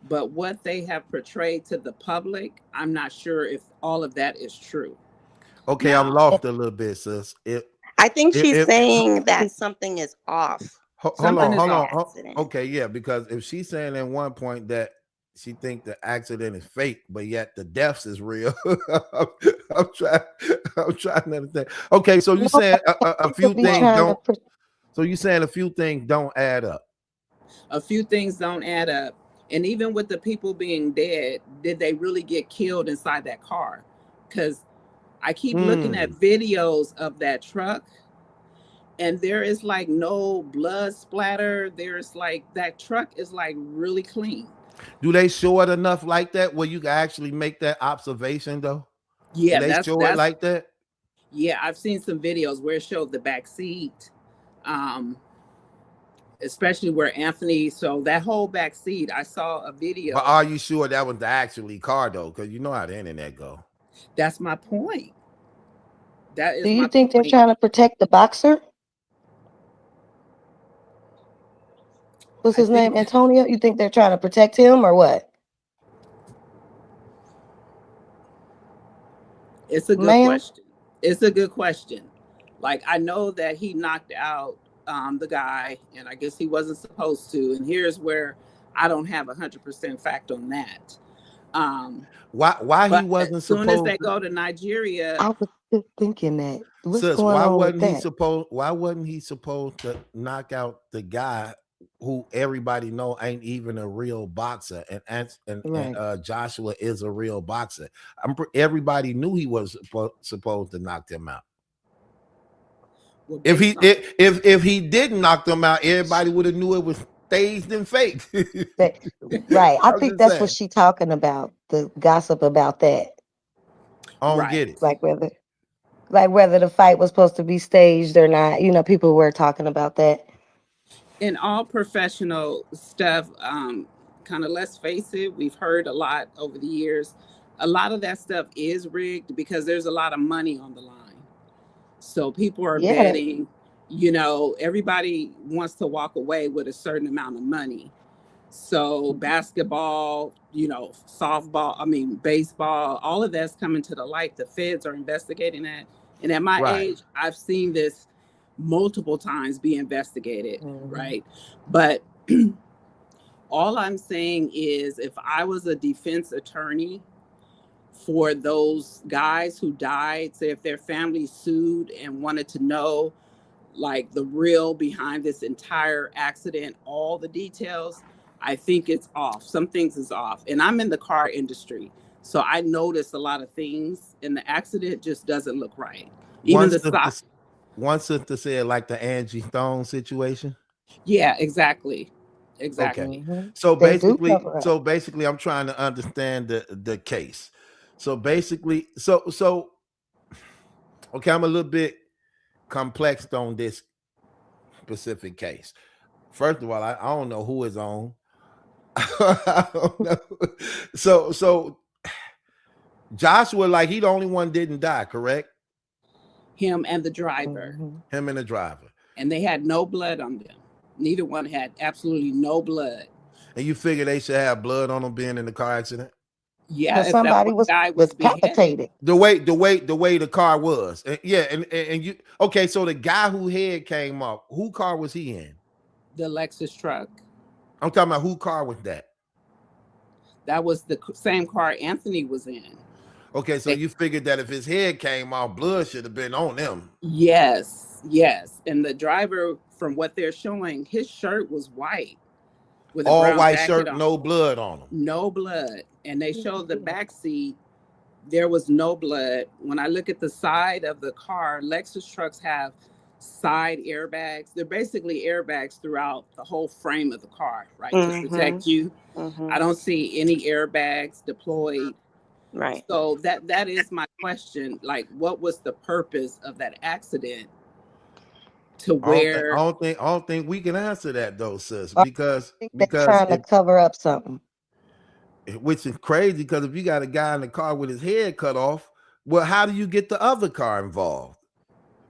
But what they have portrayed to the public, I'm not sure if all of that is true. Okay, I'm Now, lost a little bit, sis. I think she's If saying that something is off hold something on, is about hold the on. off. accident. Okay, yeah, because if she's saying at one point that she think the accident is fake, but yet the deaths is real. I'm trying. I'm trying to understand. Okay, so you No, saying a they few could be things trying to. don't. So you saying a few things don't add up. A few things don't add up. And even with the people being dead, did they really get killed inside that car? Because I keep looking at videos of that truck, and there is like no blood splatter. There's like that truck is like really clean. Do they show it enough like that where you can actually make that observation though? Do Yeah, they show it that's like that? yeah. I've seen some videos where it showed the back seat, um, especially where Anthony. So that whole back seat, I saw a But video. are you sure that was the actually car though? Because you know how the internet go. That's my point. That Do is you my think they're point. trying to protect the boxer? Was I his name think Antonio? You think they're trying to protect him or what? it's a good Ma'am? question. It's a good question. Like I know that he knocked out the guy, and I guess he wasn't supposed to. And here's where I don't have 100% fact on that. Um, Why he but as wasn't soon as they supposed to, go to Nigeria, I was just thinking that. What's sis, going on with that? why wasn't he supposed to knock out the guy who everybody know ain't even a real boxer, Right. Joshua is a real boxer. Everybody knew he was supposed to knock them out. well, If based he on if he didn't knock them out, everybody would have knew it was staged and fake. That, right. I I'm think just that's what saying. she talking about. The gossip about that. I don't right. get it. Like whether the fight was supposed to be staged or not. People were talking about that. In all professional stuff, kind of let's face it, we've heard a lot over the years. A lot of that stuff is rigged because there's a lot of money on the line. So people are Yeah. betting, everybody wants to walk away with a certain amount of money. So basketball, softball, I mean, baseball, all of that's coming to the light. The feds are investigating that. And at my Right. age, I've seen this multiple times be investigated, Mhm. right? But all I'm saying is if I was a defense attorney for those guys who died, say if their family sued and wanted to know like the real behind this entire accident, all the details, I think it's off. Some things is off. And I'm in the car industry. So I notice a lot of things and the accident just doesn't look right. Even One the side. sister, one sister said like the Angie Stone situation. Yeah, exactly. Okay. Exactly. So They do basically, cover up. so basically, I'm trying to understand the case. So basically, so okay, I'm a little bit complex on this specific case. First of all, I don't know who is on. I don't know. So Joshua, like he the only one didn't die, correct? Him and the driver. Hmm. Him and the driver. And they had no blood on them. Neither one had absolutely no blood. And you figure they should have blood on them being in the car accident? Yeah, Because if that somebody one was guy was beheaded, decapitated. The way the car was. Yeah, and you okay, so the guy who head came off, who car was he in? the Lexus truck, I'm talking about who car was that? that was the same car Anthony was in. Okay, so They, you figured that if his head came off, blood should have been on them. yes, yes. And the driver, from what they're showing, his shirt was white with a All brown white jacket shirt, on. no blood on them. No blood. And they showed the back seat, there was no blood. When I look at the side of the car, Lexus trucks have side airbags. They're basically airbags throughout the whole frame of the car, right? To Mm-hmm. protect you. Mm-hmm. I don't see any airbags deployed. Right. So that is my question. Like, what was the purpose of that accident to I don't think I where don't think I don't think we can answer that though, sis, I because think they're because trying to cover up something. which is crazy because if you got a guy in the car with his head cut off, well, how do you get the other car involved?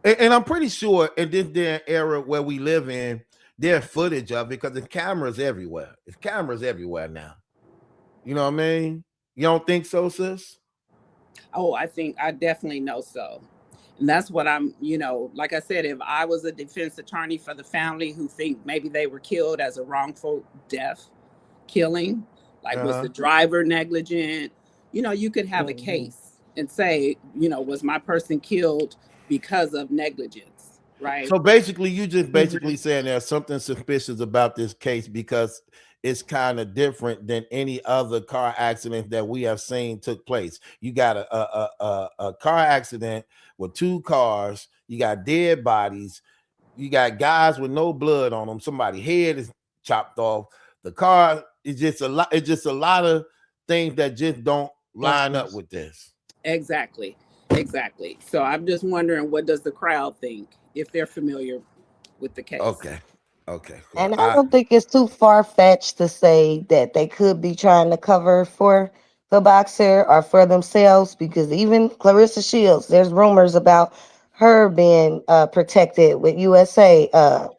And I'm pretty sure in this day and era where we live in, there's footage of it because the cameras everywhere. It's cameras everywhere now. You know what I mean? You don't think so, sis? oh, I definitely know so. And that's what I'm, like I said, if I was a defense attorney for the family who think maybe they were killed as a wrongful death killing, like was the Uh-huh. driver negligent, you could have a Hmm. case and say, was my person killed because of negligence, right? So basically, you just Mm-hmm. basically saying there's something suspicious about this case because it's kind of different than any other car accident that we have seen took place. You got a car accident with two cars. You got dead bodies. You got guys with no blood on them. Somebody's head is chopped off. The car is just a lot. It's just a lot of things that just don't line up Issues. with this. Exactly. Exactly. So I'm just wondering, what does the crowd think if they're familiar with the case? Okay. Okay. Well, And I don't think it's too far fetched to say that they could be trying to cover for the boxer or for themselves because even Clarissa Shields, there's rumors about her being protected with USA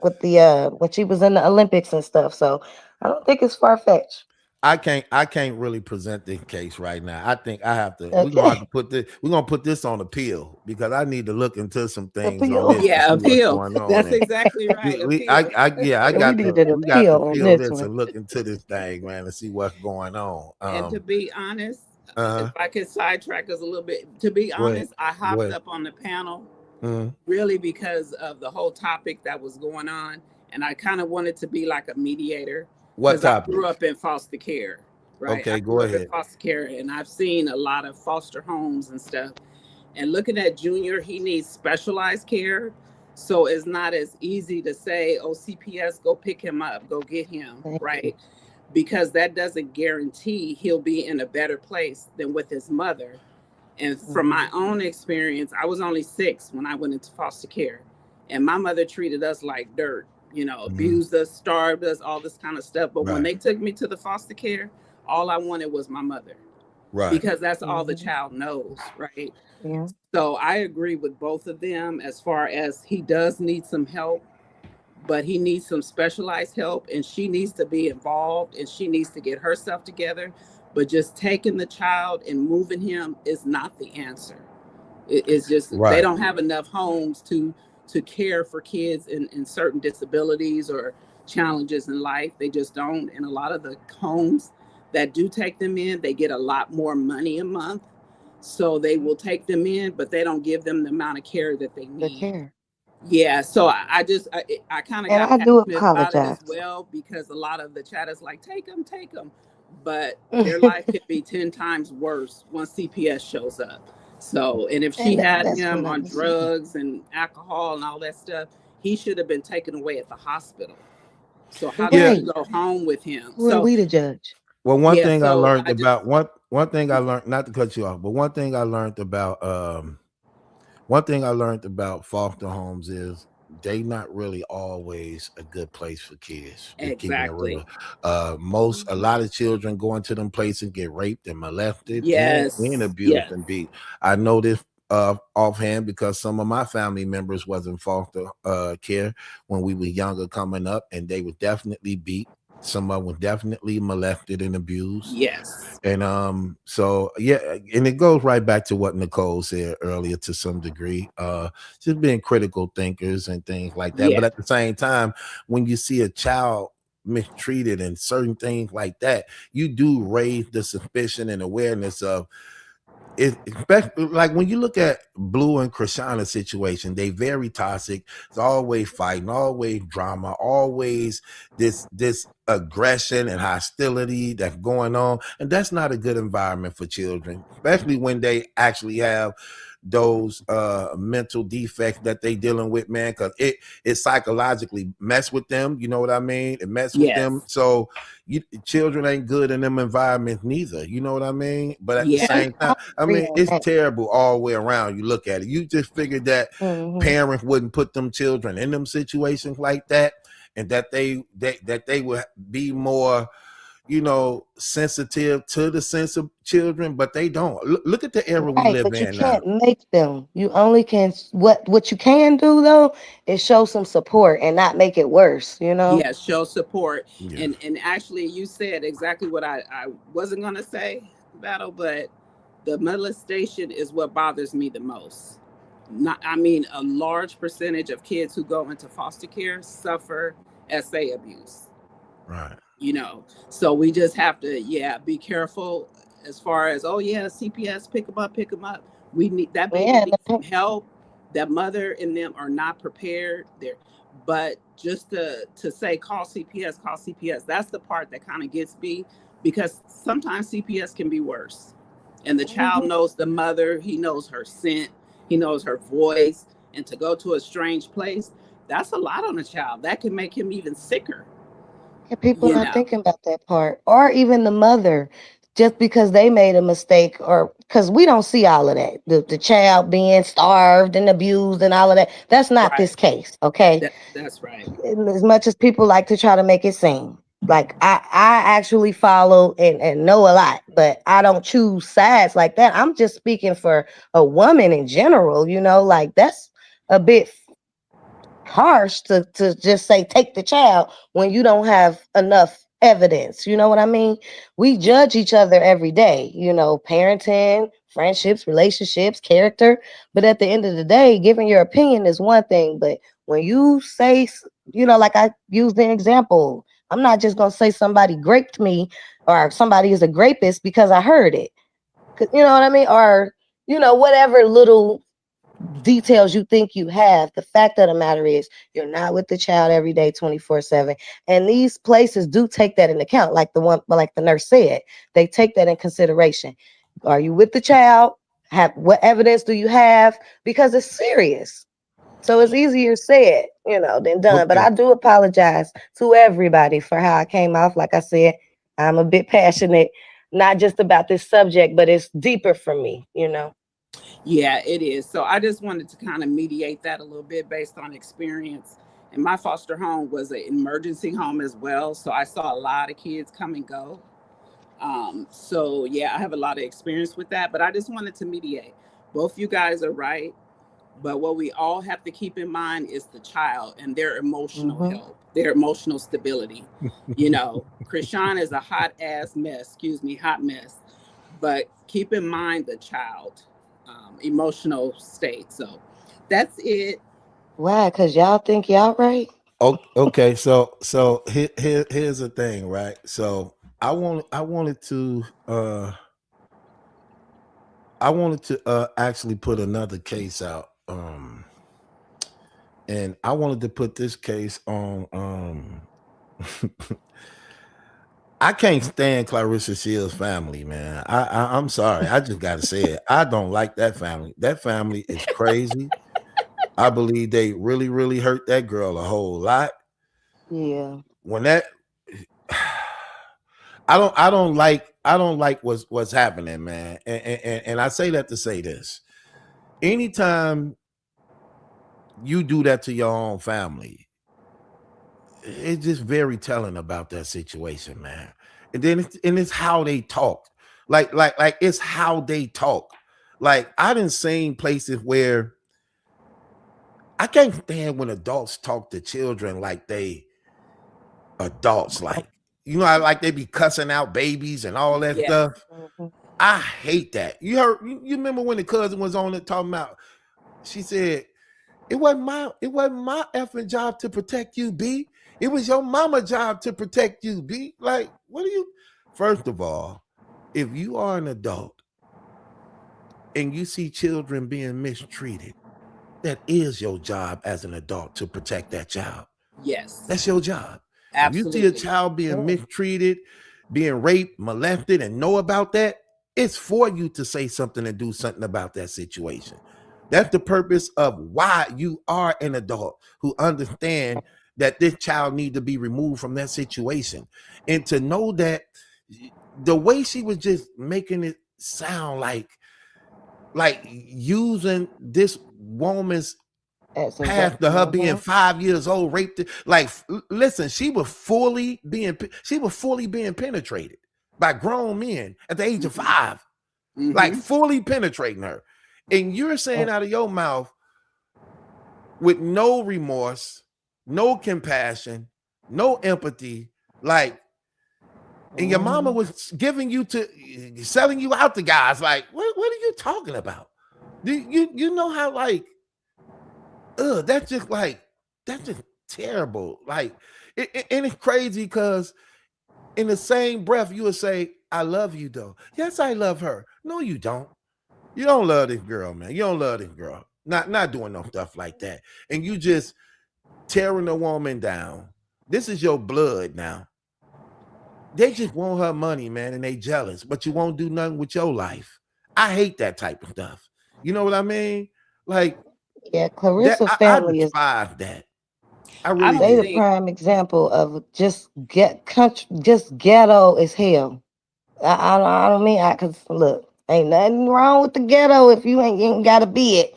with the when she was in the Olympics and stuff. So I don't think it's far fetched. I can't really present this case right now. I think I have to. We're gonna have to Okay. put this. We're gonna put this on appeal because I need to look into some things on Appeal. this to Yeah, see what's appeal. going on. That's And exactly right. Appeal. yeah, I We got need to. an We got to appeal on peel this this one. and look into this thing, man, and see what's going on. And to be honest, if Uh, I could sidetrack us a little bit, to be go ahead. honest, I Go hopped ahead. up on the panel Mm, really because of the whole topic that was going on. And I kind of wanted to be like a mediator what because I topic? grew up in foster care, right? I Okay, go grew up in ahead. foster care and I've seen a lot of foster homes and stuff. And looking at Junior, he needs specialized care. So it's not as easy to say, oh, CPS, go pick him up, go get him, Thank you. right? Because that doesn't guarantee he'll be in a better place than with his mother. And from Mhm. my own experience, I was only 6 when I went into foster care. And my mother treated us like dirt, you know, Mhm. abused us, starved us, all this kind of stuff. But when Right. they took me to the foster care, all I wanted was my mother Right. because that's all the Mhm. child knows, right? Yeah. So I agree with both of them as far as he does need some help, but he needs some specialized help and she needs to be involved and she needs to get herself together. But just taking the child and moving him is not the answer. It's just they Right. don't have enough homes to care for kids in certain disabilities or challenges in life. They just don't. And a lot of the homes that do take them in, they get a lot more money a month. So they will take them in, but they don't give them the amount of care that they The need. care. Yeah, so I kind of And got I do passionate about it as apologize. well because a lot of the chat is like, take them, but their life could be 10 times worse once CPS shows up. So, and if she And had that's him what I on was saying. drugs and alcohol and all that stuff, he should have been taken away at the hospital. So how does Yeah. she Right. go home with him? Who are So we to judge? Well, one yeah, thing I so learned I just about one thing I learned, not to cut you off, but one thing I learned about foster homes is they not really always a good place for kids. Just keeping it exactly. real. A Mhm. lot of children go into them places and get raped and molested and Yes, abused yes, and beat. I know this offhand because some of my family members was in foster care when we were younger coming up, and they were definitely beat. Some of them were definitely molested and abused. yes, And so yeah, and it goes right back to what Nicole said earlier to some degree. Just being critical thinkers and things like that. yeah, But at the same time, when you see a child mistreated and certain things like that, you do raise the suspicion and awareness of it, especially like when you look at Blue and Krishana's situation, they very toxic. It's always fighting, always drama, always this aggression and hostility that's going on, and that's not a good environment for children, especially when they actually have those mental defects that they dealing with, man, because it psychologically mess with them, you know what I mean, it mess with them. yes, So children ain't good in them environments neither, you know what I mean, but at the yeah, same time, I Agree mean, on it's that. terrible all the way around. You look at it, you just figured that Hmm. parents wouldn't put them children in them situations like that, and that they would be more, sensitive to the sense of children, but they don't. Look at the era we Right, live but you in now. can't make them. You only can what you can do though is show some support and not make it worse, you know? yeah, show support. Yeah. And actually you said exactly what I wasn't gonna say, Battle, but the molestation is what bothers me the most. Not, I mean, a large percentage of kids who go into foster care suffer SA abuse, Right. you know. So we just have to, yeah, be careful as far as, oh yeah, CPS, pick them up. We need that baby Yeah, needs some help. That mother and them are not prepared there. But just to say call CPS, that's the part that kind of gets me because sometimes CPS can be worse. And the child mhm. knows the mother, he knows her scent, he knows her voice, and to go to a strange place, that's a lot on a child. That can make him even sicker, Yeah, people you not know. thinking about that part. Or even the mother, just because they made a mistake, or because we don't see all of that. The child being starved and abused and all of that. That's not Right. this case, okay? That's right. And as much as people like to try to make it seem. Like I actually follow and know a lot, but I don't choose sides like that. I'm just speaking for a woman in general, like that's a bit harsh to just say take the child when you don't have enough evidence. You know what I mean? We judge each other every day, parenting, friendships, relationships, character. But at the end of the day, giving your opinion is one thing. But when you say, like I used the example, I'm not just going to say somebody raped me or somebody is a rapist because I heard it. You know what I mean? Or, whatever little details you think you have. The fact of the matter is you're not with the child every day 24/7, and these places do take that into account, like the nurse said. They take that in consideration. Are you with the child? Have what evidence do you have? Because it's serious. So it's easier said, than done. But Okay. I do apologize to everybody for how I came off. Like I said, I'm a bit passionate, not just about this subject, but it's deeper for me. Yeah, it is. So I just wanted to kind of mediate that a little bit based on experience. And my foster home was an emergency home as well. So I saw a lot of kids come and go. So yeah, I have a lot of experience with that, but I just wanted to mediate. Both you guys are right. But what we all have to keep in mind is the child and their emotional Hmm. health, their emotional stability. Krishan is a hot ass mess, excuse me, hot mess. But keep in mind the child emotional state. So that's it. Why? Because y'all think y'all right? Okay, so here's the thing, right? So I wanted to actually put another case out. And I wanted to put this case on I can't stand Clarissa Shields' family, man. I'm sorry. I just gotta say it. I don't like that family. That family is crazy. I believe they really, really hurt that girl a whole lot. Yeah. When that I don't like what's happening, man. And I say that to say this. Anytime you do that to your own family, it's just very telling about that situation, man. And then it's how they talk. Like it's how they talk. Like I done seen places where I can't stand when adults talk to children like they adults, like they be cussing out babies and all that Yeah. stuff. Hmm. I hate that. You remember when the cousin was on it talking about, she said, it wasn't my effing job to protect you, B. It was your mama job to protect you, B. Like, what are you? First of all, if you are an adult and you see children being mistreated, that is your job as an adult to protect that child. Yes. That's your job. If you see a Absolutely. child being Sure. mistreated, being raped, molested, and know about that, it's for you to say something and do something about that situation. That's the purpose of why you are an adult who understand that this child need to be removed from that situation. And to know that the way she was just making it sound like using this woman's As past to her being mm-hmm. 5 years old, raped it. Like, listen, she was fully being penetrated by grown men at the age of Mm-hmm. 5, like Mm-hmm. fully penetrating her. And you're saying And, out of your mouth with no remorse, no compassion, no empathy, like, and your mama mm-hmm. was giving you to selling you out to guys. Like, what are you talking about? Do you know how like that's just like that's just terrible. Like, and it's crazy because in the same breath you would say, "I love you, though." Yes, I love her. No, you don't. You don't love this girl, man. You don't love this girl. Not doing no stuff like that. And you just tearing a woman down. This is your blood now. They just want her money, man, and they jealous, but you won't do nothing with your life. I hate that type of stuff. You know what I mean? Like Yeah, that. Clarissa I family is despise that. I I really don't they the do. think prime example of just ghetto as hell. I don't mean cause look, ain't nothing wrong with the ghetto if you ain't gotta be it.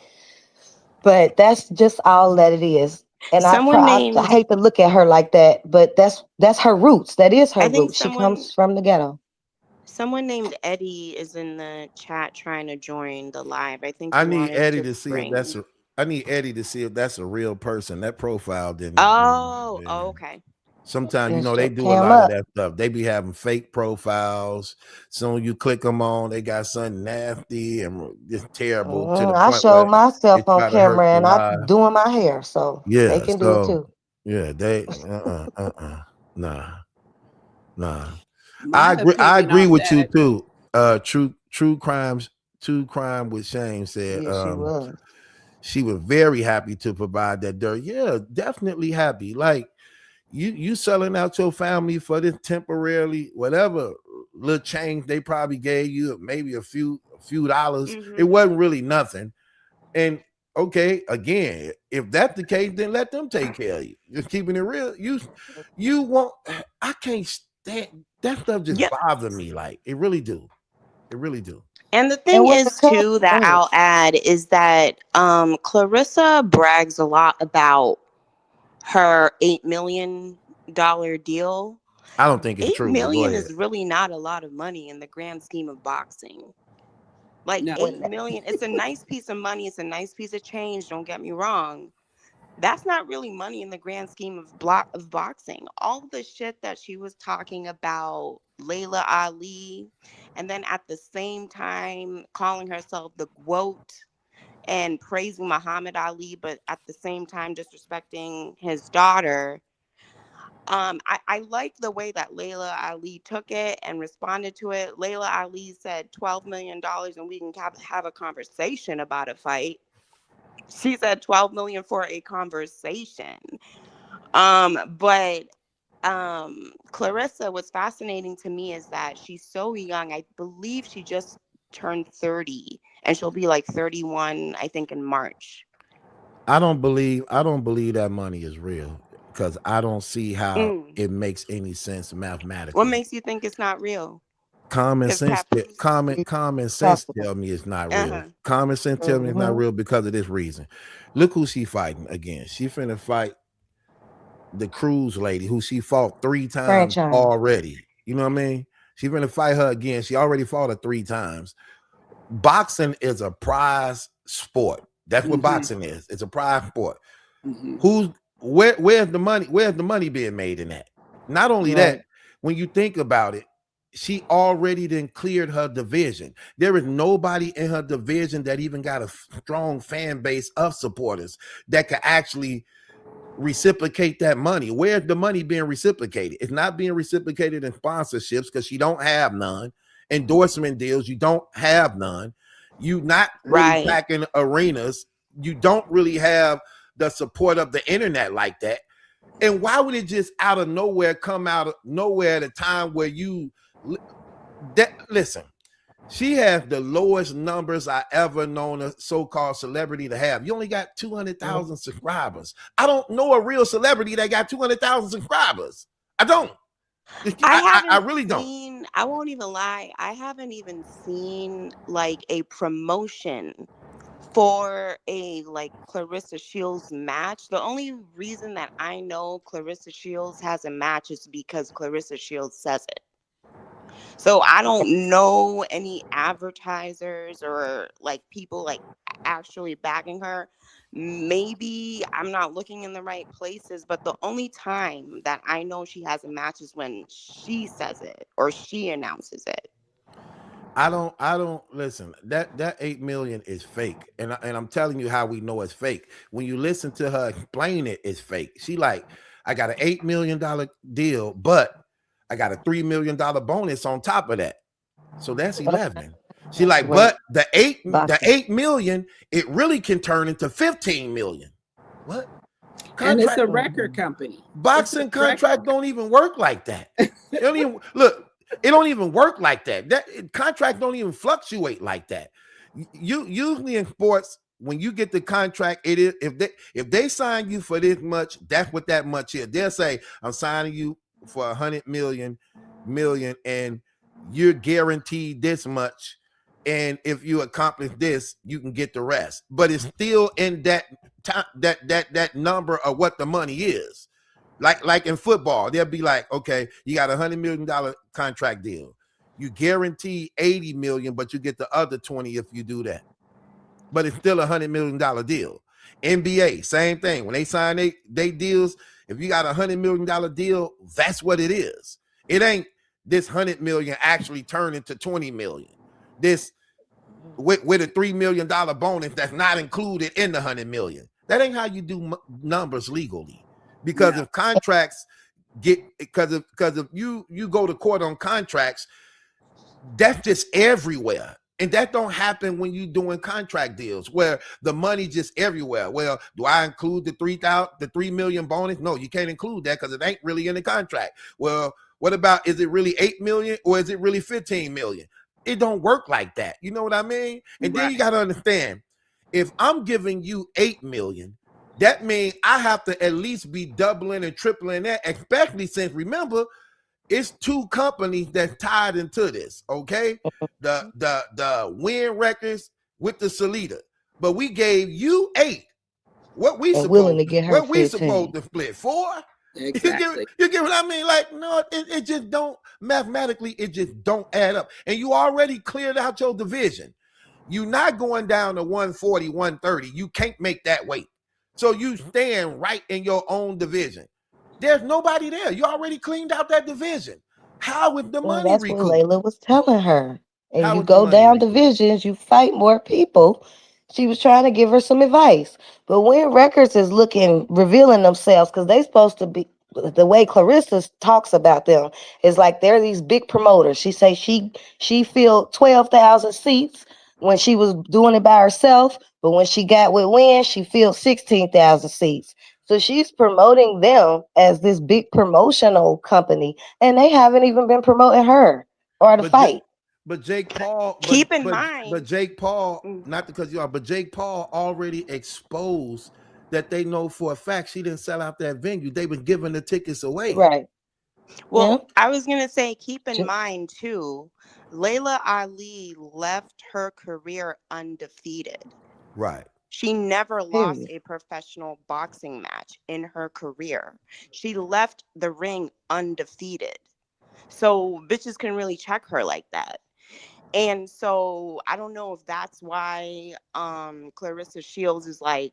But that's just all that it is. And Someone I named, hate to look at her like that, but that's her roots. That is her I think roots. She someone comes from the ghetto. someone named Eddie is in the chat trying to join the live. I think I he need wanted Eddie to to see if that's bring. a. I need Eddie to see if that's a real person. That profile didn't. Oh, Yeah. oh, okay. Sometimes, Just they shut do a Cam lot of up. that stuff. They be having fake profiles. Soon you click them on, they got something nasty and just terrible to the I point where showed myself they on try to hurt camera your and I life. doing my hair, so they Yeah, can do it so too. yeah, they nah, nah. My I opinion agree on with you that, too. True crime with Shame said Yeah, she was. she was very happy to provide that dirt. Yeah, definitely happy. Like you selling out your family for this temporarily, whatever little change they probably gave you, maybe a few dollars. It Mm-hmm. wasn't really nothing. And okay, again, if that's the case, then let them take care of you. Just keeping it real. You want I can't stand that stuff just Yeah. bother me. Like it really do. It really do. And the And thing with the is cousin, too go that ahead. I'll add is that Clarissa brags a lot about her $8 million deal. I don't think it's Eight true, but go million ahead. is really not a lot of money in the grand scheme of boxing. Like no, When 8 million, it's a nice piece of money, it's a nice piece of change, don't get me wrong. That's not really money in the grand scheme of block of boxing. All the shit that she was talking about Layla Ali, and then at the same time calling herself the GOAT and praising Muhammad Ali, but at the same time disrespecting his daughter. I like the way that Layla Ali took it and responded to it. Layla Ali said $12 million and we can have a conversation about a fight. She said 12 million for a conversation. But Clarissa, what's fascinating to me is that she's so young. I believe she just turned 30 and she'll be like 31, I think, in March. I don't believe that money is real because I don't see how Mm. it makes any sense What mathematically. makes you think it's not real? Common Because sense tattoos. common sense possible. tell me it's not real. Uh-huh. Common sense tell me it's not Mm-hmm. real because of this reason. Look who she fighting again. She finna fight the cruise lady who she fought 3 times Franchise. already. You know what I mean? She finna fight her again. She already fought her 3 times. Boxing is a prize sport. That's what hmm boxing is. It's a prize sport. hmm Who's where's the money? Where's the money being made in that? Not only that, Right. when you think about it, she already then cleared her division. There is nobody in her division that even got a strong fan base of supporters that could actually reciprocate that money. Where's the money being reciprocated? It's not being reciprocated in sponsorships because she don't have none. Endorsement deals, you don't have none. You not really Right. packing arenas. You don't really have the support of the internet like that. And why would it just out of nowhere come out of nowhere at a time where listen, she has the lowest numbers I ever known a so-called celebrity to have. You only got 200,000 subscribers. I don't know a real celebrity that got 200,000 subscribers. I don't. I I haven't really don't. seen, I won't even lie, I haven't even seen like a promotion for a like Clarissa Shields match. The only reason that I know Clarissa Shields has a match is because Clarissa Shields says it. So I don't know any advertisers or like people like actually backing her. Maybe I'm not looking in the right places, but the only time that I know she has a match is when she says it or she announces it. I don't listen. That 8 million is fake. And I'm telling you how we know it's fake. When you listen to her explain it, it's fake. She like, I got an $8 million deal, but I got a $3 million bonus on top of that. So that's 11. She That's like, way but the boxing. 8 million, it really can turn into 15 million. What? and it's Contract a Mm-hmm. record company. It's a boxing record. contract don't even work like that. It don't even look, it don't even work like that. Contract don't even fluctuate like that. You usually in sports, when you get the contract, it is if they sign you for this much, that's what that much is. They'll say, I'm signing you for 100 million, and you're guaranteed this much. And if you accomplish this, you can get the rest. But it's still in that time, that number of what the money is. Like in football, they'll be like, okay, you got $100 million contract deal. You guarantee 80 million, but you get the other 20 if you do that. But it's still $100 million deal. NBA, same thing. When they sign they deals, if you got $100 million deal, that's what it is. It ain't this 100 million actually turn into 20 million. This with a $3 million bonus that's not included in the 100 million. That ain't how you do numbers legally. Because if contracts get because if you go to court on contracts, that's just everywhere. And that don't happen when you're doing contract deals where the money just everywhere. Well, do I include the 3 million bonus? No, you can't include that because it ain't really in the contract. Well, what about, is it really 8 million or is it really 15 million? It don't work like that. You know what I mean? And then you got to understand, if I'm giving you 8 million, that means I have to at least be doubling and tripling that, especially since, remember, it's two companies that's tied into this, okay? The Win Records with the Salida. But we gave you 8. What we willing supposed to get her 15. To split 4? Exactly. You get what I mean? Like, no, it just don't, mathematically, it just don't add up. And you already cleared out your division. You're not going down to 140, 130. You can't make that weight. So you stand right in your own division. There's nobody there. You already cleaned out that division. How would the money That's what recoup? Layla was telling her. And How you would the go money down recoup? divisions, you fight more people. She was trying to give her some advice. But when records is revealing themselves, because they supposed to be, the way Clarissa talks about them is like they're these big promoters. She say she filled 12,000 seats when she was doing it by herself, but when she got with Win, she filled 16,000 seats. So she's promoting them as this big promotional company, and they haven't even been promoting her or the But J- fight. but Jake Paul, Keep in but mind. Jake Paul, Mm, not because you are, but Jake Paul already exposed that they know for a fact she didn't sell out that venue. They've been giving the tickets away. Right. Yeah. Well, I was gonna say, keep in mind too, Layla Ali left her career undefeated. Right. She never lost Period. a professional boxing match in her career. She left the ring undefeated. So bitches can really check her like that. And so I don't know if that's why Clarissa Shields is like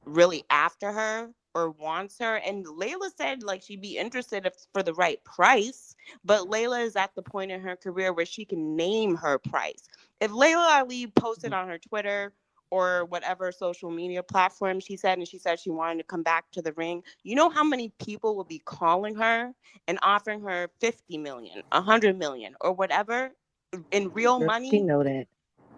really after her or wants her. And Layla said like she'd be interested if for the right price, but Layla is at the point in her career where she can name her price. If Layla Ali posted on her Twitter or whatever social media platform she said, and she said she wanted to come back to the ring, you know how many people will be calling her and offering her 50 million, 100 million, or whatever in real Girl, she money, know that.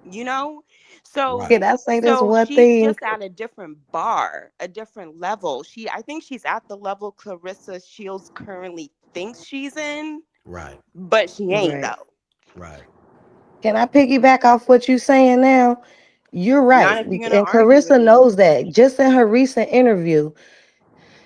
you know? So Can I say this so one she's thing? just at a different bar, a different level. I think she's at the level Clarissa Shields currently thinks she's in, Right. but she ain't Right. though. Right. Can I piggyback off what you're saying now? You're Not right. if you're gonna And argue with Carissa me. knows that. Just in her recent interview,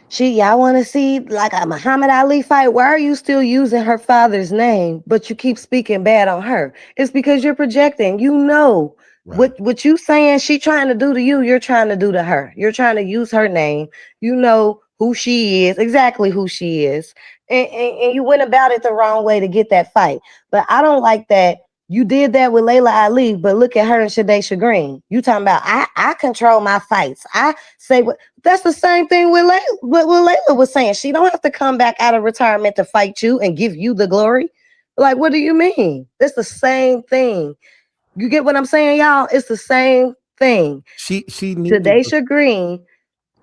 y'all want to see like a Muhammad Ali fight? Why are you still using her father's name, but you keep speaking bad on her? It's because you're projecting. You know Right. what you saying she trying to do to you, you're trying to do to her. You're trying to use her name. You know who she is, exactly who she is. And you went about it the wrong way to get that fight. But I don't like that you did that with Layla Ali, but look at her and Shadaysha Green. You talking about I control my fights. I say what that's the same thing with what Layla was saying. She don't have to come back out of retirement to fight you and give you the glory. Like, what do you mean? It's the same thing. You get what I'm saying, y'all? It's the same thing. She needed to Shadaysha Green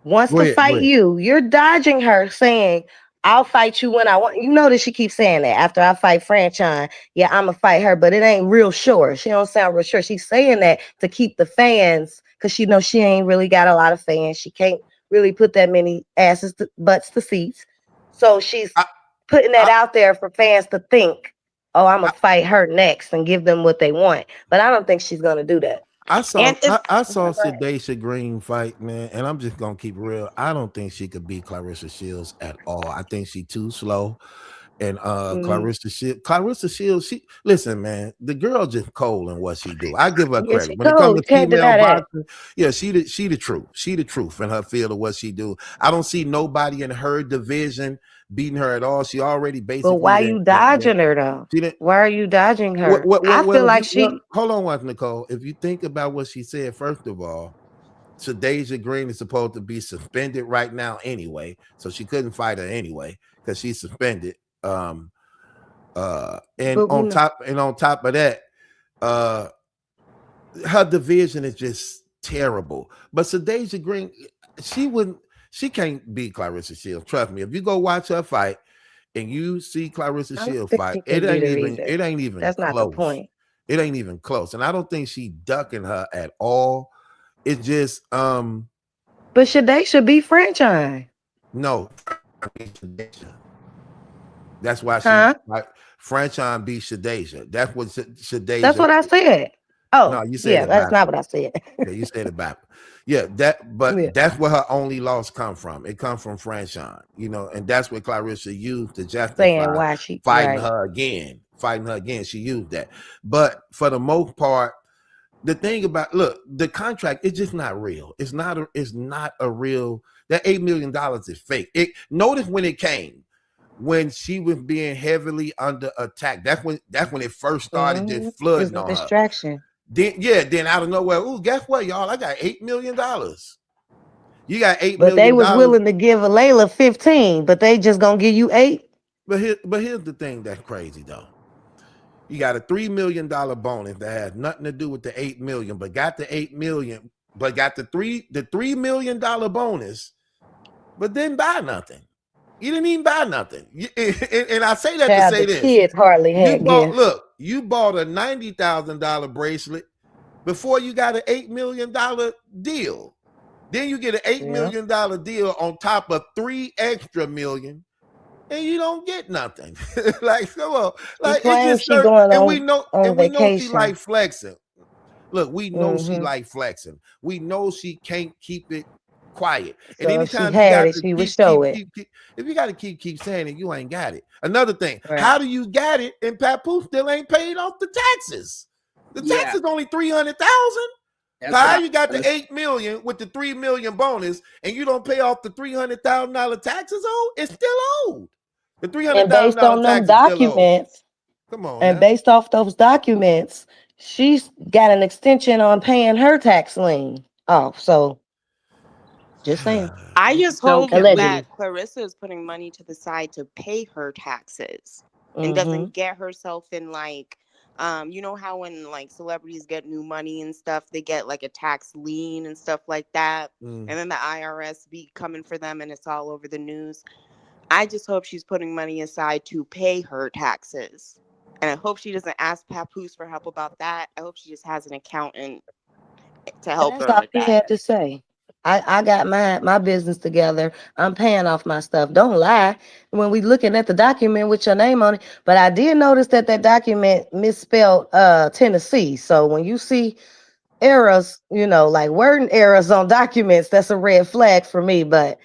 wants go to ahead. Go fight ahead. you. You're dodging her saying, I'll fight you when I want. You notice she keeps saying that after I fight Franchine, yeah, I'm going to fight her, but it ain't real sure. She don't sound real sure. She's saying that to keep the fans because she knows she ain't really got a lot of fans. She can't really put that many butts to seats. So she's I, putting that I, out there for fans to think, oh, I'm going to fight her next and give them what they want. But I don't think she's going to do that. I saw And if I saw Go ahead. Shadaysha Green fight, man, and I'm just gonna keep it real. I don't think she could beat Clarissa Shields at all. I think she too slow. And Mhm. Clarissa Shields, she listen, man, the girl just cold in what she do. I give her Yeah, credit. she When it comes cold. You to can't female deny that. boxing, yeah, she the truth. She the truth in her field of what she do. I don't see nobody in her division beating her at all. She already But basically why you dodging her though? she didn't Why are you dodging her? I well, feel if like you she hold on once, Nicole. If you think about what she said, first of all, Shadeja Green is supposed to be suspended right now anyway, so she couldn't fight her anyway because she's suspended. And But we on know. top of that, uh, her division is just terrible. But Shadeja Green, she wouldn't, she can't beat Claressa Shields. Trust me. If you go watch her fight and you see Claressa I don't Shields think fight, she can beat her either. it ain't even That's not the close. point. It ain't even close. And I don't think she ducking her at all. It's just But they should be franchise. no. That's why she Huh? like Franchon beat Shadeja. That's what That's Shadeja. what I said. No, Oh, you said yeah, it that's not backwards. what I said. Yeah, you said it backwards. Yeah, but Yeah. that's where her only loss come from. It come from Franchon, and that's what Claressa used to Saying justify why she fighting right. her again. Fighting her again. She used that. But for the most part, the thing about the contract, it's just not real. It's not a real. That $8 million is fake. Notice when it came. When she was being heavily under attack, that's when it first started just It's flooding a on her. distraction. Then out of nowhere, guess what, y'all? I got $8 million. You got $8 But they million. was willing to give a Layla 15, but they just gonna give you 8. But here's the thing that's crazy though. You got a $3 million bonus that has nothing to do with the $8 million, but got the $8 million, but got the $3 million bonus, but didn't buy nothing. You didn't even buy nothing. And I say that to say The this. kids hardly had gifts. You bought a $90,000 bracelet before you got an $8 million deal. Then you get an $8 million deal on top of 3 extra million, and you don't get nothing. Like, come on. Like, She it's claims just she going and we know she vacation. like flexing. Look, we know she like flexing. We know she can't keep it quiet. And So if she anytime you had got it, to she would keep show it. if you got to keep saying it, you ain't got it. Another thing, Right. how do you got it and Papoose still ain't paid off the taxes? The taxes only $300,000. How you got the 8 million with the 3 million bonus and you don't pay off the $300,000 taxes owed? It's still owed. The $300,000 tax is still owed. Come on, and now. based off those documents, she's got an extension on paying her tax lien off. So just saying. I just Don't hope kill Allegedly. that Claressa is putting money to the side to pay her taxes and Mm-hmm. doesn't get herself in like, you know how when like celebrities get new money and stuff, they get like a tax lien and stuff like that, and then the IRS be coming for them and it's all over the news. I just hope she's putting money aside to pay her taxes, and I hope she doesn't ask Papoose for help about that. I hope she just has an accountant to help That's her all with he that. had to say. I got my business together. I'm paying off my stuff. Don't lie when we looking at the document with your name on it. But I did notice that document misspelled Tennessee. So when you see errors, like wording errors on documents, that's a red flag for me. But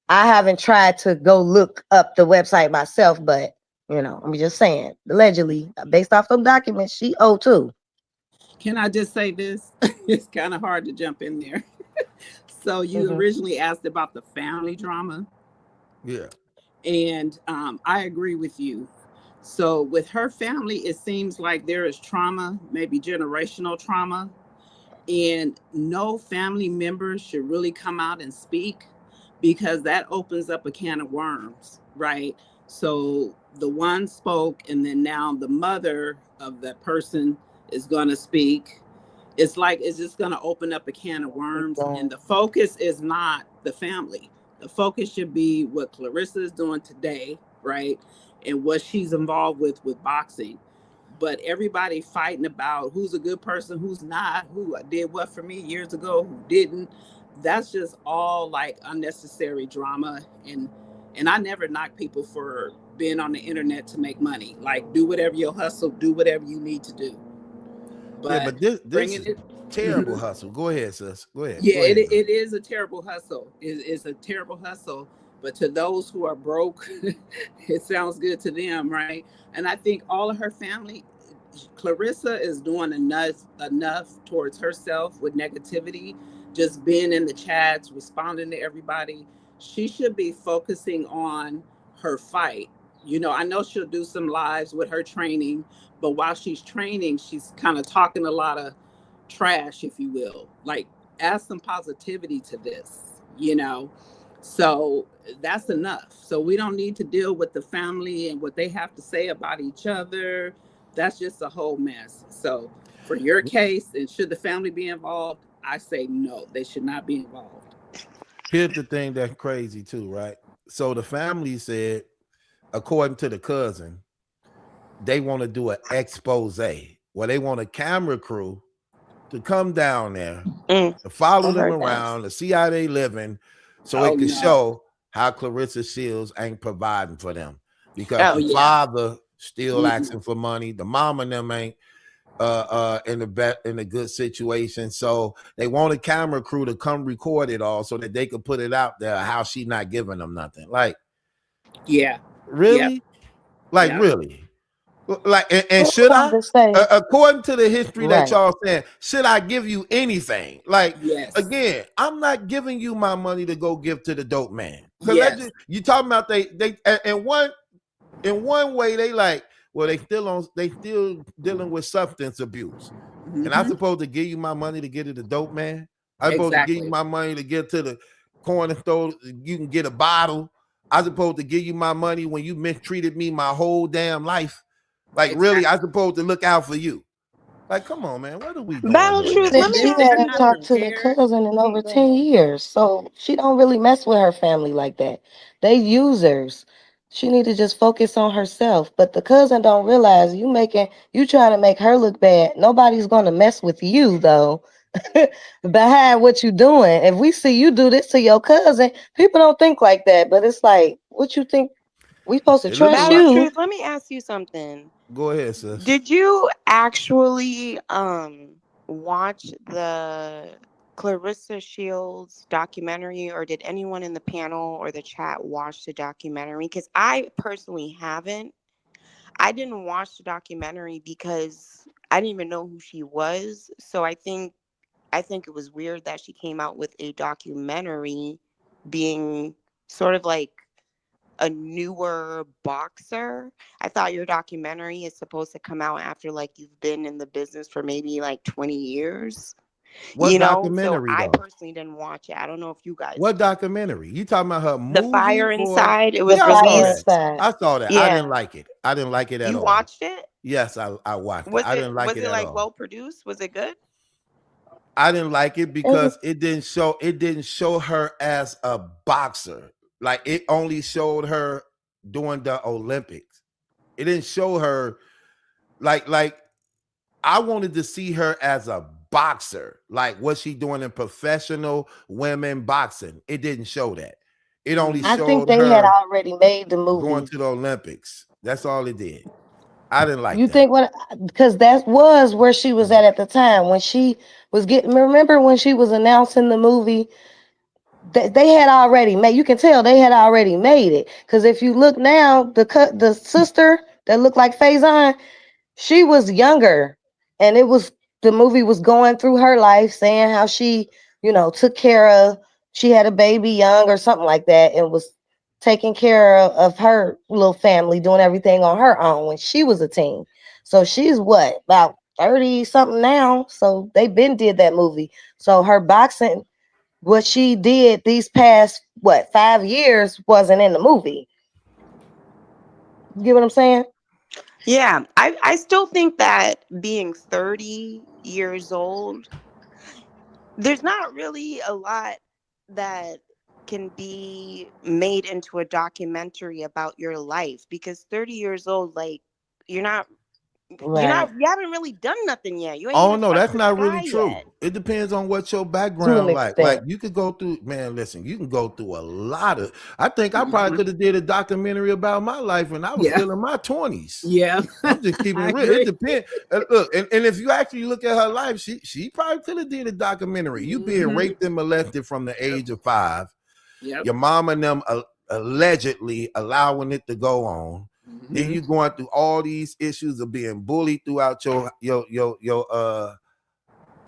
I haven't tried to go look up the website myself. But I'm just saying, allegedly, based off those documents, she owed too. Can I just say this? It's kind of hard to jump in there. So you originally asked about the family drama. Yeah. And I agree with you. So with her family, it seems like there is trauma, maybe generational trauma, and no family members should really come out and speak because that opens up a can of worms, right? So the one spoke, and then now the mother of that person is going to speak. It's like it's just going to open up a can of worms, and the focus is not the family. The focus should be what Claressa is doing today, right? And what she's involved with boxing. But everybody fighting about who's a good person, who's not, who did what for me years ago, who didn't. That's just all like unnecessary drama. And I never knock people for being on the internet to make money. Like, do whatever you hustle, do whatever you need to do. But this is terrible hustle. Go ahead, sis. Go ahead. Yeah, Go ahead, it is a terrible hustle. It's a terrible hustle. But to those who are broke, it sounds good to them, right? And I think all of her family, Claressa is doing enough towards herself with negativity, just being in the chats, responding to everybody. She should be focusing on her fight. I know she'll do some lives with her training, but while she's training, she's kind of talking a lot of trash, if you will. Like, add some positivity to this, you know. So that's enough. So we don't need to deal with the family and what they have to say about each other. That's just a whole mess. So for your case, and should the family be involved, I say no, they should not be involved. Here's the thing that's crazy too, right? So the family said, according to the cousin, they want to do an expose where they want a camera crew to come down there to follow I them heard that. around to see how they living, so Oh it could no. show how Claressa Shields ain't providing for them because Oh the yeah. father still Mm-mm. asking for money, the mom and them ain't in a good situation. So they want a camera crew to come record it all so that they could put it out there how she not giving them nothing. Like, Yeah. Yep. really? Like, Yep. really? Like, and Well, should I'm I? just saying, According to the history that right. y'all saying, should I give you anything? Like, Yes. again, I'm not giving you my money to go give to the dope man. Cause Yes. you talking about they and in one way they like, well, they still dealing with substance abuse. And I'm Mm-hmm. supposed to give you my money to get to the dope man? I'm supposed to give you Exactly. my money to get to the corner store, you can get a bottle. I'm supposed to give you my money when you mistreated me my whole damn life. Like, really, Exactly. I'm supposed to look out for you. Like, come on, man. What are we doing Battle here, Truth, man? let And me she ask They're you hadn't not talked to something. the prepared. cousin in over Go 10 ahead. years. So she don't really mess with her family like that. They users. She need to just focus on herself. But the cousin don't realize you trying to make her look bad. Nobody's gonna mess with you though. Behind what you doing. If we see you do this to your cousin, people don't think like that. But it's like, what you think? We supposed to It looking trust Battle like, you. Truth, let me ask you something. go ahead, sis. Did you actually watch the Clarissa Shields documentary, or did anyone in the panel or the chat watch the documentary? Because I personally haven't. I didn't watch the documentary because I didn't even know who she was. So I think it was weird that she came out with a documentary being sort of like a newer boxer. I thought your documentary is supposed to come out after like you've been in the business for maybe like 20 years. What So documentary I though? personally didn't watch it. I don't know if you guys What did. documentary? You talking about her The movie Fire or? Inside, it The was Yeah, I saw fire that. released. inside. I saw that. I didn't Yeah. like it. I didn't like it at You all. watched it? Yes, I watched it. Was I it didn't like was it it at like all. well produced? Was it good? I didn't like it It was because it didn't show her as a boxer. Like, it only showed her doing the Olympics. It didn't show her like I wanted to see her as a boxer. Like, what she doing in professional women boxing. It didn't show that. It only I Mm-hmm. think showed they had her already made the going movie. to the Olympics. That's all it did. I didn't like You that. think what? Because that was where she was Mhm. at the time when she was getting. Remember when she was announcing the movie? They had already made. You can tell they had already made it. Because if you look now, the sister that looked like Faison, she was younger, and the movie was going through her life, saying how she, took care of. She had a baby young or something like that, and was taking care of her little family, doing everything on her own when she was a teen. So she's what, about 30 something now. So they been did that movie. So her boxing, what she did these past 5 years wasn't in the movie. You get what I'm saying? Yeah. I still think that being 30 years old, there's not really a lot that can be made into a documentary about your life, because 30 years old, like, you're not Right. you haven't really done nothing yet. You ain't Oh even no, touched that's the not really sky true. yet. It depends on what your To an background like. Like, extent. you could go through, man, listen, you can go through a lot of I think I probably Mm-hmm. could have did a documentary about my life when I was Yeah. still in my 20s. Yeah. I'm just keeping I it real. It agree. depends. Look, and if you actually look at her life, she probably could have did a documentary. You being Mm-hmm. raped and molested from the Yep. age of 5, Yep. your mom and them allegedly allowing it to go on. Then Mm-hmm. you going through all these issues of being bullied throughout your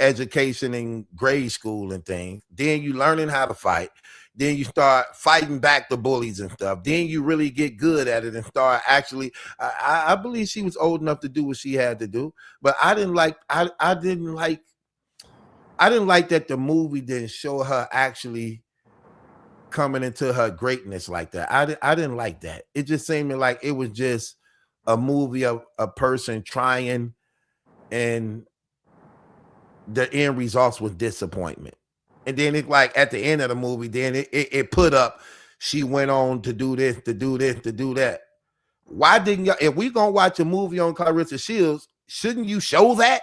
education in grade school and things. Then you learning how to fight. Then you start fighting back the bullies and stuff. Then you really get good at it and start actually. I believe she was old enough to do what she had to do, but I didn't like. I didn't like I didn't like that the movie didn't show her actually coming into her greatness like that. I didn't like that. It just seemed like it was just a movie of a person trying, and the end results was disappointment. And then it like at the end of the movie, then it put up, she went on to do this, to do this, to do that. Why didn't you, if we gonna watch a movie on Claressa Shields, shouldn't you show that?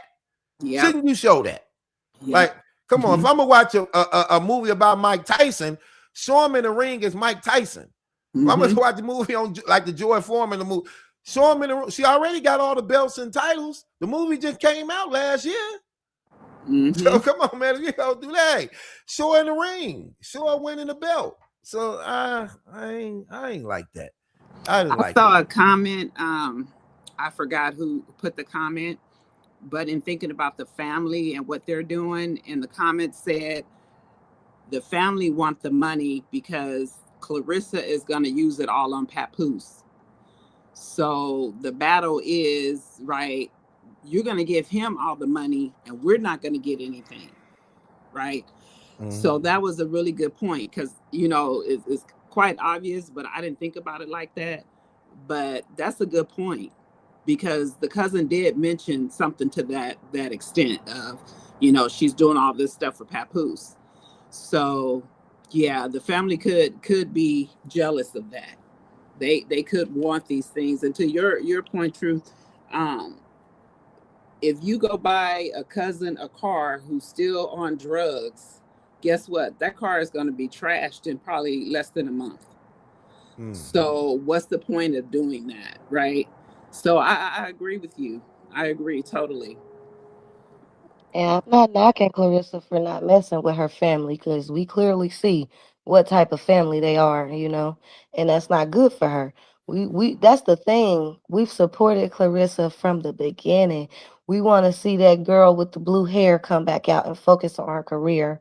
Yep. Shouldn't you show that? Yep. Like, come on, if I'm gonna watch a movie about Mike Tyson, show him in the ring as Mike Tyson. If I'm gonna watch the movie on like the Joy Foreman, the movie, show him in the. She already got all the belts and titles. The movie just came out last year. So come on, man, you don't do that. Show her in the ring. Show her winning the belt. So I ain't like that. I didn't like saw it. a comment. I forgot who put the comment, but in thinking about the family and what they're doing, and the comment said the family want the money because Claressa is going to use it all on Papoose. So the battle is, right, you're going to give him all the money and we're not going to get anything, right? So that was a really good point, because, you know, it's quite obvious, but I didn't think about it like that. But that's a good point, because the cousin did mention something to that extent of, you know, she's doing all this stuff for Papoose. So yeah, the family could be jealous of that. They could want these things. And to your point, Truth, if you go buy a cousin a car who's still on drugs, guess what? That car is going to be trashed in probably less than a month. So what's the point of doing that, right? So I agree with you. I agree totally. And I'm not knocking Clarissa for not messing with her family, because we clearly see what type of family they are, and that's not good for her. We that's the thing. We've supported Clarissa from the beginning. We want to see that girl with the blue hair come back out and focus on her career.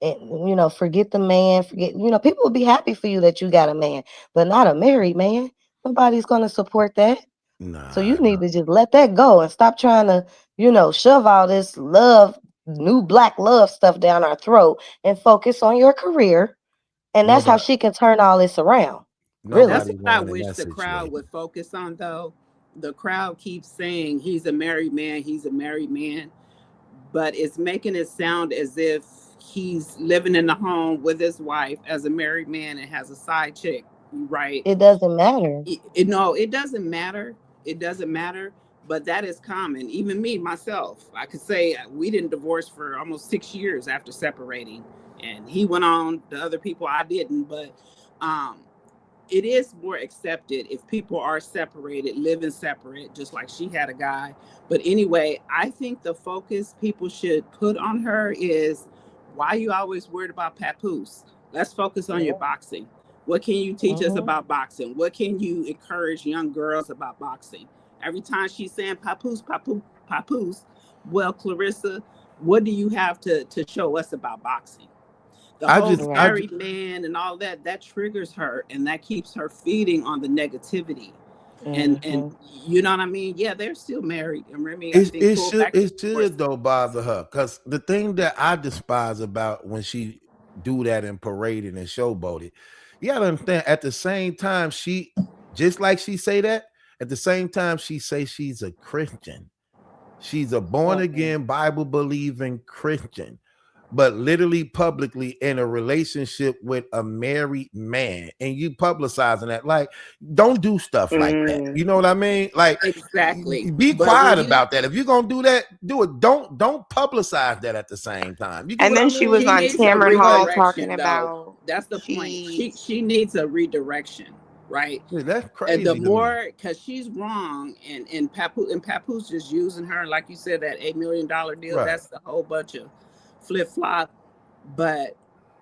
And forget the man, forget, people will be happy for you that you got a man, but not a married man. Nobody's gonna support that. So you Nah, need to just let that go and stop trying to, shove all this love, new black love stuff down our throat, and focus on your career. And that's how nobody, she can turn all this around. Really. That's nobody what I won in wish that the crowd situation. would focus on, though. The crowd keeps saying he's a married man, he's a married man, but it's making it sound as if he's living in the home with his wife as a married man and has a side chick, right? It doesn't matter. No, it doesn't matter. It doesn't matter. But that is common. Even me, myself, I could say we didn't divorce for almost 6 years after separating. And he went on to other people, I didn't. But it is more accepted if people are separated, living separate, just like she had a guy. But anyway, I think the focus people should put on her is, why are you always worried about Papoose? Let's focus on your boxing. What can you teach us about boxing? What can you encourage young girls about boxing? Every time she's saying Papoose, Papoose, Papoose, well, Claressa, what do you have to show us about boxing? The I whole just, I just, married man and all that triggers her, and that keeps her feeding on the negativity. And you know what I mean? Yeah, they're still married. And Remy, I think, pulled back the it divorce. should though bother her, because the thing that I despise about when she do that and parade it and showboat it, you gotta understand. At the same time, she just like she say that. At the same time, she say she's a Christian. She's a born again Bible believing Christian, but literally publicly in a relationship with a married man, and you publicizing that. Like, don't do stuff like that. You know what I mean? Like, Exactly. be But quiet when you, about that. If you're gonna do that, do it. Don't publicize that at the same time. You get And what I then she was mean? she on needs a Tamron Hall talking redirection, though. about That's the point. she. She needs a redirection, right? Yeah, that's And the crazy to me. more, because she's wrong, and Papoose just using her, like you said, that $8 million deal. Right. That's a whole bunch of flip flop. But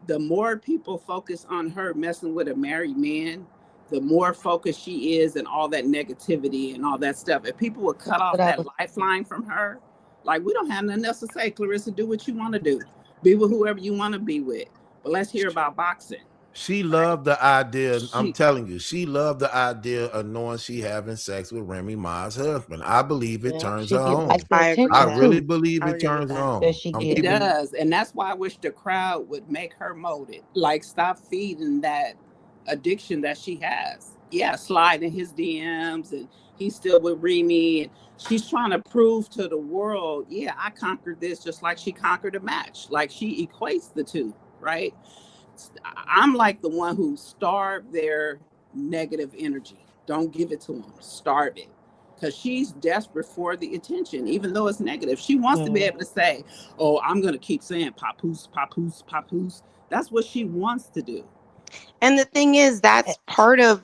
the more people focus on her messing with a married man, the more focused she is, and all that negativity and all that stuff. If people would cut off that lifeline from her, like, we don't have nothing else to say. Claressa, do what you want to do. Be with whoever you want to be with. But let's hear about boxing. She loved the idea. I'm She telling you, she loved the idea of knowing she having sex with Remy Ma's husband. I believe it Yeah, turns her she get on. like the I agree I with attention that. really too believe I it agree with turns her that. that on. she I'm it get. keeping. does, and that's why I wish the crowd would make her molded. Like, stop feeding that addiction that she has. Yeah, slide in his DMs, and he's still with Remy, and she's trying to prove to the world, yeah, I conquered this just like she conquered a match. Like, she equates the two, right? I'm like the one who starved their negative energy. Don't give it to them. Starve it. Because she's desperate for the attention, even though it's negative. She wants to be Mm, able to say, oh, I'm going to keep saying papoose, papoose, papoose. That's what she wants to do. And the thing is, eh, that's part of,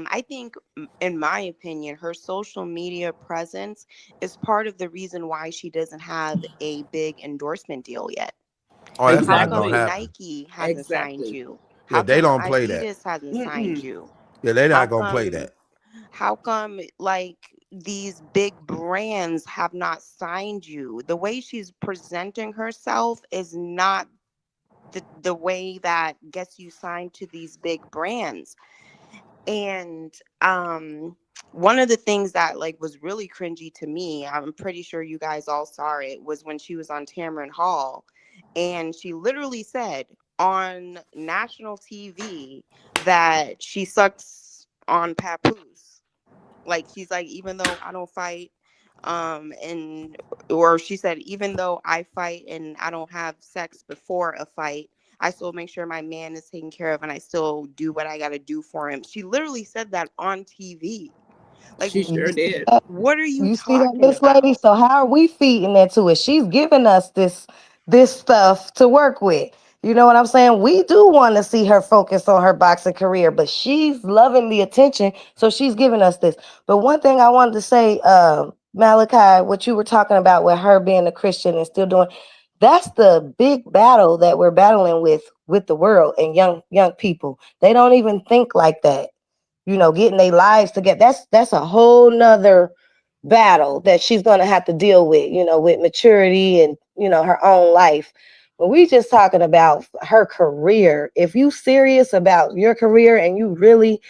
I think, in my opinion, her social media presence is part of the reason why she doesn't have a big endorsement deal yet. Oh, that's How not gonna come Exactly. happen. Nike hasn't signed Exactly. you? Yeah, How they come don't play that. Adidas hasn't signed Mm-mm. you? Yeah, they How not gonna play come that. how come like these big brands have not signed you? The way she's presenting herself is not the way that gets you signed to these big brands. And one of the things that like was really cringy to me, I'm pretty sure you guys all saw it, was when she was on Tamron Hall and she literally said on national TV that she sucks on papoose. Like she's like, even though I don't fight, and or she said, even though I fight and I don't have sex before a fight, I still make sure my man is taken care of and I still do what I gotta do for him. She literally said that on TV. Like, She you sure see did. that? what are you You see that, talking Miss Lady? about? So how are we feeding that to it? She's giving us this stuff to work with. You know what I'm saying? We do want to see her focus on her boxing career, but she's loving the attention, so she's giving us this. But one thing I wanted to say, Malachi, what you were talking about with her being a Christian and still doing, that's the big battle that we're battling with the world and young people. They don't even think like that, getting their lives together. That's a whole nother battle that she's gonna have to deal with, with maturity and her own life. But we just talking about her career. If you serious about your career and you really,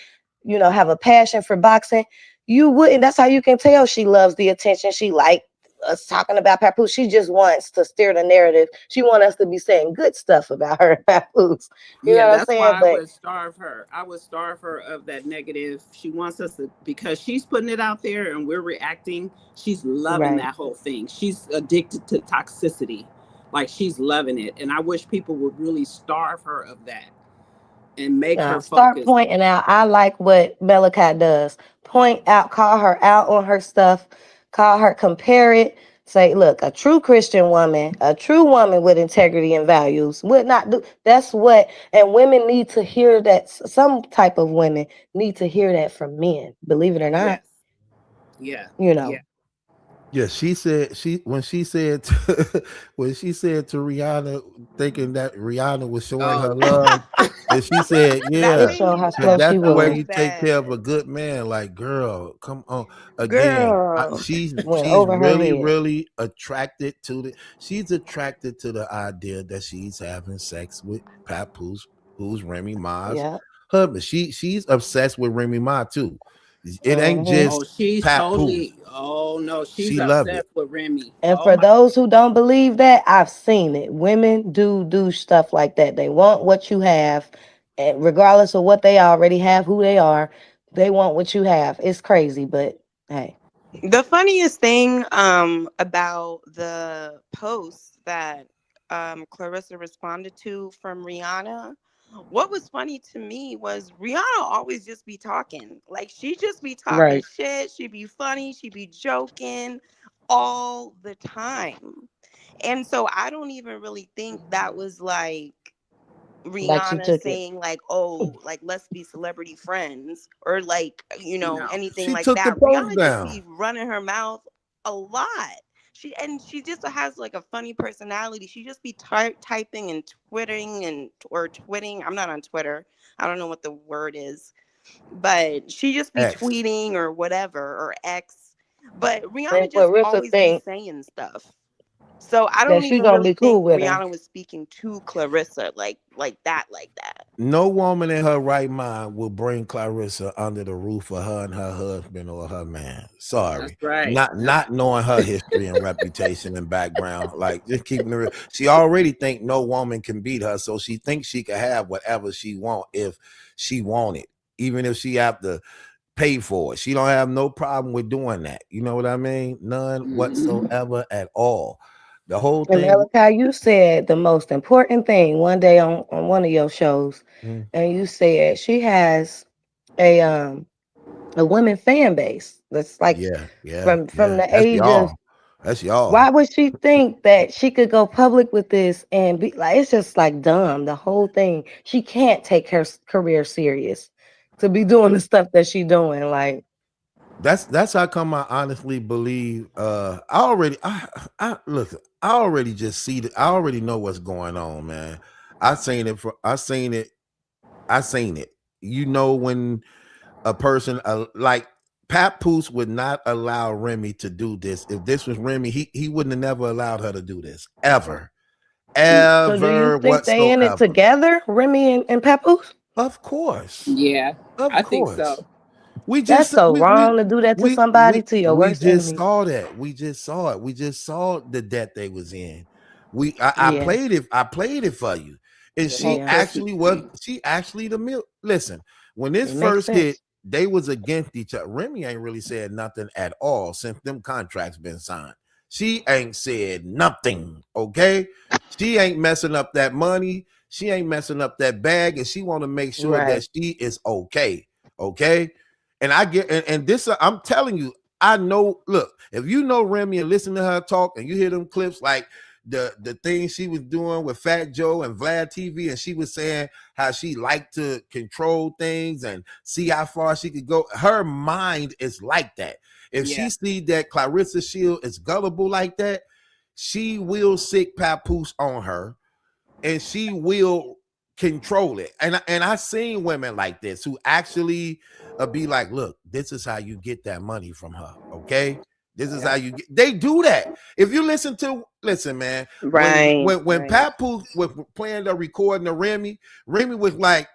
have a passion for boxing, you wouldn't. That's how you can tell she loves the attention. She like us talking about Papoose. She just wants to steer the narrative. She wants us to be saying good stuff about her and Papoose. You know Yeah, what I'm that's saying? why I But would starve her. I would starve her of that negative. She wants us to, because she's putting it out there and we're reacting. She's loving right. that whole thing. She's addicted to toxicity. Like, she's loving it. And I wish people would really starve her of that and make her Start focus. pointing out. I like what Malachi does. Point out, call her out on her stuff, call her, compare it. Say, look, a true Christian woman, a true woman with integrity and values would not do. That's what, and women need to hear that. Some type of women need to hear that from men. Believe it or not, Yes. Yeah. you Yeah. know. Yeah, she said when she said when she said to Rihanna, thinking that Rihanna was showing Oh, her love, and she said, That It "Yeah, made showed me how that slow feel she that's the way so was. you take care of a bad. good man." Like, girl, come on. Again, Girl. Went she's over her really head. really attracted to the. She's attracted to the idea that she's having sex with Papoose, who's Remy Ma's Yeah. husband. She's obsessed with Remy Ma too. It ain't Hmm. oh, just she's Papoose. totally, oh no, she's She loved it. obsessed with Remy. And Oh for my. those who don't believe that, I've seen it. Women do stuff like that. They want what you have, and regardless of what they already have, who they are, they want what you have. It's crazy, but hey, The funniest thing about the post that Clarissa responded to from Rihanna, what was funny to me was Rihanna always just be talking. Like she just be talking right. shit, she be funny, she be joking all the time. And so I don't even really think that was like Like she Rihanna took it. saying like, "Oh, like let's be celebrity friends," or like, No. anything She like took the that. post Rihanna just down. be running her mouth a lot. She just has like a funny personality. She just be typing and twittering and or twitting. I'm not on Twitter. I don't know what the word is, but she just be X. tweeting or whatever or X. But And Rihanna just Clarissa always be think saying stuff. So I that don't she even gonna be really cool think with her. Rihanna was speaking to Clarissa like that, like that. No woman in her right mind will bring Clarissa under the roof of her and her husband or her man. That's Sorry. right. Not knowing her history and reputation and background. Like just keeping her. She already think no woman can beat her, so she thinks she can have whatever she want if she want it, even if she have to pay for it. She don't have no problem with doing that. You know what I mean? None Mm-hmm. whatsoever at all. The whole And thing. Malachi, you said the most important thing one day on one of your shows, Mm, and you said she has a a women fan base that's like from yeah. the That's age of. y'all. That's y'all. Why would she think that she could go public with this and be like, it's just like dumb, the whole thing. She can't take her career serious to be doing the stuff that she doing. Like, That's how come I honestly believe I look, I already just see that I already know what's going on, man. I seen it. You know when a person like Pat Poose would not allow Remy to do this. If this was Remy, he wouldn't have never allowed her to do this. Ever. so do you Ever think they in it whatsoever. together, Remy and Papoose? Of course. Yeah, Of I think course. so. We That's just so wrong to do that to somebody, to your we worst just enemy. saw that. We just saw it. We just saw the debt they was in. I Yeah, played it. I played it for you. And The whole yeah, Christmas thing. she actually the milk. Listen, when this it makes first hit, sense. they was against each other. Remy ain't really said nothing at all since them contracts been signed. She ain't said nothing. Okay. She ain't messing up that money. She ain't messing up that bag, and she want to make sure Right. that she is okay. Okay. And I get and this I'm telling you, I know. Look, if you know Remy and listen to her talk, and you hear them clips like the things she was doing with Fat Joe and Vlad TV, and she was saying how she liked to control things and see how far she could go. Her mind is like that. If Yeah. she see that Clarissa Shield is gullible like that, she will sick papoose on her, and she will control it. And I seen women like this who actually be like, look, this is how you get that money from her. Okay. This is how Yeah. you get. They do that. If you listen, man. Right, When right. Papoose was playing the recording of Remy was like,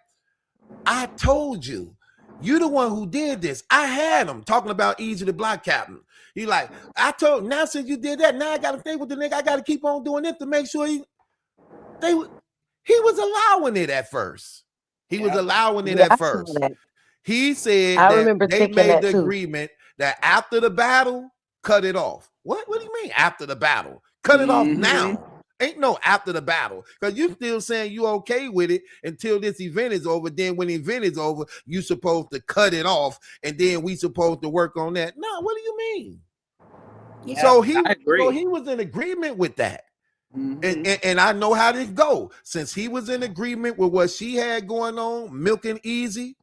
I told you, you the one who did this. I had him talking about Easy the Block Captain. He like, I told now since you did that, now I gotta stay with the nigga. I gotta keep on doing this to make sure they he was allowing it at first. He was Yeah. allowing it Yeah, at I saw first. that. He said I that remember they thinking made that the too. agreement that after the battle, cut it off. What do you mean after the battle? Cut it off Mm-hmm. now. Ain't no after the battle. Because you still saying you okay with it until this event is over. Then when the event is over, you supposed to cut it off. And then we supposed to work on that. No, what do you mean? Yeah, So I agree. he was in agreement with that. Mm-hmm. And I know how this go. Since he was in agreement with what she had going on, milking easy,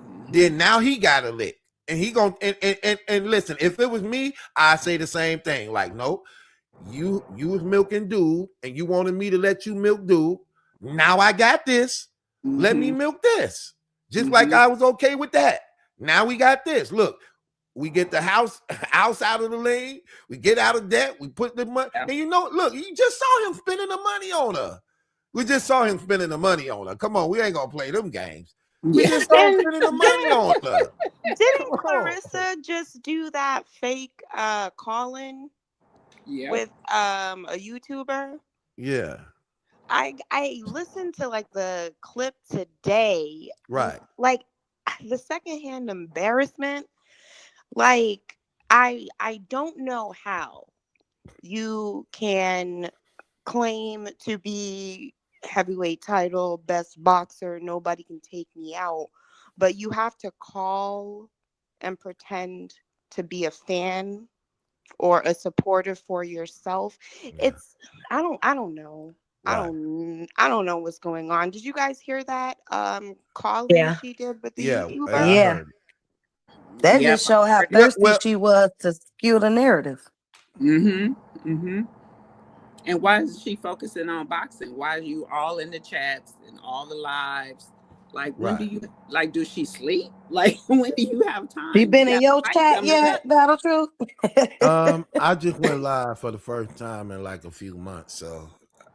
Mm-hmm. then now he got a lick. And he gonna and listen, if it was me, I say the same thing. Like, nope, you was milking dude, and you wanted me to let you milk dude. Now I got this. Let me Mm-hmm. milk this. Just like Mm-hmm. I was okay with that. Now we got this. Look, we get the house out of the lane. We get out of debt. We put the money. Yeah. And you know, look, you just saw him spending the money on her. We just saw him spending the money on her. Come on, we ain't gonna play them games. We Yeah. just saw him And spending the money didn't on her. Come didn't on. Clarissa just do that fake call-in Yeah. with a YouTuber? Yeah, I listened to like the clip today, and right. like the secondhand embarrassment, like I don't know how you can claim to be heavyweight title, best boxer, nobody can take me out, but you have to call and pretend to be a fan or a supporter for yourself. Yeah, It's I don't know. right. I don't know what's going on. Did you guys hear that call-in Yeah, she did with the Yeah, YouTuber? I yeah. heard it. That Yep. just show how Yeah, thirsty well, she was to skew the narrative. Mm-hmm. Mm-hmm. And why is she focusing on boxing? Why are you all in the chats and all the lives Like, when do Right. you, like, do she sleep? Like, when do you have You time? You been in got your life chat coming up. yet, Battle Truth? I just went live for the first time in like a few months, so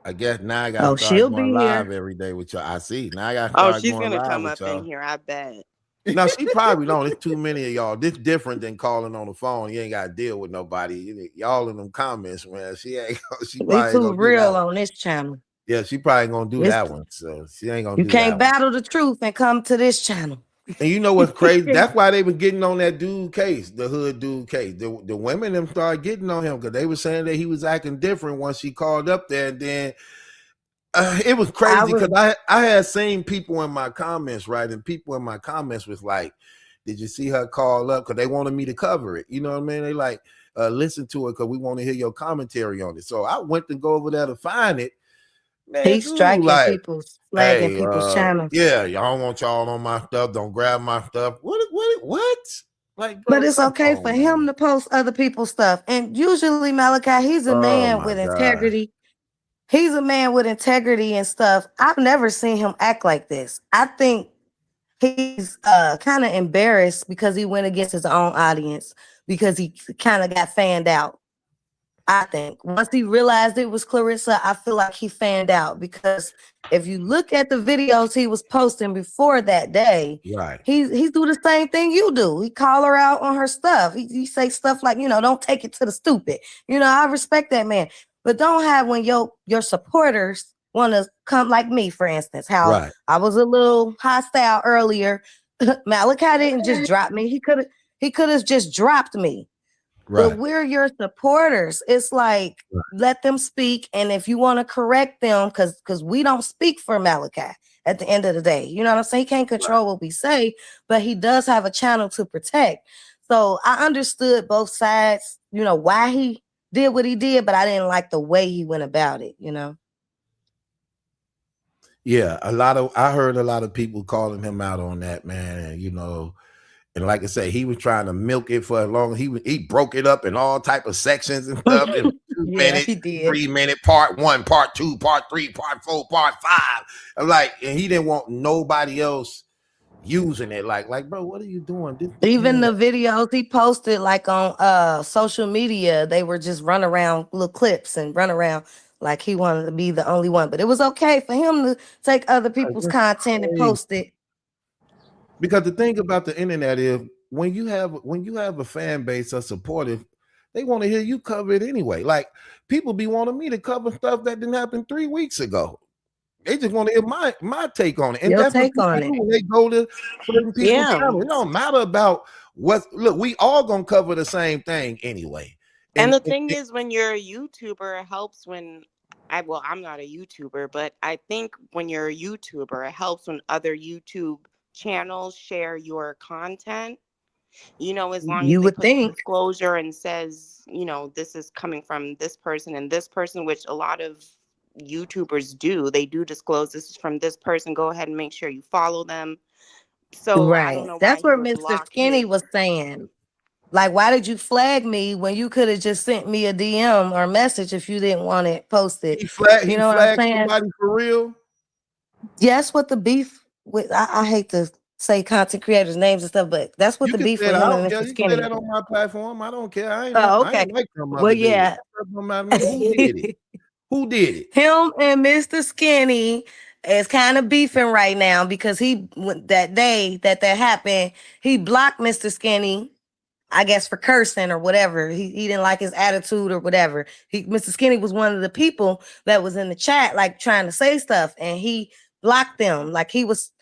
I guess now I gotta Oh, start she'll going be here. live every day with y'all. I see. Now I gotta Oh, start she's going gonna live come with up in y'all. here, I bet. Now she probably don't. It's too many of y'all. This different than calling on the phone. You ain't gotta deal with nobody. Y'all in them comments, man. She ain't. She We probably ain't too gonna do that real one. on this channel. Yeah, she probably ain't gonna do This, that one. So she ain't gonna you do that can't one. battle the truth and come to this channel. And you know what's crazy? That's why they been getting on that dude case, the hood dude case. The women them started getting on him because they were saying that he was acting different once she called up there. And then it was I crazy because was I had seen people in my comments, right? And people in my comments was like, "Did you see her call up?" Because they wanted me to cover it. You know what I mean? They like listen to it because we want to hear your commentary on it. So I went to go over there to find it. Man, he's dude, striking like, people's, flagging hey, people's channels. yeah, y'all want y'all on my stuff. Don't grab my stuff. What? Like, But bro, it's come okay for on, him man. to post other people's stuff. And usually, Malachi, he's a Oh man my with God. integrity. He's a man with integrity and stuff. I've never seen him act like this. I think he's kind of embarrassed because he went against his own audience because he kind of got fanned out. I think once he realized it was Claressa, I feel like he fanned out because if you look at the videos he was posting before that day, Right. he's do the same thing you do. He call her out on her stuff. He say stuff like, don't take it to the stupid. I respect that man, but don't have when your supporters want to come like me, for instance. How Right. I was a little hostile earlier. Malachi didn't just drop me. He could have just dropped me. But Right. we're your supporters. It's like let them speak, and if you want to correct them, because we don't speak for Malachi at the end of the day. You know what I'm saying? He can't control what we say, but he does have a channel to protect. So I understood both sides. Why he did what he did, but I didn't like the way he went about it. Yeah, I heard a lot of people calling him out on that, man. And like I say, he was trying to milk it for as long as he broke it up in all type of sections and stuff in Yeah, 2 minute, he did. 3 minute, part 1, part 2, part 3, part 4, part 5. And he didn't want nobody else using it. Like, bro, what are you doing? This Even ain't the videos he posted like on social media, they were just run around little clips and run around like he wanted to be the only one. But it was okay for him to take other people's that's content and crazy. post it. Because the thing about the internet is when you have a fan base that's supportive, they want to hear you cover it anyway. Like people be wanting me to cover stuff that didn't happen 3 weeks ago. They just want to hear my take on it. And Your that's what take people on do it. when they go to certain people's Yeah. channel. It don't matter about look, we all gonna cover the same thing anyway. And And, the and thing is, when you're a YouTuber, it helps when I'm not a YouTuber, but I think when you're a YouTuber, it helps when other YouTube channels share your content. As long as You they would put the think. disclosure and says, this is coming from this person and this person, which a lot of YouTubers do. They do disclose this is from this person. Go ahead and make sure you follow them. So I don't Right. know why That's he what would Mr. block Skinny his. was saying. Like, why did you flag me when you could have just sent me a DM or message if you didn't want it posted? You he know what I'm flagged saying? somebody for real. Yes, what the beef with I hate to say content creators' names and stuff, but that's what You the can beef say it. with I him don't and care. Mr. You can say Skinny. that on my platform. I don't care. Oh, I okay. ain't like some Well, other dude. yeah. That don't matter to me. Who did it? Who did it? Him and Mr. Skinny is kind of beefing right now because that day that happened, he blocked Mr. Skinny, I guess for cursing or whatever. He didn't like his attitude or whatever. Mr. Skinny was one of the people that was in the chat like trying to say stuff, and he blocked them. Like he was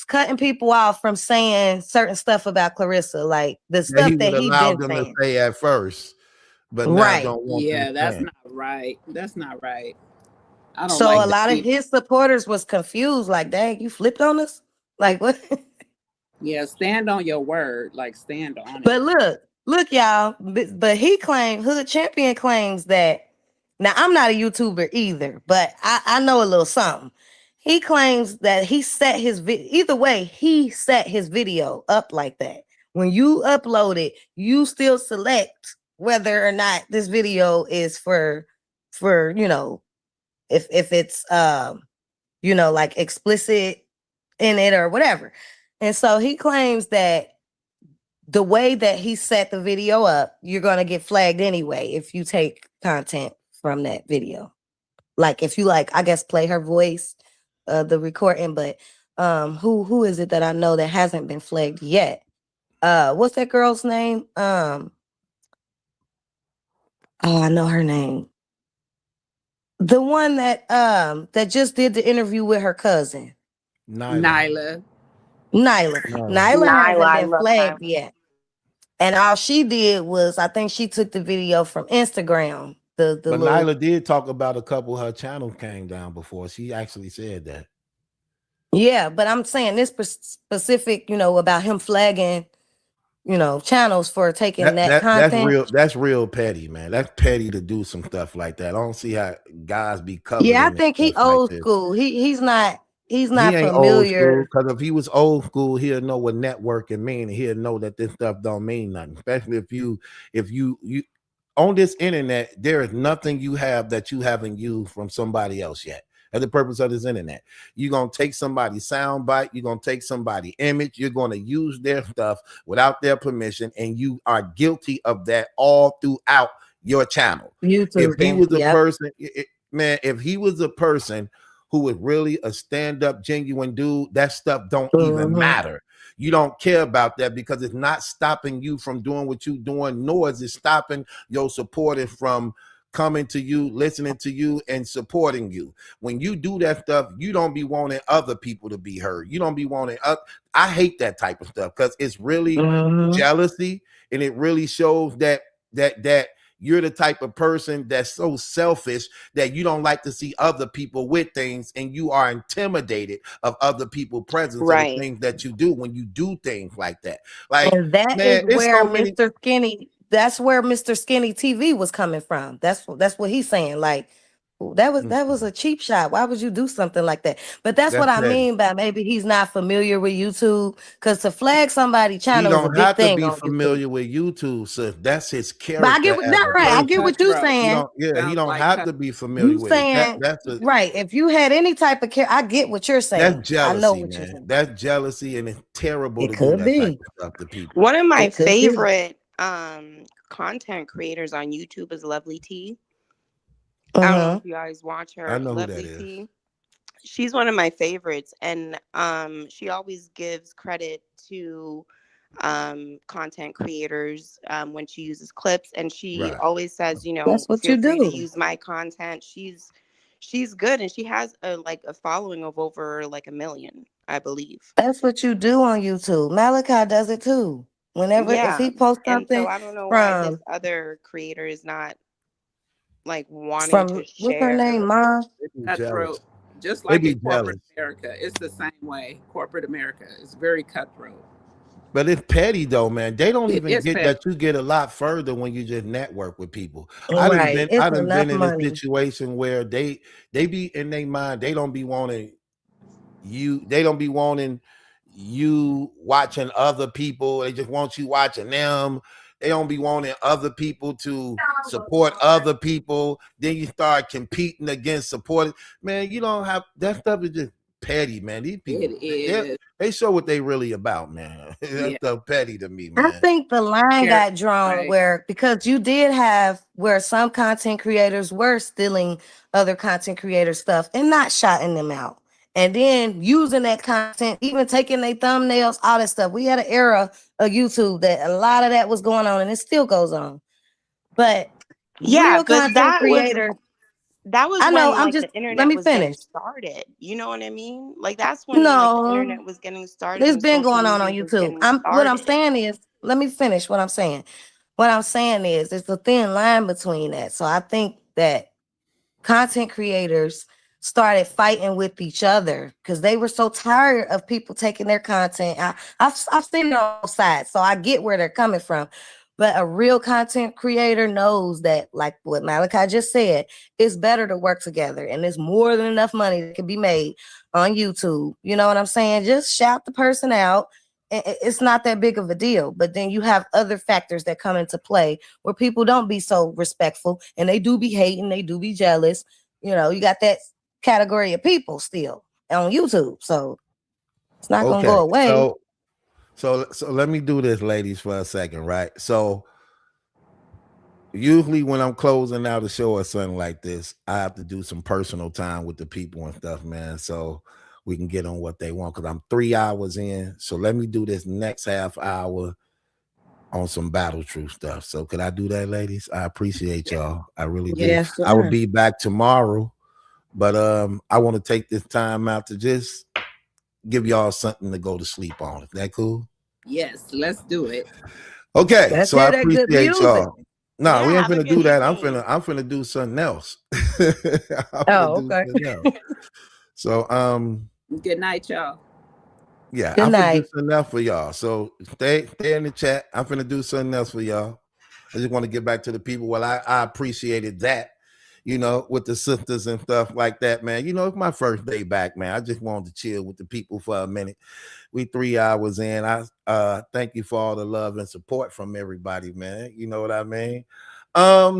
cutting people off from saying certain stuff about Claressa, like the That he stuff would that he allow been them to saying. say at first, but now Right. don't want them Yeah, that's saying. not right. That's not right. I don't So like a that lot of either. his supporters was confused, like, dang, you flipped on us? Like what? Yeah, stand on your word. Like, stand on But it. look, y'all. But he claimed, Hood Champion claims that. Now I'm not a YouTuber either, but I know a little something. He claims that he set his either way, he set his video up like that. When you upload it, you still select whether or not this video is for if it's like explicit in it or whatever. And so he claims that the way that he set the video up, you're gonna get flagged anyway if you take content from that video. Like if you like, I guess play her voice, the recording, but who is it that I know that hasn't been flagged yet? What's that girl's name? Oh, I know her name. The one that just did the interview with her cousin. Nyla. Nyla Nyla, hasn't I been love flagged Nyla. yet. And all she did was, I think she took the video from Instagram. The But little, Nyla did talk about a couple of her channels came down before. She actually said that. yeah, but I'm saying this specific, about him flagging, channels for taking that That's content. real. That's real petty, man. That's petty to do some stuff like that. I don't see how guys be covered Yeah, I in think he stuff like old this. school. He's He not ain't old school familiar. because if he was old school, he'll know what networking mean, and he'll know that this stuff don't mean nothing. Especially if you on this internet, there is nothing you have that you haven't used from somebody else yet. That's the purpose of this internet. You're gonna take somebody's sound bite, you're gonna take somebody's image, you're gonna use their stuff without their permission, and you are guilty of that all throughout your channel. If YouTube, he was a yep. person, man, if he was a person who was really a stand-up, genuine dude, that stuff don't even matter. You don't care about that because it's not stopping you from doing what you're doing, nor is it stopping your supporters from coming to you, listening to you, and supporting you. When you do that stuff, you don't be wanting other people to be heard. You don't be wanting I hate that type of stuff because it's really jealousy, and it really shows that you're the type of person that's so selfish that you don't like to see other people with things, and you are intimidated of other people's presence of the Right. things that you do when you do things like that. Like, And that man, is it's where so many. Mr. Skinny, that's where Mr. Skinny TV was coming from. That's what he's saying. Like that was a cheap shot. Why would you do something like that? But that's what That's I petty. mean by maybe he's not familiar with YouTube. Because to flag somebody's He channel is a don't big have to thing be on YouTube. familiar with YouTube, so that's his But I get character what as that's a right. I It's get person. what you're cutthroat. He saying. don't, yeah, he Sounds don't like have to be familiar You with it. saying That's right. If you had any type of care, I get what you're saying. that's I know jealousy, what you're man. saying. That's jealousy, and it's terrible It to do could that type be. of stuff to people. One of my It could be. favorite content creators on YouTube is Lovely T. I don't know Uh-huh. if you guys watch I her, know who that Lovely is. T. She's one of my favorites, and she always gives credit to content creators when she uses clips, and she Right. always says, That's what feel you free to do. use my content. She's good, and she has a following of over like 1 million, I believe. That's what you do on YouTube. Malachi does it too. Whenever if Yeah. he posts And so something I don't know why this from other creator is not like wanting to from what's her name, share. Ma? They be jealous. Cutthroat. Just They like be in corporate jealous. America, it's the same way. Corporate America is very cutthroat. But it's petty though, man. They don't It even is get petty. that you get a lot further when you just network with people. Right. It's I done enough been in a money. situation where they be in their mind, they don't be wanting you watching other people. They just want you watching them. They don't be wanting other people to support other people. Then you start competing against supporting. Man, you don't have that stuff is just petty, man. These people, It is. they show what they really about, man. That's Yeah. stuff petty to me, I man. think the line Here, got drawn right. where because you did have where some content creators were stealing other content creator stuff and not shouting them out. And then using that content, even taking their thumbnails, all that stuff. We had an era of YouTube that a lot of that was going on, and it still goes on. But Yeah, real but content creators, that was I know, when I'm like just the let internet me was getting finish. started. You know what I mean? Like that's when like the No, internet was getting started it's and been social going on media was YouTube. getting I'm what I'm started. saying is, let me finish what I'm saying. What I'm saying is, it's a thin line between that. So I think that content creators started fighting with each other because they were so tired of people taking their content. I've seen it on both sides, so I get where they're coming from. But a real content creator knows that, like what Malachi just said, it's better to work together, and there's more than enough money that can be made on YouTube. You know what I'm saying? Just shout the person out. It's not that big of a deal. But then you have other factors that come into play where people don't be so respectful and they do be hating, they do be jealous. You got that category of people still on YouTube. So It's not gonna Okay, go away. so let me do this, ladies, for a second, right? So usually when I'm closing out a show or something like this, I have to do some personal time with the people and stuff, man. So we can get on what they want because I'm 3 hours in. So let me do this next half hour on some battle truth stuff. So could I do that, ladies? I appreciate y'all. I really do. Yes, I will sir. be back tomorrow, but I want to take this time out to just give y'all something to go to sleep on. Is that cool? Yes, let's do it. Okay, Let's so I hear that good appreciate music. y'all. No, Yeah, we ain't have a finna good do that. evening. I'm finna do something else. I'm finna Oh, do okay. something else. So Good night, y'all. yeah, Good I'm finna do night. something else for y'all. So stay in the chat. I'm finna do something else for y'all. I just want to get back to the people. Well, I appreciated that, with the sisters and stuff like that, man. It's my first day back, man. I just wanted to chill with the people for a minute. We 3 hours in. I thank you for all the love and support from everybody, man. You know what I mean? I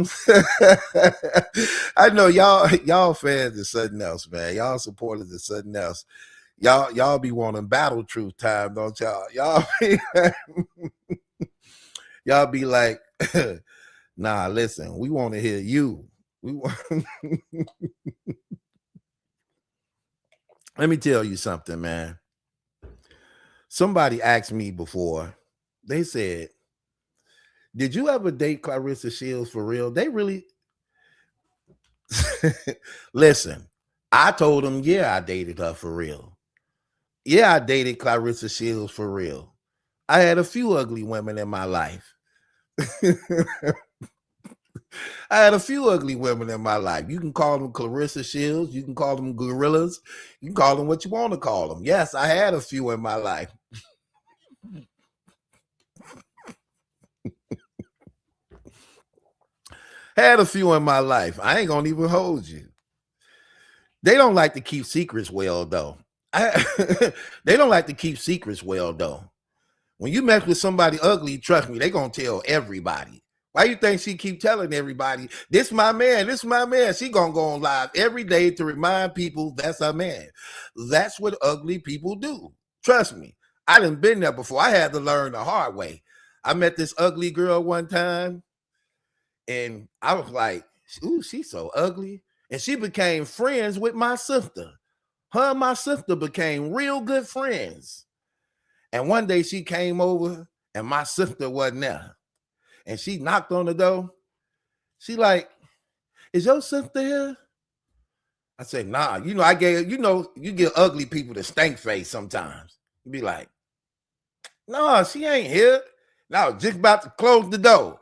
know y'all fans of something else, man. Y'all supporters of something else. Y'all be wanting battle truth time, don't y'all? Y'all be like, nah, listen, we want to hear you. We want Let me tell you something, man. Somebody asked me before, they said, did you ever date Claressa Shields for real? They really listen. I told them, yeah, I dated her for real. Yeah, I dated Claressa Shields for real. I had a few ugly women in my life. I had a few ugly women in my life. You can call them Claressa Shields. You can call them gorillas. You can call them what you want to call them. Yes, I had a few in my life. Had a few in my life. I ain't gonna even hold you. They don't like to keep secrets well, though. They don't like to keep secrets well, though. When you mess with somebody ugly, trust me, they gonna tell everybody. Why you think she keep telling everybody, this my man, this my man? She gonna go on live every day to remind people that's her man. That's what ugly people do. Trust me. I done been there before. I had to learn the hard way. I met this ugly girl one time, and I was like, ooh, she's so ugly. And she became friends with my sister. Her and my sister became real good friends. And one day she came over and my sister wasn't there. And she knocked on the door. She like, is your sister here? I said, nah. I gave, you get ugly people to stink face sometimes. You be like, no, she ain't here. And I was just about to close the door.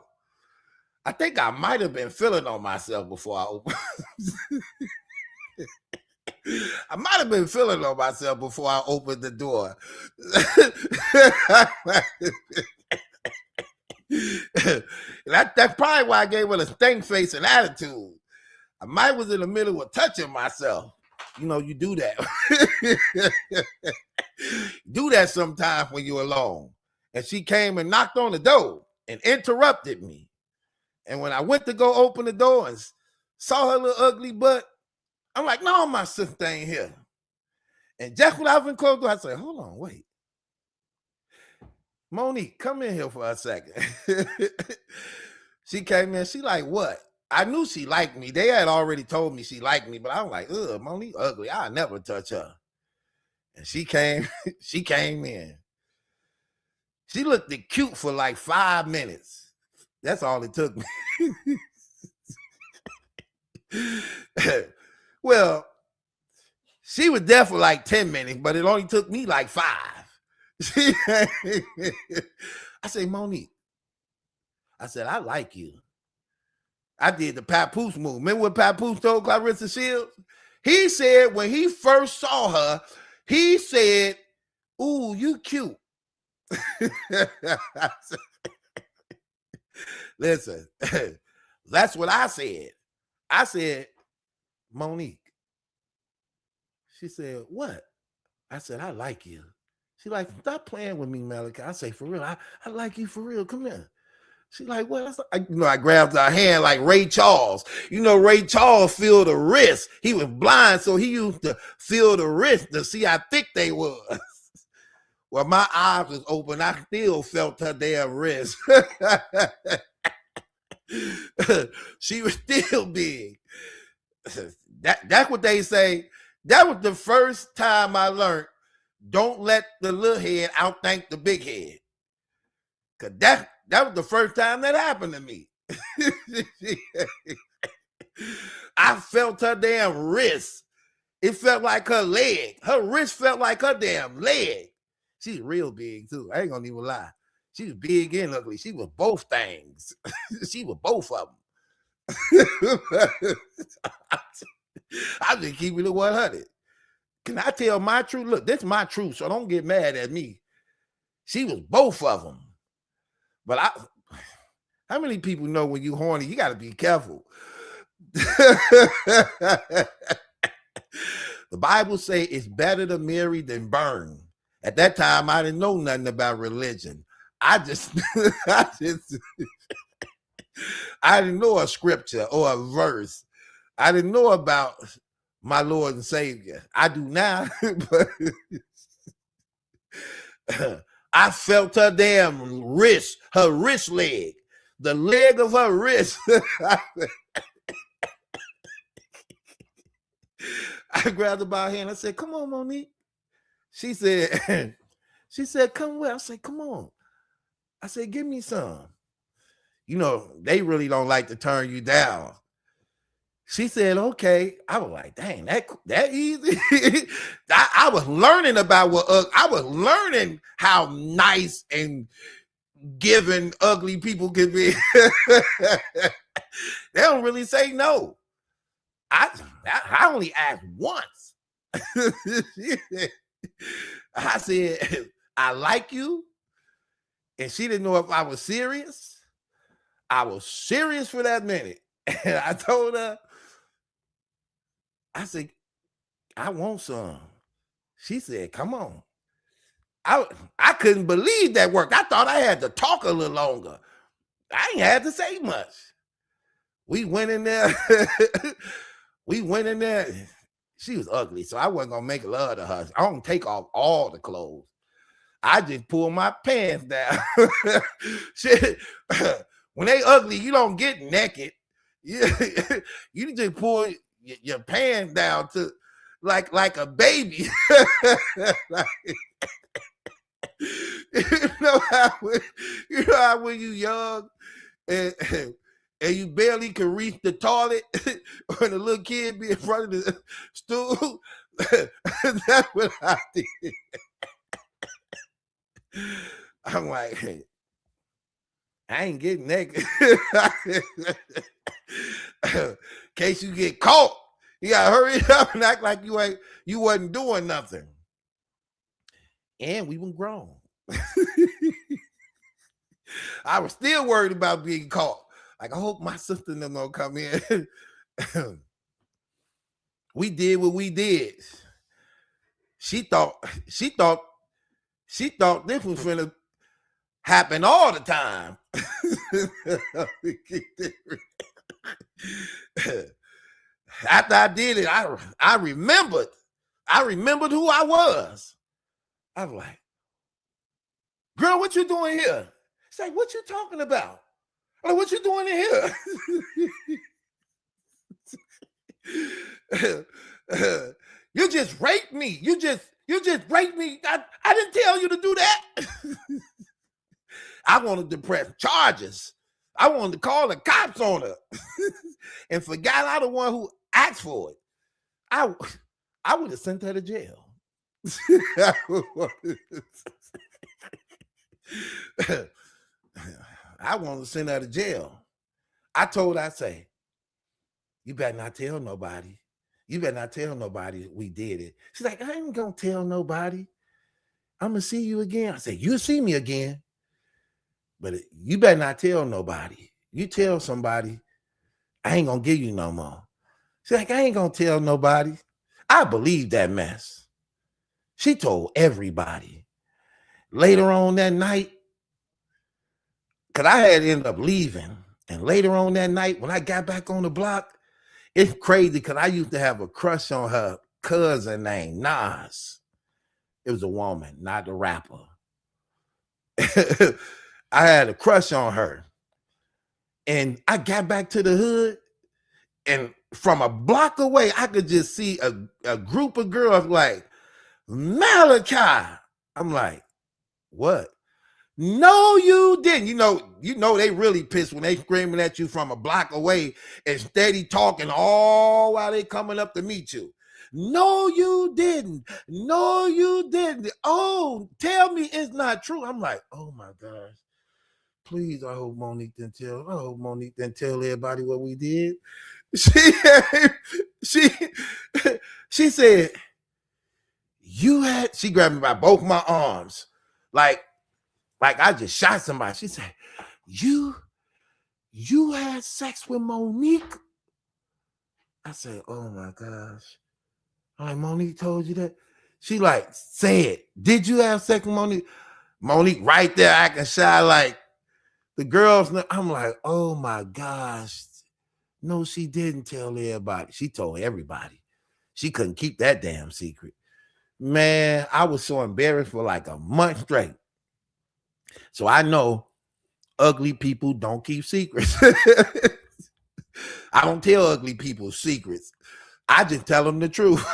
I think I might have been feeling on myself before I opened. I might have been feeling on myself before I opened the door. That's probably why I gave her a stink face and attitude. I might was in the middle of touching myself. You do that. Do that sometimes when you're alone. And she came and knocked on the door and interrupted me. And when I went to go open the door and saw her little ugly butt, I'm like, no, my sister ain't here. And just when I was in close door, I said, hold on, wait. Monique, come in here for a second. She came in, she like, what? I knew she liked me. They had already told me she liked me, but I was like, ugh, Monique ugly. I'll never touch her. And she came in. She looked cute for like 5 minutes. That's all it took me. Well, she was there for like 10 minutes, but it only took me like 5. I said, Monique, I said, I like you. I did the Papoose move. Remember what Papoose told Claressa Shields? He said when he first saw her, he said, ooh, you cute. Listen, that's what I said. I said, Monique. She said, what? I said, I like you. She like, stop playing with me, Malachi. I say, for real, I like you for real. Come here. She like, what? I grabbed her hand like Ray Charles. Ray Charles feel the wrist. He was blind, so he used to feel the wrist to see how thick they was. Well, my eyes was open. I still felt her damn wrist. She was still big. That's what they say. That was the first time I learned, don't let the little head outthink the big head. Cause that was the first time that happened to me. I felt her damn wrist. It felt like her leg. Her wrist felt like her damn leg. She's real big too. I ain't gonna even lie. She was big and ugly. She was both things. She was both of them. I'm just keeping it 100. Can I tell my truth? Look, this is my truth, so don't get mad at me. She was both of them. But how many people know when you horny, you got to be careful. The Bible say it's better to marry than burn. At that time, I didn't know nothing about religion. I didn't know a scripture or a verse. I didn't know about my Lord and Savior. I do now, but I felt her damn wrist, her wrist leg, the leg of her wrist. I grabbed her by her hand. I said, "Come on, Monique." She said, "Come with." I said, "Come on." I said, "Give me some." You know, they really don't like to turn you down. She said, "Okay." I was like, "Dang, that easy." I was learning about I was learning how nice and giving ugly people can be. They don't really say no. I only asked once. I said, "I like you." And she didn't know if I was serious. I was serious for that minute. And I told her, I said, "I want some." She said, "Come on." I couldn't believe that worked. I thought I had to talk a little longer. I ain't had to say much. We went in there. She was ugly, so I wasn't gonna make love to her. I don't take off all the clothes. I just pull my pants down. Shit. When they ugly, you don't get naked. You just pull your pants down to like a baby. You know how when you young and you barely can reach the toilet when the little kid be in front of the stool. That's what I did. I'm like, hey, I ain't getting naked. In case you get caught, you gotta hurry up and act like you wasn't doing nothing. And we were grown. I was still worried about being caught. Like, I hope my sister them don't come in. We did what we did. She thought this was finna happen all the time. After I did it, I remembered who I was. I was like, "Girl, what you doing here?" She's like, "What you talking about?" I'm like, "What you doing in here?" You just raped me. You just raped me. I didn't tell you to do that. I wanted to press charges. I wanted to call the cops on her and forgot I the one who asked for it. I would have sent her to jail. I wanted to send her to jail. I told her, I say, "You better not tell nobody. You better not tell nobody we did it." She's like, "I ain't gonna tell nobody. I'm gonna see you again." I said, "You'll see me again. But you better not tell nobody. You tell somebody, I ain't gonna give you no more." She's like, "I ain't gonna tell nobody." I believe that mess. She told everybody. Later on that night, because I had ended up leaving. And later on that night, when I got back on the block, it's crazy because I used to have a crush on her cousin named Nas. It was a woman, not a rapper. I had a crush on her. And I got back to the hood, and from a block away, I could just see a group of girls like, Malachi. I'm like, what? No, you didn't. You know they really pissed when they screaming at you from a block away and steady talking all while they coming up to meet you. No, you didn't. No, you didn't. Oh, tell me it's not true. I'm like, oh my gosh. Please, I hope Monique didn't tell everybody what we did. She she said, she grabbed me by both my arms. Like I just shot somebody. She said, you had sex with Monique? I said, oh my gosh. I'm like, Monique told you that? She like, say it. Did you have sex with Monique? Monique right there acting shy like the girls. I'm like, oh my gosh. No, she didn't tell everybody. She told everybody. She couldn't keep that damn secret. Man, I was so embarrassed for like a month straight. So I know ugly people don't keep secrets. I don't tell ugly people secrets. I just tell them the truth.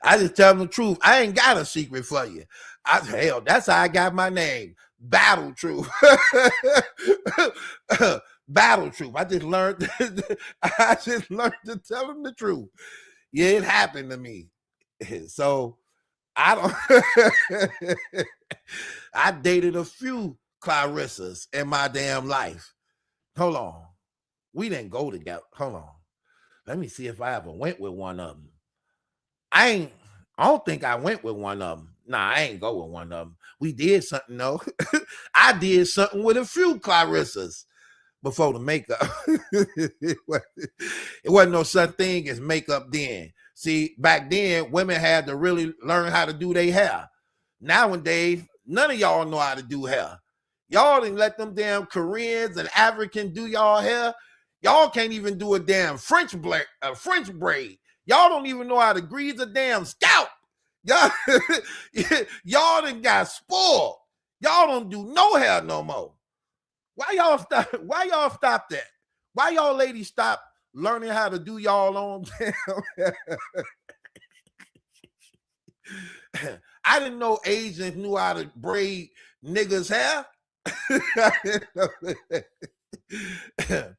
I just tell them the truth. I ain't got a secret for you. Hell, that's how I got my name. Battle Truth. Battle Truth. I just learned to tell them the truth. Yeah, it happened to me. So I don't I dated a few Claressas in my damn life. Hold on. We didn't go together. Hold on. Let me see if I ever went with one of them. I don't think I went with one of them. Nah, I ain't go with one of them. We did something though. I did something with a few Claressas before the makeup. It wasn't no such thing as makeup then. See, back then, women had to really learn how to do their hair. Nowadays, none of y'all know how to do hair. Y'all didn't let them damn Koreans and Africans do y'all hair. Y'all can't even do a damn French braid. Y'all don't even know how to grease a damn scalp. Y'all, y'all done got spoiled. Y'all don't do no hair no more. Why y'all stop that? Why y'all ladies stop learning how to do y'all own damn hair? I didn't know Asians knew how to braid niggas' hair. I didn't know that.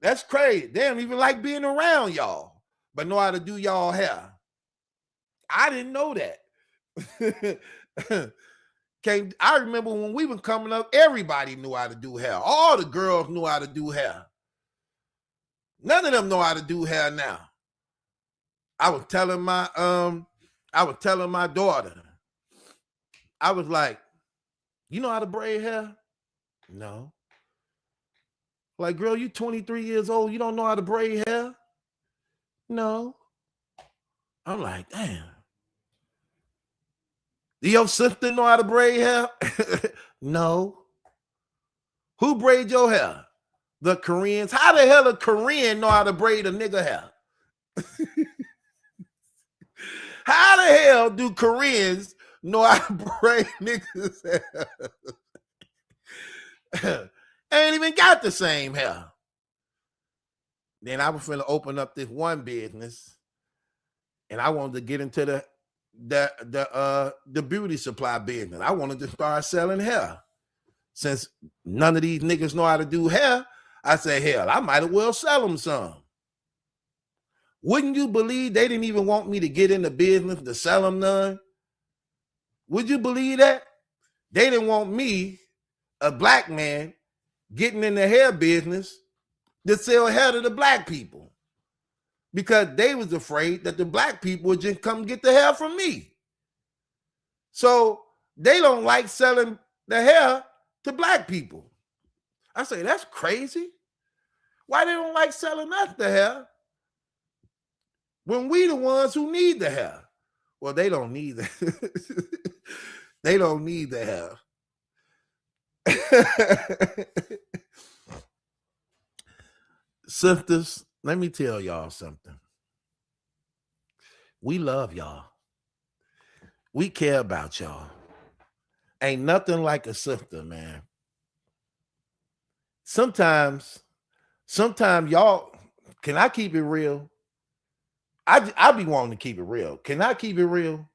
That's crazy. They don't even like being around y'all, but know how to do y'all hair. I didn't know that. I remember when we were coming up, everybody knew how to do hair. All the girls knew how to do hair. None of them know how to do hair now. I was telling my daughter, I was like, you know how to braid hair? No. Like, girl, you 23 years old. You don't know how to braid hair? No. I'm like, damn. Do your sister know how to braid hair? No. Who braid your hair? The Koreans. How the hell a Korean know how to braid a nigga hair? How the hell do Koreans know how to braid niggas hair? Ain't even got the same hair. Then I was finna open up this one business, and I wanted to get into the beauty supply business. I wanted to start selling hair. Since none of these niggas know how to do hair, I said, hell, I might as well sell them some. Wouldn't you believe they didn't even want me to get in the business to sell them none? Would you believe that? They didn't want me, a black man, getting in the hair business to sell hair to the black people, because they was afraid that the black people would just come get the hair from me. So they don't like selling the hair to black people. I say, that's crazy. Why they don't like selling us the hair when we the ones who need the hair? Well, they don't need the they don't need the hair. Sisters, let me tell y'all something. We love y'all. We care about y'all. Ain't nothing like a sister, man. Sometimes y'all, can I keep it real? I be wanting to keep it real. Can I keep it real?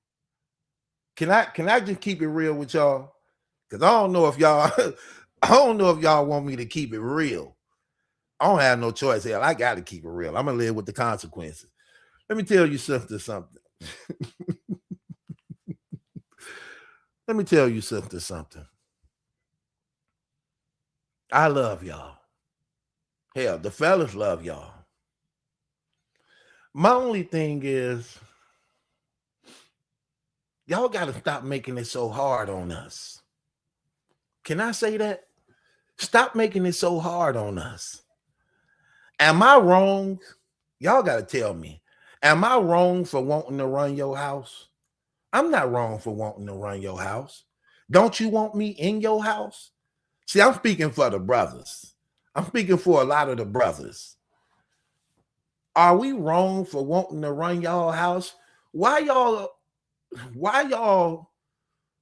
Can I just keep it real with y'all? Because I don't know if y'all I don't know if y'all want me to keep it real. I don't have no choice. Hell, I got to keep it real. I'm gonna live with the consequences. Let me tell you something. Let me tell you something. I love y'all. Hell, the fellas love y'all. My only thing is, y'all got to stop making it so hard on us. Can I say that? Stop making it so hard on us. Am I wrong? Y'all got to tell me. Am I wrong for wanting to run your house? I'm not wrong for wanting to run your house. Don't you want me in your house? See, I'm speaking for the brothers. I'm speaking for a lot of the brothers. Are we wrong for wanting to run y'all house? Why y'all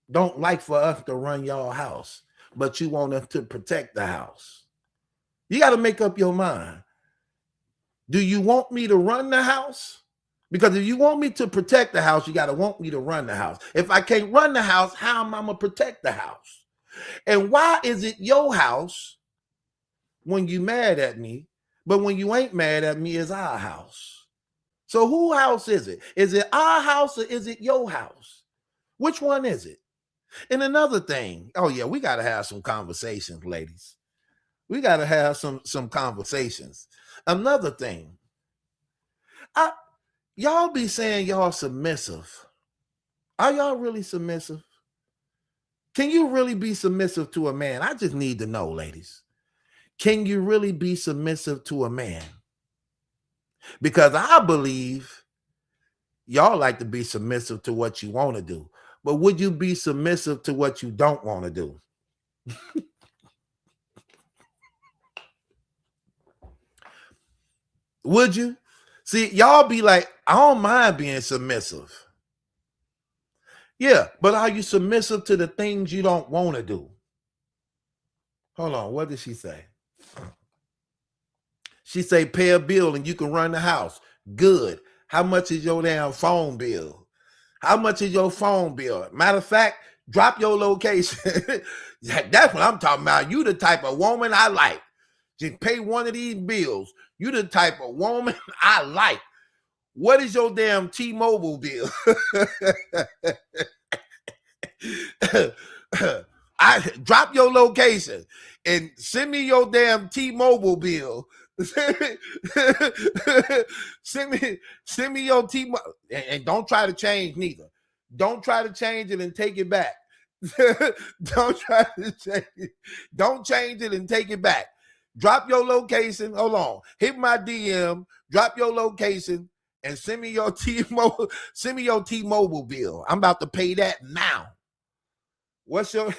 don't like for us to run y'all house, but you want us to protect the house? You got to make up your mind. Do you want me to run the house? Because if you want me to protect the house, you got to want me to run the house. If I can't run the house, how am I going to protect the house? And why is it your house when you mad at me, but when you ain't mad at me, it's our house? So whose house is it? Is it our house or is it your house? Which one is it? And another thing, oh yeah, we got to have some conversations, ladies. We got to have some conversations. Another thing, y'all be saying y'all submissive. Are y'all really submissive? Can you really be submissive to a man? I just need to know, ladies. Can you really be submissive to a man? Because I believe y'all like to be submissive to what you want to do. But would you be submissive to what you don't want to do? Would you? See, y'all be like, I don't mind being submissive. Yeah, but are you submissive to the things you don't want to do? Hold on, what did she say? She say pay a bill and you can run the house. Good. How much is your damn phone bill? How much is your phone bill? Matter of fact, drop your location. That's what I'm talking about. You the type of woman I like. Just pay one of these bills. You the type of woman I like. What is your damn T-Mobile bill? I drop your location and send me your damn T-Mobile bill. send me your T-Mobile, and don't try to change neither. Don't try to change it and take it back. Don't try to change it. Don't change it and take it back. Drop your location. Hold on. Hit my DM. Drop your location and send me your T-Mobile. Send me your T-Mobile bill. I'm about to pay that now. What's your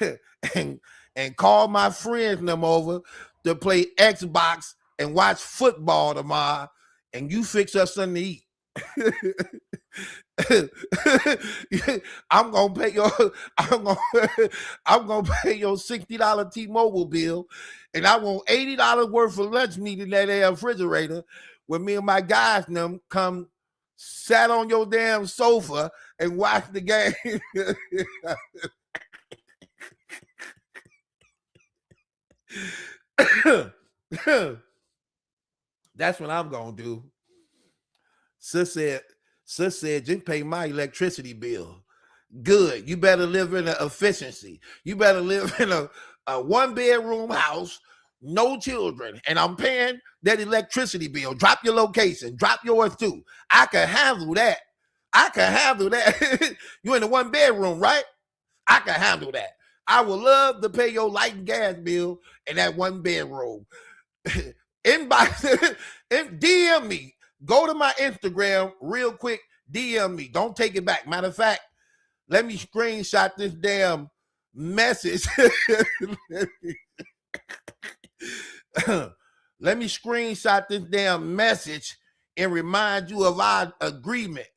and call my friends them over to play Xbox and watch football tomorrow, and you fix us something to eat. I'm gonna pay your $60 T-Mobile bill, and I want $80 worth of lunch meat in that damn refrigerator when me and my guys and them come sat on your damn sofa and watch the game. That's what I'm gonna do. Sis said, just pay my electricity bill. Good. You better live in an efficiency. You better live in a 1-bedroom house, no children, and I'm paying that electricity bill. Drop your location. Drop yours too. I can handle that. You in a 1-bedroom, right? I can handle that. I would love to pay your light and gas bill in that 1-bedroom. Inbox, DM me. Go to my Instagram real quick. DM me. Don't take it back. Matter of fact, let me screenshot this damn message. Let me screenshot this damn message and remind you of our agreement.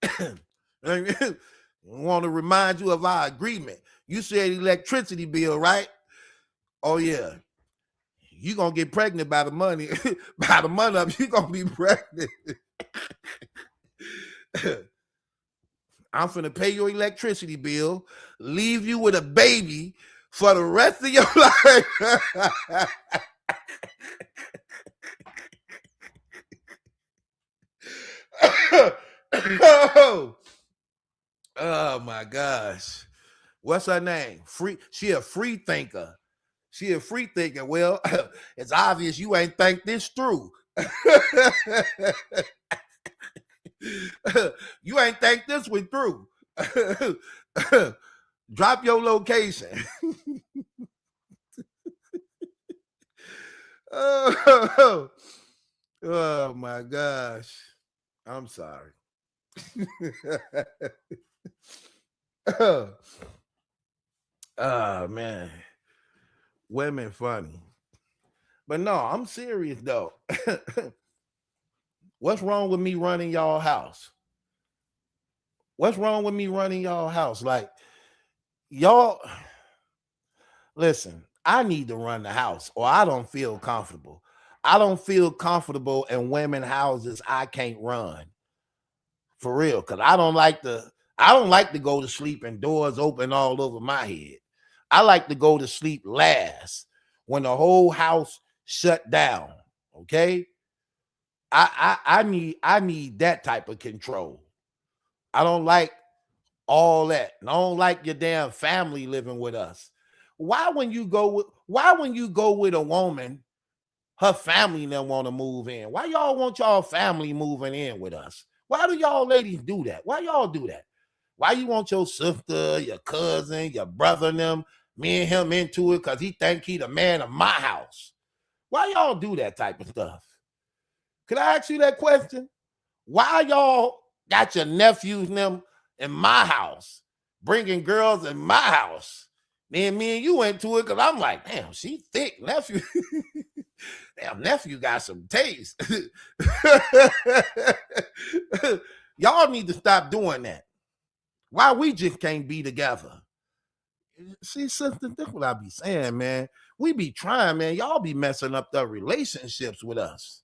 I want to remind you of our agreement. You said electricity bill, right? Oh yeah. You gonna get pregnant by the money. By the money up, you gonna be pregnant. I'm finna pay your electricity bill, leave you with a baby for the rest of your life. Oh my gosh. What's her name? She a free thinker. She a free thinker. Well, it's obvious you ain't think this through. You ain't think this one through. Drop your location. Oh, oh my gosh. I'm sorry. Oh man. Women funny. But no, I'm serious though. What's wrong with me running y'all house? What's wrong with me running y'all house? Like, y'all, listen, I need to run the house or I don't feel comfortable. I don't feel comfortable in women houses I can't run. For real. Cause I don't like to go to sleep and doors open all over my head. I like to go to sleep last when the whole house shut down. Okay. I need that type of control. I don't like all that. And I don't like your damn family living with us. Why when you go with a woman, her family don't want to move in? Why y'all want y'all family moving in with us? Why do y'all ladies do that? Why y'all do that? Why you want your sister, your cousin, your brother and them, me and him into it because he think he the man of my house? Why y'all do that type of stuff? Could I ask you that question? Why y'all got your nephews and them in my house, bringing girls in my house? Then me and you went to it because I'm like, damn, she thick, nephew. Damn, nephew got some taste. Y'all need to stop doing that. Why we just can't be together? See, sister, that's what I be saying, man. We be trying, man. Y'all be messing up the relationships with us.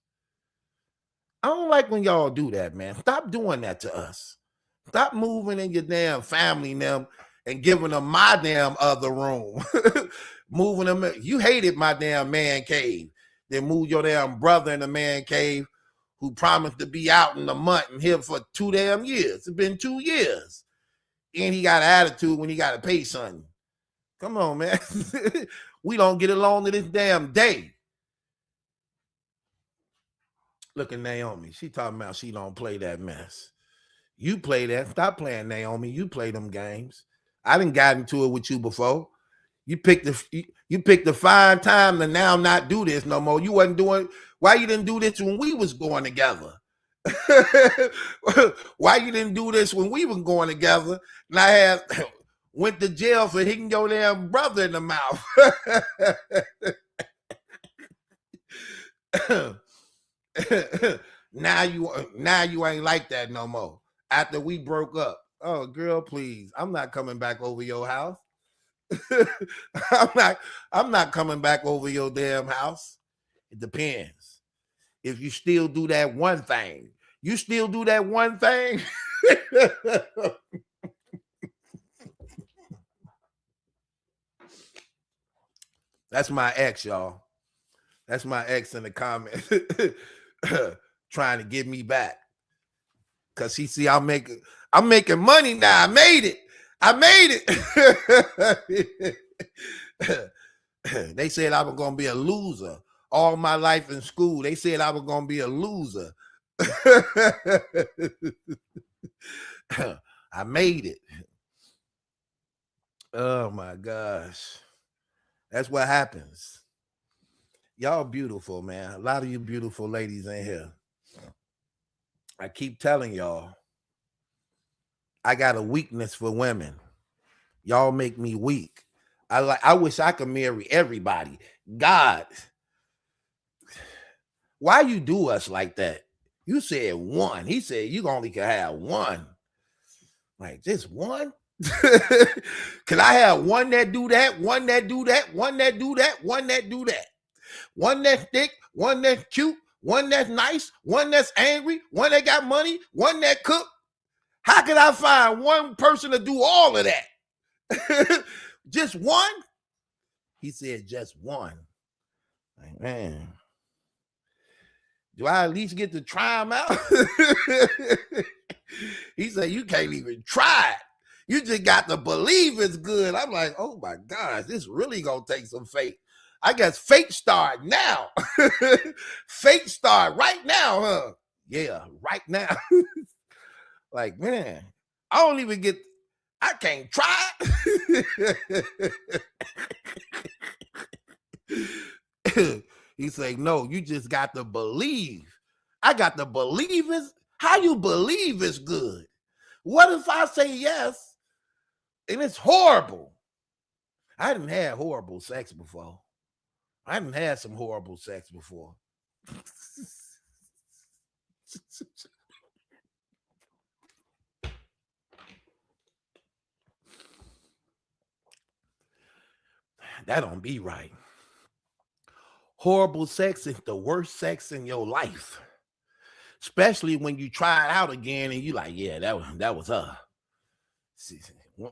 I don't like when y'all do that, man. Stop doing that to us. Stop moving in your damn family them and giving them my damn other room. Moving them. You hated my damn man cave. Then move your damn brother in the man cave who promised to be out in a month and here for 2 damn years. It's been 2 years. And he got an attitude when he got to pay something. Come on, man. We don't get along to this damn day. Look at Naomi. She talking about she don't play that mess. You play that. Stop playing, Naomi. You play them games. I done got into it with you before. You picked the fine time to now not do this no more. You wasn't doing. Why you didn't do this when we was going together? Why you didn't do this when we was going together? And I had went to jail for hitting your damn brother in the mouth. Now you ain't like that no more. After we broke up. Oh, girl, please. I'm not coming back over your house. I'm not coming back over your damn house. It depends. If you still do that one thing. You still do that one thing? That's my ex, y'all. That's my ex in the comments. Trying to get me back. Cause she see I'm making money now. I made it. They said I was gonna be a loser all my life in school. They said I was gonna be a loser. I made it. Oh my gosh. That's what happens. Y'all beautiful, man. A lot of you beautiful ladies in here. I keep telling y'all, I got a weakness for women. Y'all make me weak. I wish I could marry everybody. God, why you do us like that? You said one. He said you only can have one. Like, just one? Can I have one that do that, one that do that, one that do that, one that do that? One that's thick, one that's cute, one that's nice, one that's angry, one that got money, one that cook. How can I find one person to do all of that? Just one? He said, just one. Like, man, do I at least get to try him out? He said, you can't even try it. You just got to believe it's good. I'm like, oh my gosh, this really gonna take some faith. I guess fate start now. Fate start right now, huh? Yeah, right now. Like, man, I don't even get, I can't try it. He's like, no, you just got to believe. I got to believe it's, how you believe it's good? What if I say yes and it's horrible? I didn't have horrible sex before. I didn't have some horrible sex before. That don't be right. Horrible sex is the worst sex in your life. Especially when you try it out again and you like, yeah, that was her.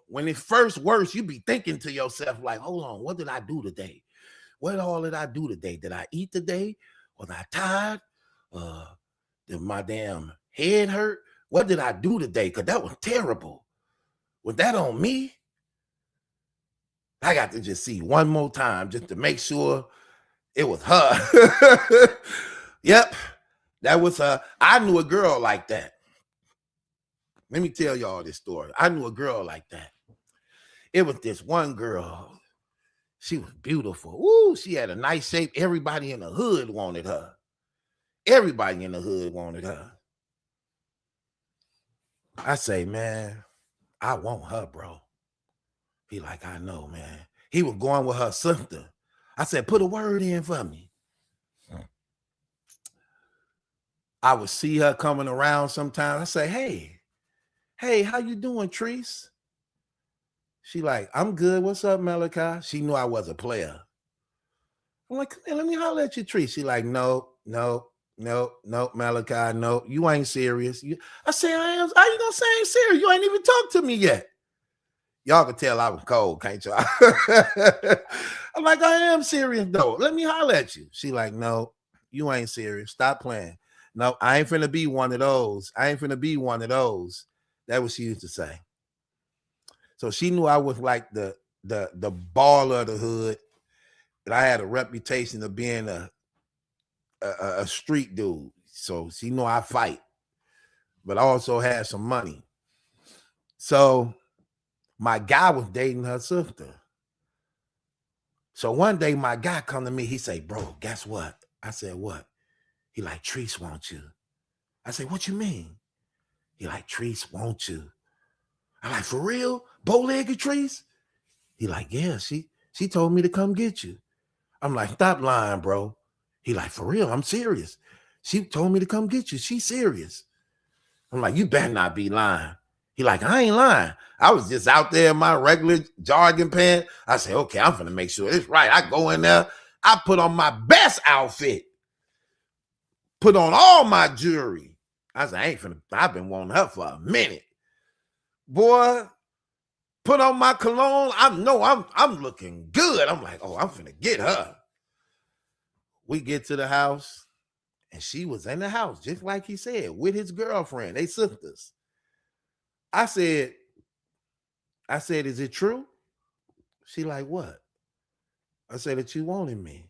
When it's first worse, you be thinking to yourself, like, hold on, what did I do today? What all did I do today? Did I eat today? Was I tired? Did my damn head hurt? What did I do today? Because that was terrible. Was that on me? I got to just see one more time just to make sure it was her. Yep, that was her. I knew a girl like that. Let me tell y'all this story. I knew a girl like that. It was this one girl. She was beautiful. Ooh, she had a nice shape. Everybody in the hood wanted her. Everybody in the hood wanted her. I say, man, I want her, bro. He like, I know, man. He was going with her sister. I said, put a word in for me. I would see her coming around sometimes. I say, hey, how you doing, Treese? She like, I'm good. What's up, Malachi? She knew I was a player. I'm like, come here, let me holler at you, Treese. She like, no, Malachi, no, you ain't serious. I say, I am. How you gonna say I ain't serious? You ain't even talked to me yet. Y'all can tell I was cold, can't y'all? I'm like, I am serious though. Let me holler at you. She like, no, you ain't serious. Stop playing. No, I ain't finna be one of those. That was she used to say. So she knew I was like the baller of the hood. And I had a reputation of being a street dude. So she knew I fight, but I also had some money. So my guy was dating her sister. So one day my guy come to me, he say, bro, guess what? I said, what? He like, Treese wants you. I said, what you mean? He like, Treese wants you. I like, for real? Bow-legged Treese? He like, yeah, she told me to come get you. I'm like, stop lying, bro. He like, for real, I'm serious. She told me to come get you. She's serious. I'm like, you better not be lying. He like, I ain't lying. I was just out there in my regular jogging pants. I said, okay, I'm finna make sure it's right. I go in there. I put on my best outfit. Put on all my jewelry. I said, I've been wanting her for a minute. Boy, put on my cologne. I'm looking good. I'm like, oh, I'm finna get her. We get to the house, and she was in the house, just like he said, with his girlfriend. They sisters. I said, is it true? She like, what? I said, that you wanted me.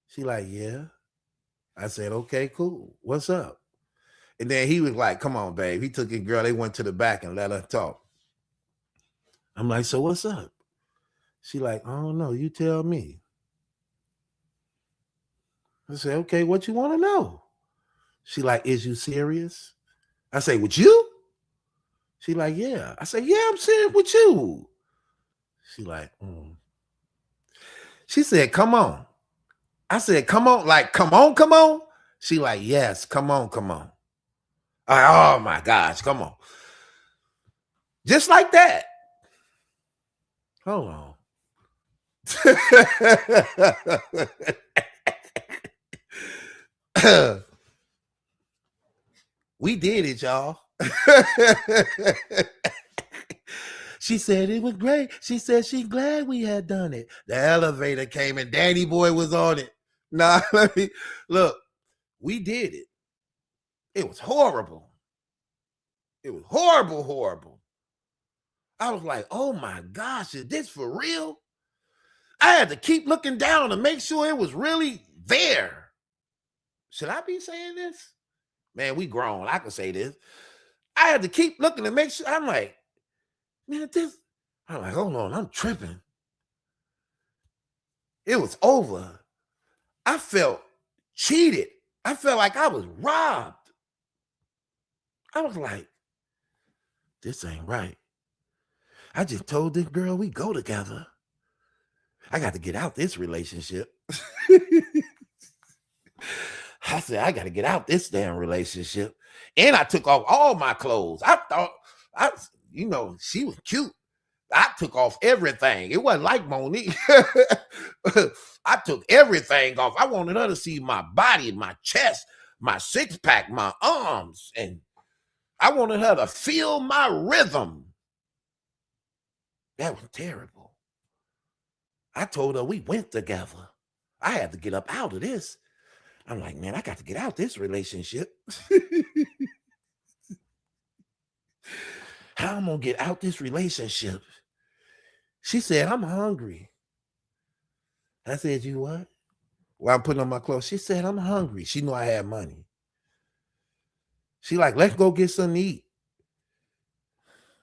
She like, yeah. I said, okay, cool. What's up? And then he was like, come on, babe. He took his girl. They went to the back and let her talk. I'm like, so what's up? She like, I don't know. You tell me. I said, okay, what you want to know? She like, is you serious? I say, with you? She like, yeah. I say, yeah, I'm serious with you. She like, She said, come on. I said, come on. Like, come on. She like, yes, come on. Oh my gosh, come on. Just like that. Hold on. We did it, y'all. She said it was great. She said she's glad we had done it. The elevator came and Danny Boy was on it. Nah, let me look. We did it. It was horrible. It was horrible, horrible. I was like, oh my gosh, is this for real? I had to keep looking down to make sure it was really there. Should I be saying this? Man, we grown. I can say this. I had to keep looking to make sure. I'm like, man, I'm like, hold on, I'm tripping. It was over. I felt cheated. I felt like I was robbed. I was like, this ain't right. I just told this girl we go together. I got to get out this relationship. I said, I got to get out this damn relationship. And I took off all my clothes. I thought, she was cute. I took off everything. It wasn't like Monique. I took everything off. I wanted her to see my body, my chest, my six-pack, my arms. And I wanted her to feel my rhythm. That was terrible. I told her we went together. I had to get up out of this. I'm like, man, I got to get out this relationship. How I'm going to get out this relationship? She said, I'm hungry. I said, you what? While I'm putting on my clothes, she said, I'm hungry. She knew I had money. She like, let's go get something to eat.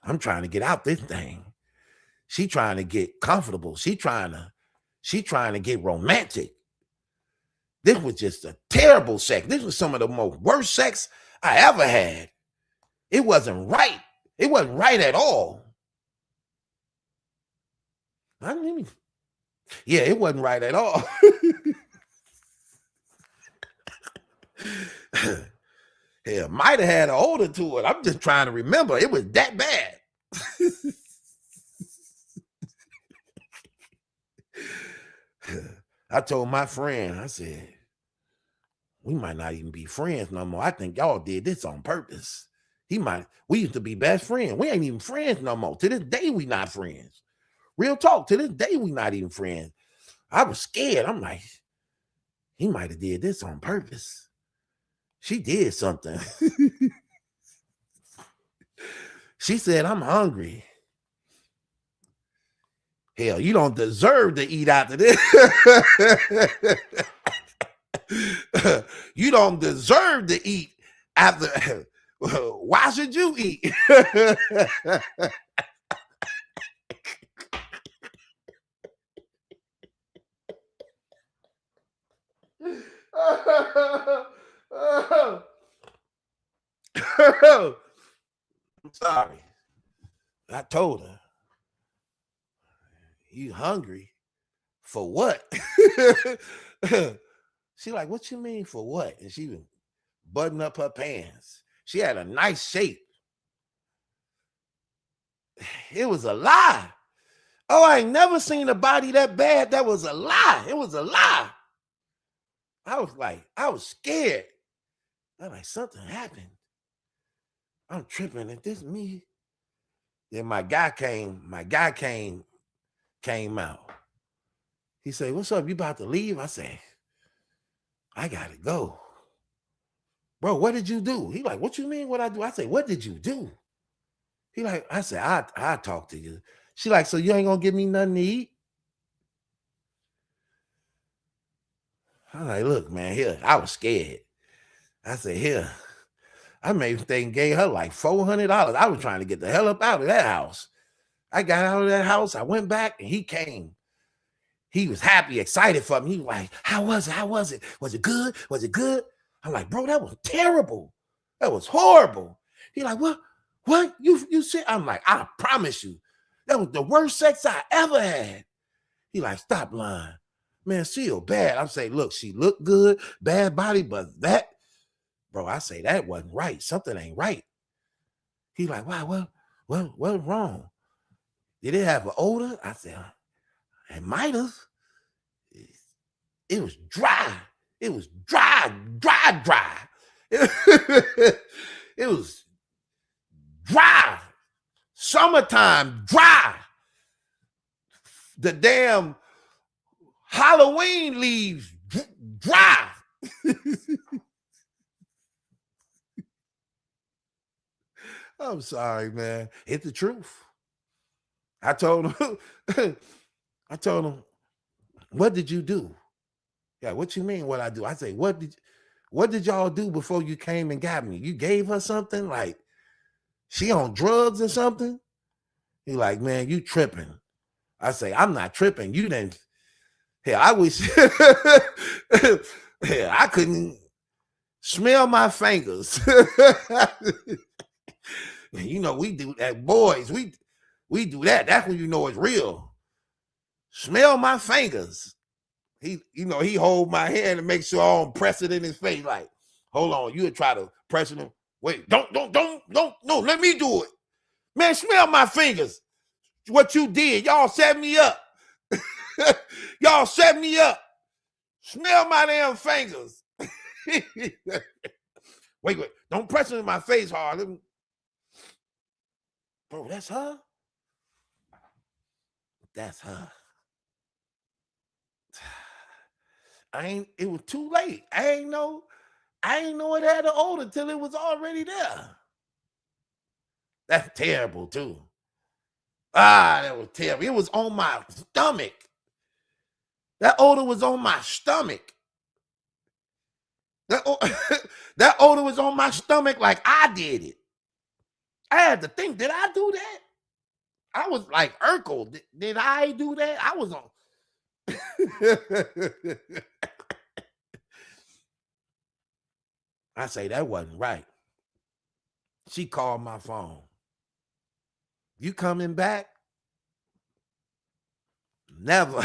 I'm trying to get out this thing. She trying to get comfortable. She trying to get romantic. This was just a terrible sex. This was some of the most worst sex I ever had. It wasn't right. It wasn't right at all. Yeah, it wasn't right at all. Hell, might have had an odor to it. I'm just trying to remember. It was that bad. I told my friend, I said, we might not even be friends no more. I think y'all did this on purpose. We used to be best friends. We ain't even friends no more. To this day, we not friends. Real talk, to this day, we not even friends. I was scared. I'm like, he might have did this on purpose. She did something. She said, I'm hungry. Hell, you don't deserve to eat after this. You don't deserve to eat after. Why should you eat? I'm sorry. I told her, you hungry? For what? She like, what you mean for what? And she was buttoning up her pants. She had a nice shape. It was a lie. Oh, I ain't never seen a body that bad. That was a lie. It was a lie. I was scared. I'm like, something happened. I'm tripping. Is this me? Then my guy came out. He said, what's up? You about to leave? I said, I gotta go. Bro, what did you do? He like, what you mean what I do? I say, what did you do? He like, I said, I talk to you. She like, so you ain't gonna give me nothing to eat? I'm like, look, man, here, I was scared. I said, here, I made thing gave her like $400. I was trying to get the hell up out of that house. I got out of that house. I went back and he came. He was happy, excited for me. He was like, how was it? How was it? Was it good? Was it good? I'm like, bro, that was terrible. That was horrible. He like, what? What? You said? I'm like, I promise you, that was the worst sex I ever had. He like, stop lying. Man, she was bad. I'm saying, look, she looked good, bad body, but that, bro, I say that wasn't right. Something ain't right. He like, wow, what's wrong? Did it have an odor? I said, it might have. It was dry. It was dry. It was dry. Summertime, dry. The damn Halloween leaves, dry. I'm sorry, man. It's the truth. I told him, what did you do? Yeah, what you mean what I do? I say, what did y'all do before you came and got me? You gave her something? Like, she on drugs or something? He like, man, you tripping. I say, I'm not tripping. You didn't. Hell, I wish hell, I couldn't smell my fingers. You know, we do that, boys. We do that. That's when you know it's real. Smell my fingers. He hold my hand and make sure I don't press it in his face. Like, hold on, you would try to press it in. Wait, don't, no, let me do it. Man, smell my fingers. What you did, y'all set me up. Y'all set me up. Smell my damn fingers. Wait, don't press it in my face hard. Bro, that's her? That's her. It was too late. I ain't know it had an odor till it was already there. That's terrible too. That was terrible. It was on my stomach. That odor was on my stomach. That odor was on my stomach like I did it. I had to think, did I do that? I was like Urkel. Did I do that? I was on. I say that wasn't right. She called my phone. You coming back? Never.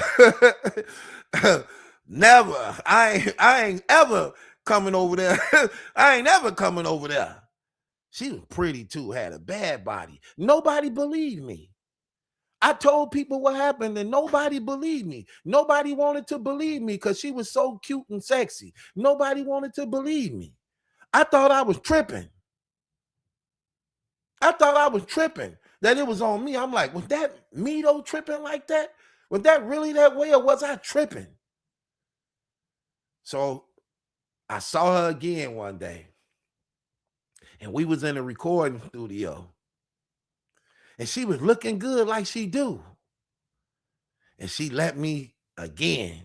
Never. I ain't ever coming over there. I ain't ever coming over there. She was pretty too, had a bad body. Nobody believed me. I told people what happened and nobody believed me. Nobody wanted to believe me because she was so cute and sexy. Nobody wanted to believe me. I thought I was tripping. That it was on me. I'm like, was that me though tripping like that? Was that really that way or was I tripping? So I saw her again one day and we was in a recording studio and she was looking good like she do. And she let me again.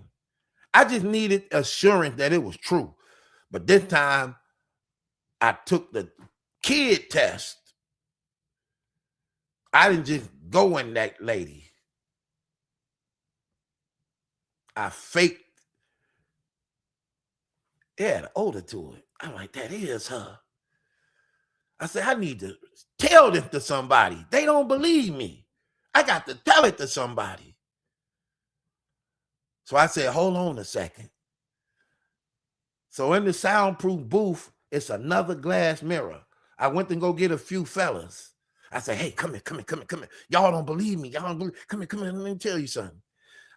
I just needed assurance that it was true. But this time I took the kid test. I didn't just go in that lady. I faked. It had an odor to it. I'm like, that is her. I said, I need to tell this to somebody. They don't believe me. I got to tell it to somebody. So I said, hold on a second. So in the soundproof booth, it's another glass mirror. I went to go get a few fellas. I said, hey, come here. Y'all don't believe me. Come here, let me tell you something.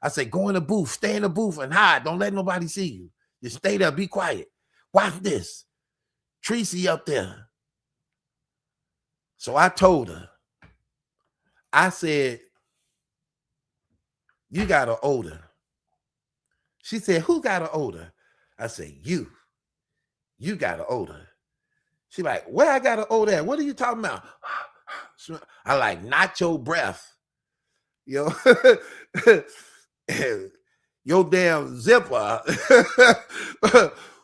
I said, go in the booth, stay in the booth and hide. Don't let nobody see you. Just stay there, be quiet. Watch this. Tracy up there. So I told her, I said, you got an odor. She said, who got an odor? I said, you got an odor. She like, where I got an odor at? What are you talking about? I like, not your breath. Yo, your damn zipper.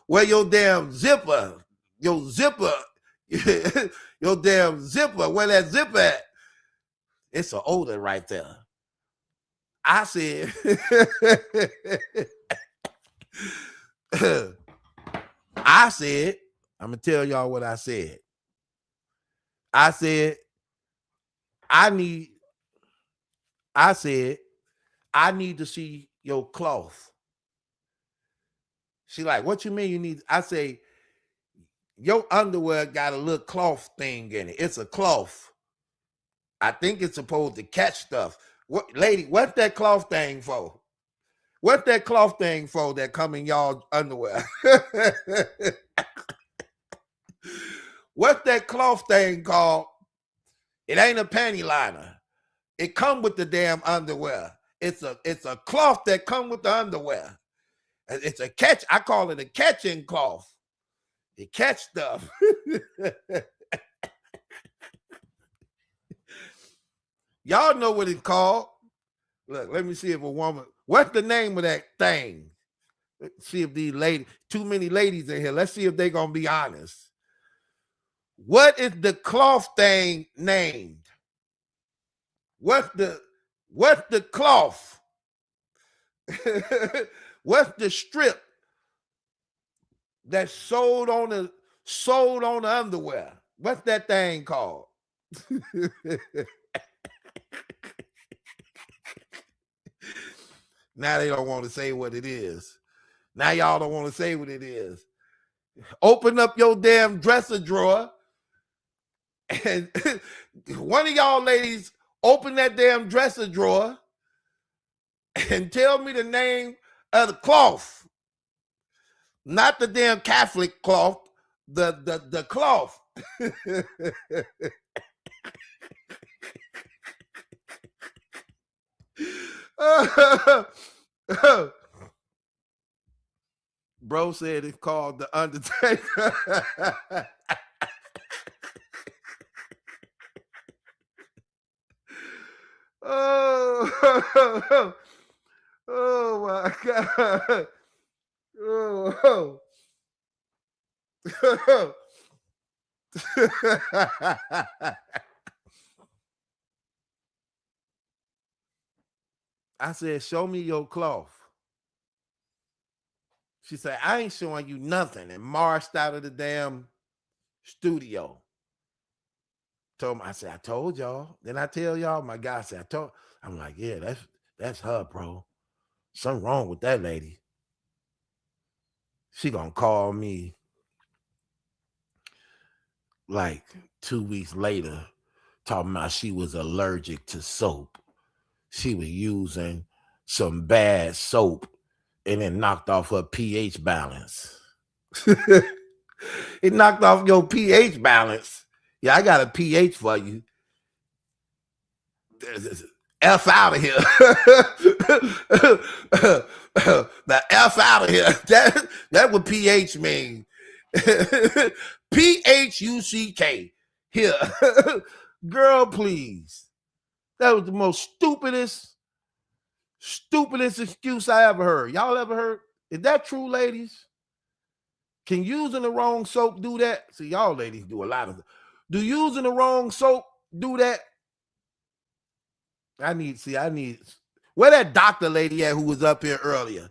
Where your damn zipper? Your zipper. Your damn zipper. Where that zipper at? It's an odor right there. I said, I'm going to tell y'all what I said. I said, I need to see your cloth. She like, what you mean you need? I say, your underwear got a little cloth thing in it. It's a cloth. I think it's supposed to catch stuff. What, lady, what's that cloth thing for? What's that cloth thing for that come in y'all underwear? What's that cloth thing called? It ain't a panty liner. It come with the damn underwear. It's a cloth that come with the underwear. It's a catch. I call it a catching cloth. It catch stuff. Y'all know what it's called. Look, let me see if a woman. What's the name of that thing? Let's see if these ladies, too many ladies in here. Let's see if they're gonna be honest. What is the cloth thing named? What's the cloth? What's the strip that's sold on the underwear? What's that thing called? Now they don't want to say what it is. Now y'all don't want to say what it is. Open up your damn dresser drawer, and one of y'all ladies open that damn dresser drawer and tell me the name of the cloth. Not the damn Catholic cloth, the cloth. Bro said it's called the Undertaker. Oh, oh my God. Oh. I said, show me your cloth. She said, I ain't showing you nothing, and marched out of the damn studio. Told me, I said, I told y'all. Then I tell y'all, my guy said, I'm like, yeah, that's her, bro. Something wrong with that lady. She gonna call me like 2 weeks later, talking about she was allergic to soap. She was using some bad soap and it knocked off her pH balance. It knocked off your pH balance. Yeah, I got a pH for you. F out of here. The F out of here. That what pH mean. PHUCK. Here. Girl, please. That was the most stupidest excuse I ever heard. Y'all ever heard? Is that true, ladies? Can using the wrong soap do that? See, y'all ladies do a lot of it. Do using the wrong soap do that? I need, where that doctor lady at who was up here earlier?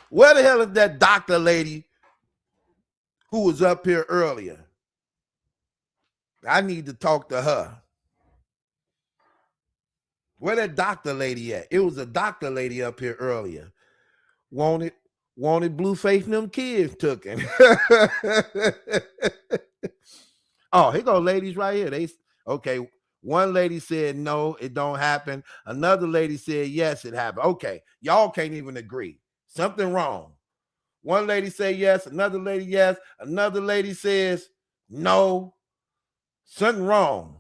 Where the hell is that doctor lady who was up here earlier? I need to talk to her. Where that doctor lady at? It was a doctor lady up here earlier. Wanted Blueface and them kids took him. Oh, here go ladies right here. Okay. One lady said, no, it don't happen. Another lady said, yes, it happened. Okay. Y'all can't even agree. Something wrong. One lady said yes. Another lady, yes. Another lady says, no. Something wrong.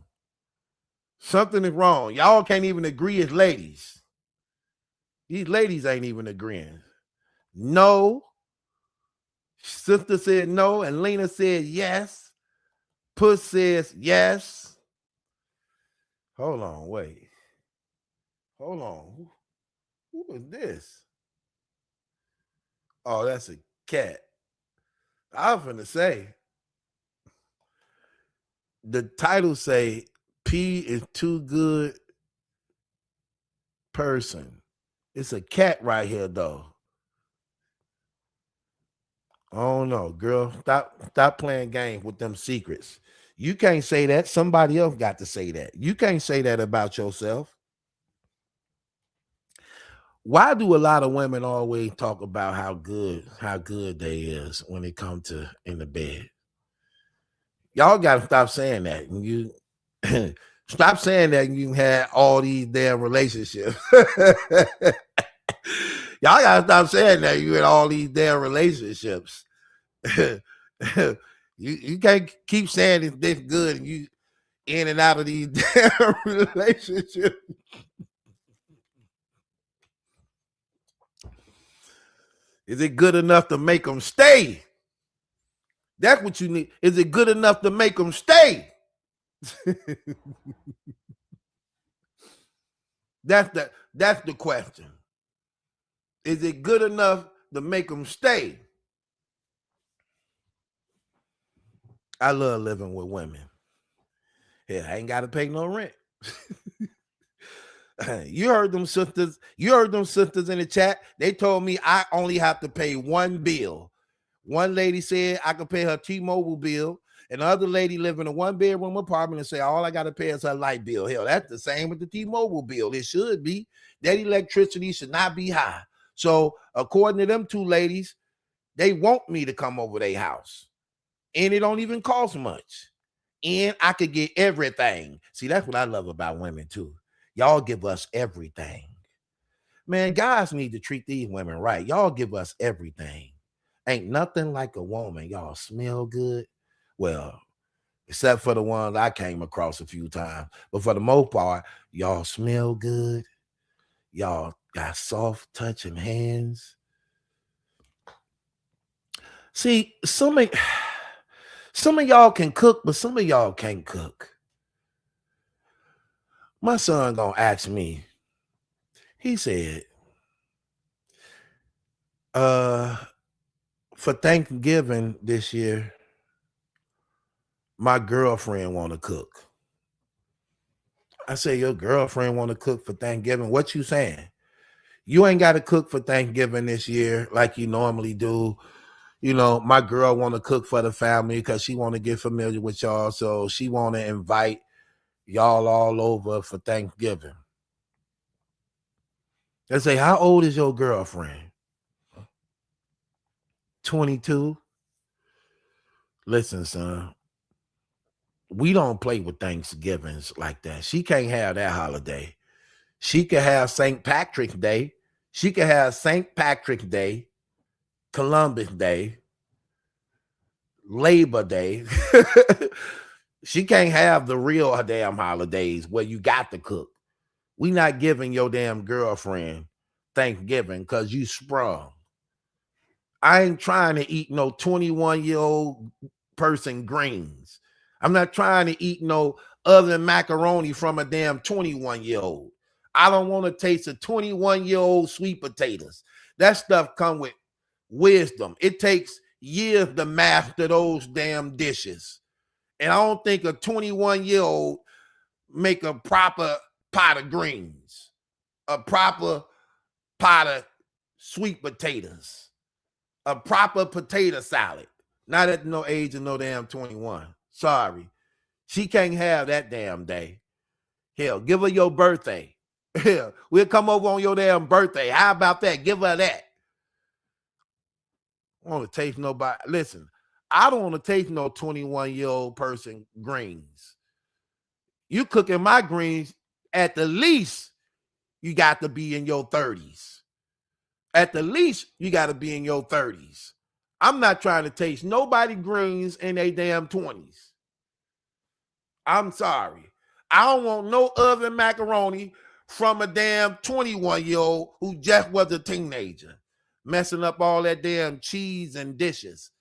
Something is wrong. Y'all can't even agree as ladies. These ladies ain't even agreeing. No. Sister said no, and Lena said yes. Puss says yes. Hold on, wait. Hold on. Who is this? Oh, that's a cat. I was gonna say, the title say, P is too good person. It's a cat right here, though. I don't know, girl. Stop playing games with them secrets. You can't say that. Somebody else got to say that. You can't say that about yourself. Why do a lot of women always talk about how good they is when it comes to in the bed? Y'all got to stop saying that. And you Stop saying that you had all these damn relationships. Y'all gotta stop saying that you had all these damn relationships. you can't keep saying it's this good and you in and out of these damn relationships. Is it good enough to make them stay? That's what you need. Is it good enough to make them stay? That's the question. Is it good enough to make them stay? I love living with women. Yeah, I ain't got to pay no rent. You heard them sisters. You heard them sisters in the chat. They told me I only have to pay one bill. One lady said I could pay her T-Mobile bill. And the other lady live in a one-bedroom apartment and say all I got to pay is her light bill. Hell, that's the same with the T-Mobile bill. It should be. That electricity should not be high. So according to them two ladies, they want me to come over their house. And it don't even cost much. And I could get everything. See, that's what I love about women too. Y'all give us everything. Man, guys need to treat these women right. Y'all give us everything. Ain't nothing like a woman. Y'all smell good. Well, except for the ones I came across a few times. But for the most part, y'all smell good. Y'all got soft touching hands. See, some of y'all can cook, but some of y'all can't cook. My son gonna ask me, he said, for Thanksgiving this year, my girlfriend want to cook. I say, your girlfriend want to cook for Thanksgiving? What you saying? You ain't got to cook for Thanksgiving this year like you normally do. You know, my girl want to cook for the family because she want to get familiar with y'all. So she want to invite y'all all over for Thanksgiving. They say, how old is your girlfriend? 22. Listen, son, we don't play with Thanksgivings like that. She can't have that holiday. She could have St. Patrick's Day. She could have St. Patrick's Day, Columbus Day, Labor Day. She can't have the real damn holidays where you got to cook. We not giving your damn girlfriend Thanksgiving because you sprung. I ain't trying to eat no 21-year-old person greens. I'm not trying to eat no other macaroni from a damn 21-year-old. I don't want to taste a 21-year-old sweet potatoes. That stuff come with wisdom. It takes years to master those damn dishes. And I don't think a 21-year-old make a proper pot of greens, a proper pot of sweet potatoes, a proper potato salad. Not at no age of no damn 21. Sorry. She can't have that damn day. Hell, give her your birthday. Hell, we'll come over on your damn birthday. How about that? Give her that. I don't want to taste nobody. Listen, I don't want to taste no 21-year-old person greens. You cooking my greens, at the least, you got to be in your 30s. At the least, you got to be in your 30s. I'm not trying to taste nobody greens in their damn 20s. I'm sorry. I don't want no other macaroni from a damn 21-year-old who just was a teenager, messing up all that damn cheese and dishes.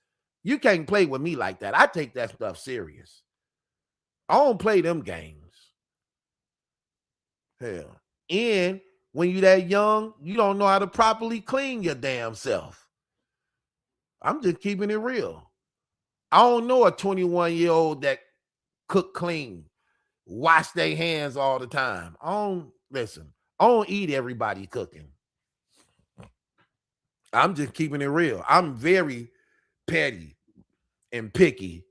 You can't play with me like that. I take that stuff serious. I don't play them games. Hell. And when you that young, you don't know how to properly clean your damn self. I'm just keeping it real. I don't know a 21-year-old that cook clean, wash their hands all the time. I don't eat everybody cooking. I'm just keeping it real. I'm very petty and picky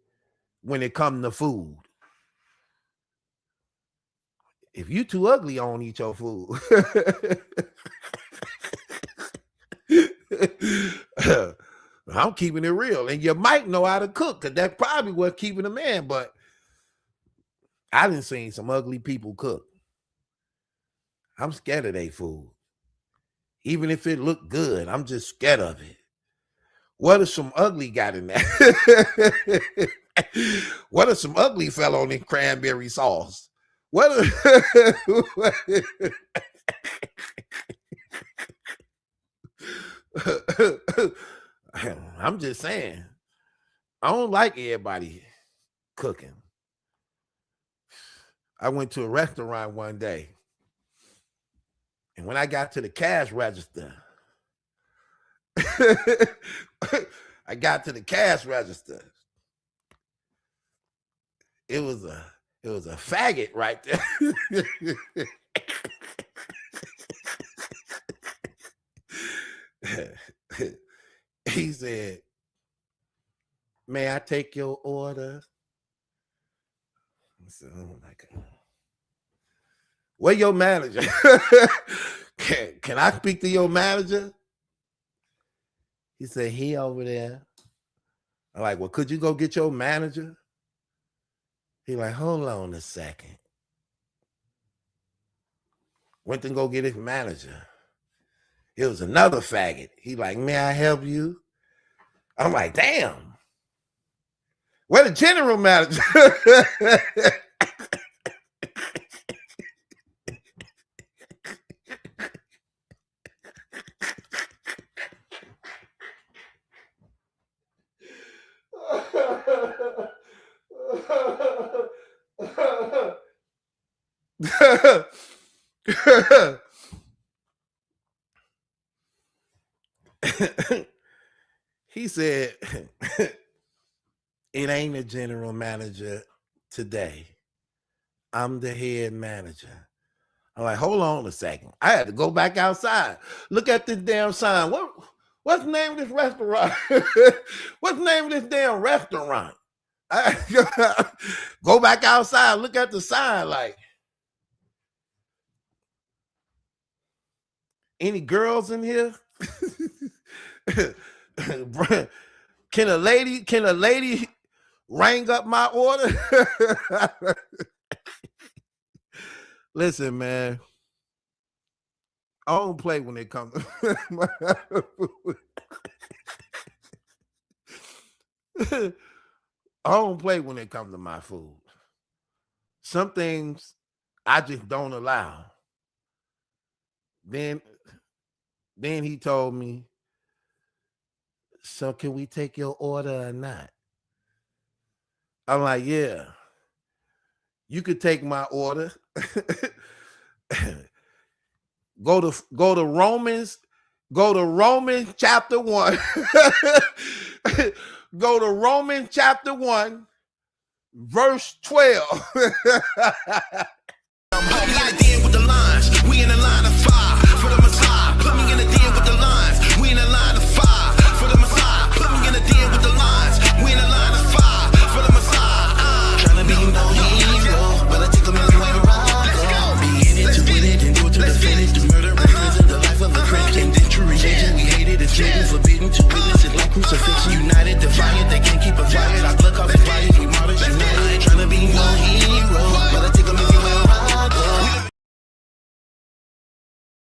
when it comes to food. If you too ugly, I don't eat your food. I'm keeping it real. And you might know how to cook because that's probably what's keeping a man. But I done seen some ugly people cook. I'm scared of their food. Even if it looked good, I'm just scared of it. What if some ugly got in there? What if some ugly fell on the cranberry sauce? What if... I'm just saying, I don't like everybody cooking. I went to a restaurant one day, and when I got to the cash register, It was a faggot right there. He said, "May I take your order?" I said, "Oh my God. Where your manager? Can I speak to your manager?" He said, "He over there." I'm like, "Well, could you go get your manager?" He like, "Hold on a second." Went to go get his manager. It was another faggot. He like, "May I help you?" I'm like, "Damn. Where the general manager?" He said, "It ain't a general manager today. I'm the head manager." I'm like, "Hold on a second." I had to go back outside. Look at this damn sign. What's the name of this restaurant? What's the name of this damn restaurant? Go back outside. Look at the sign. Like, any girls in here? Can a lady ring up my order? Listen, man, I don't play when it comes to my food. I don't play when it comes to my food. Some things I just don't allow. Then he told me, "So can we take your order or not?" I'm like, "Yeah, you could take my order." Go to Romans chapter 1. Go to Romans chapter 1, verse 12.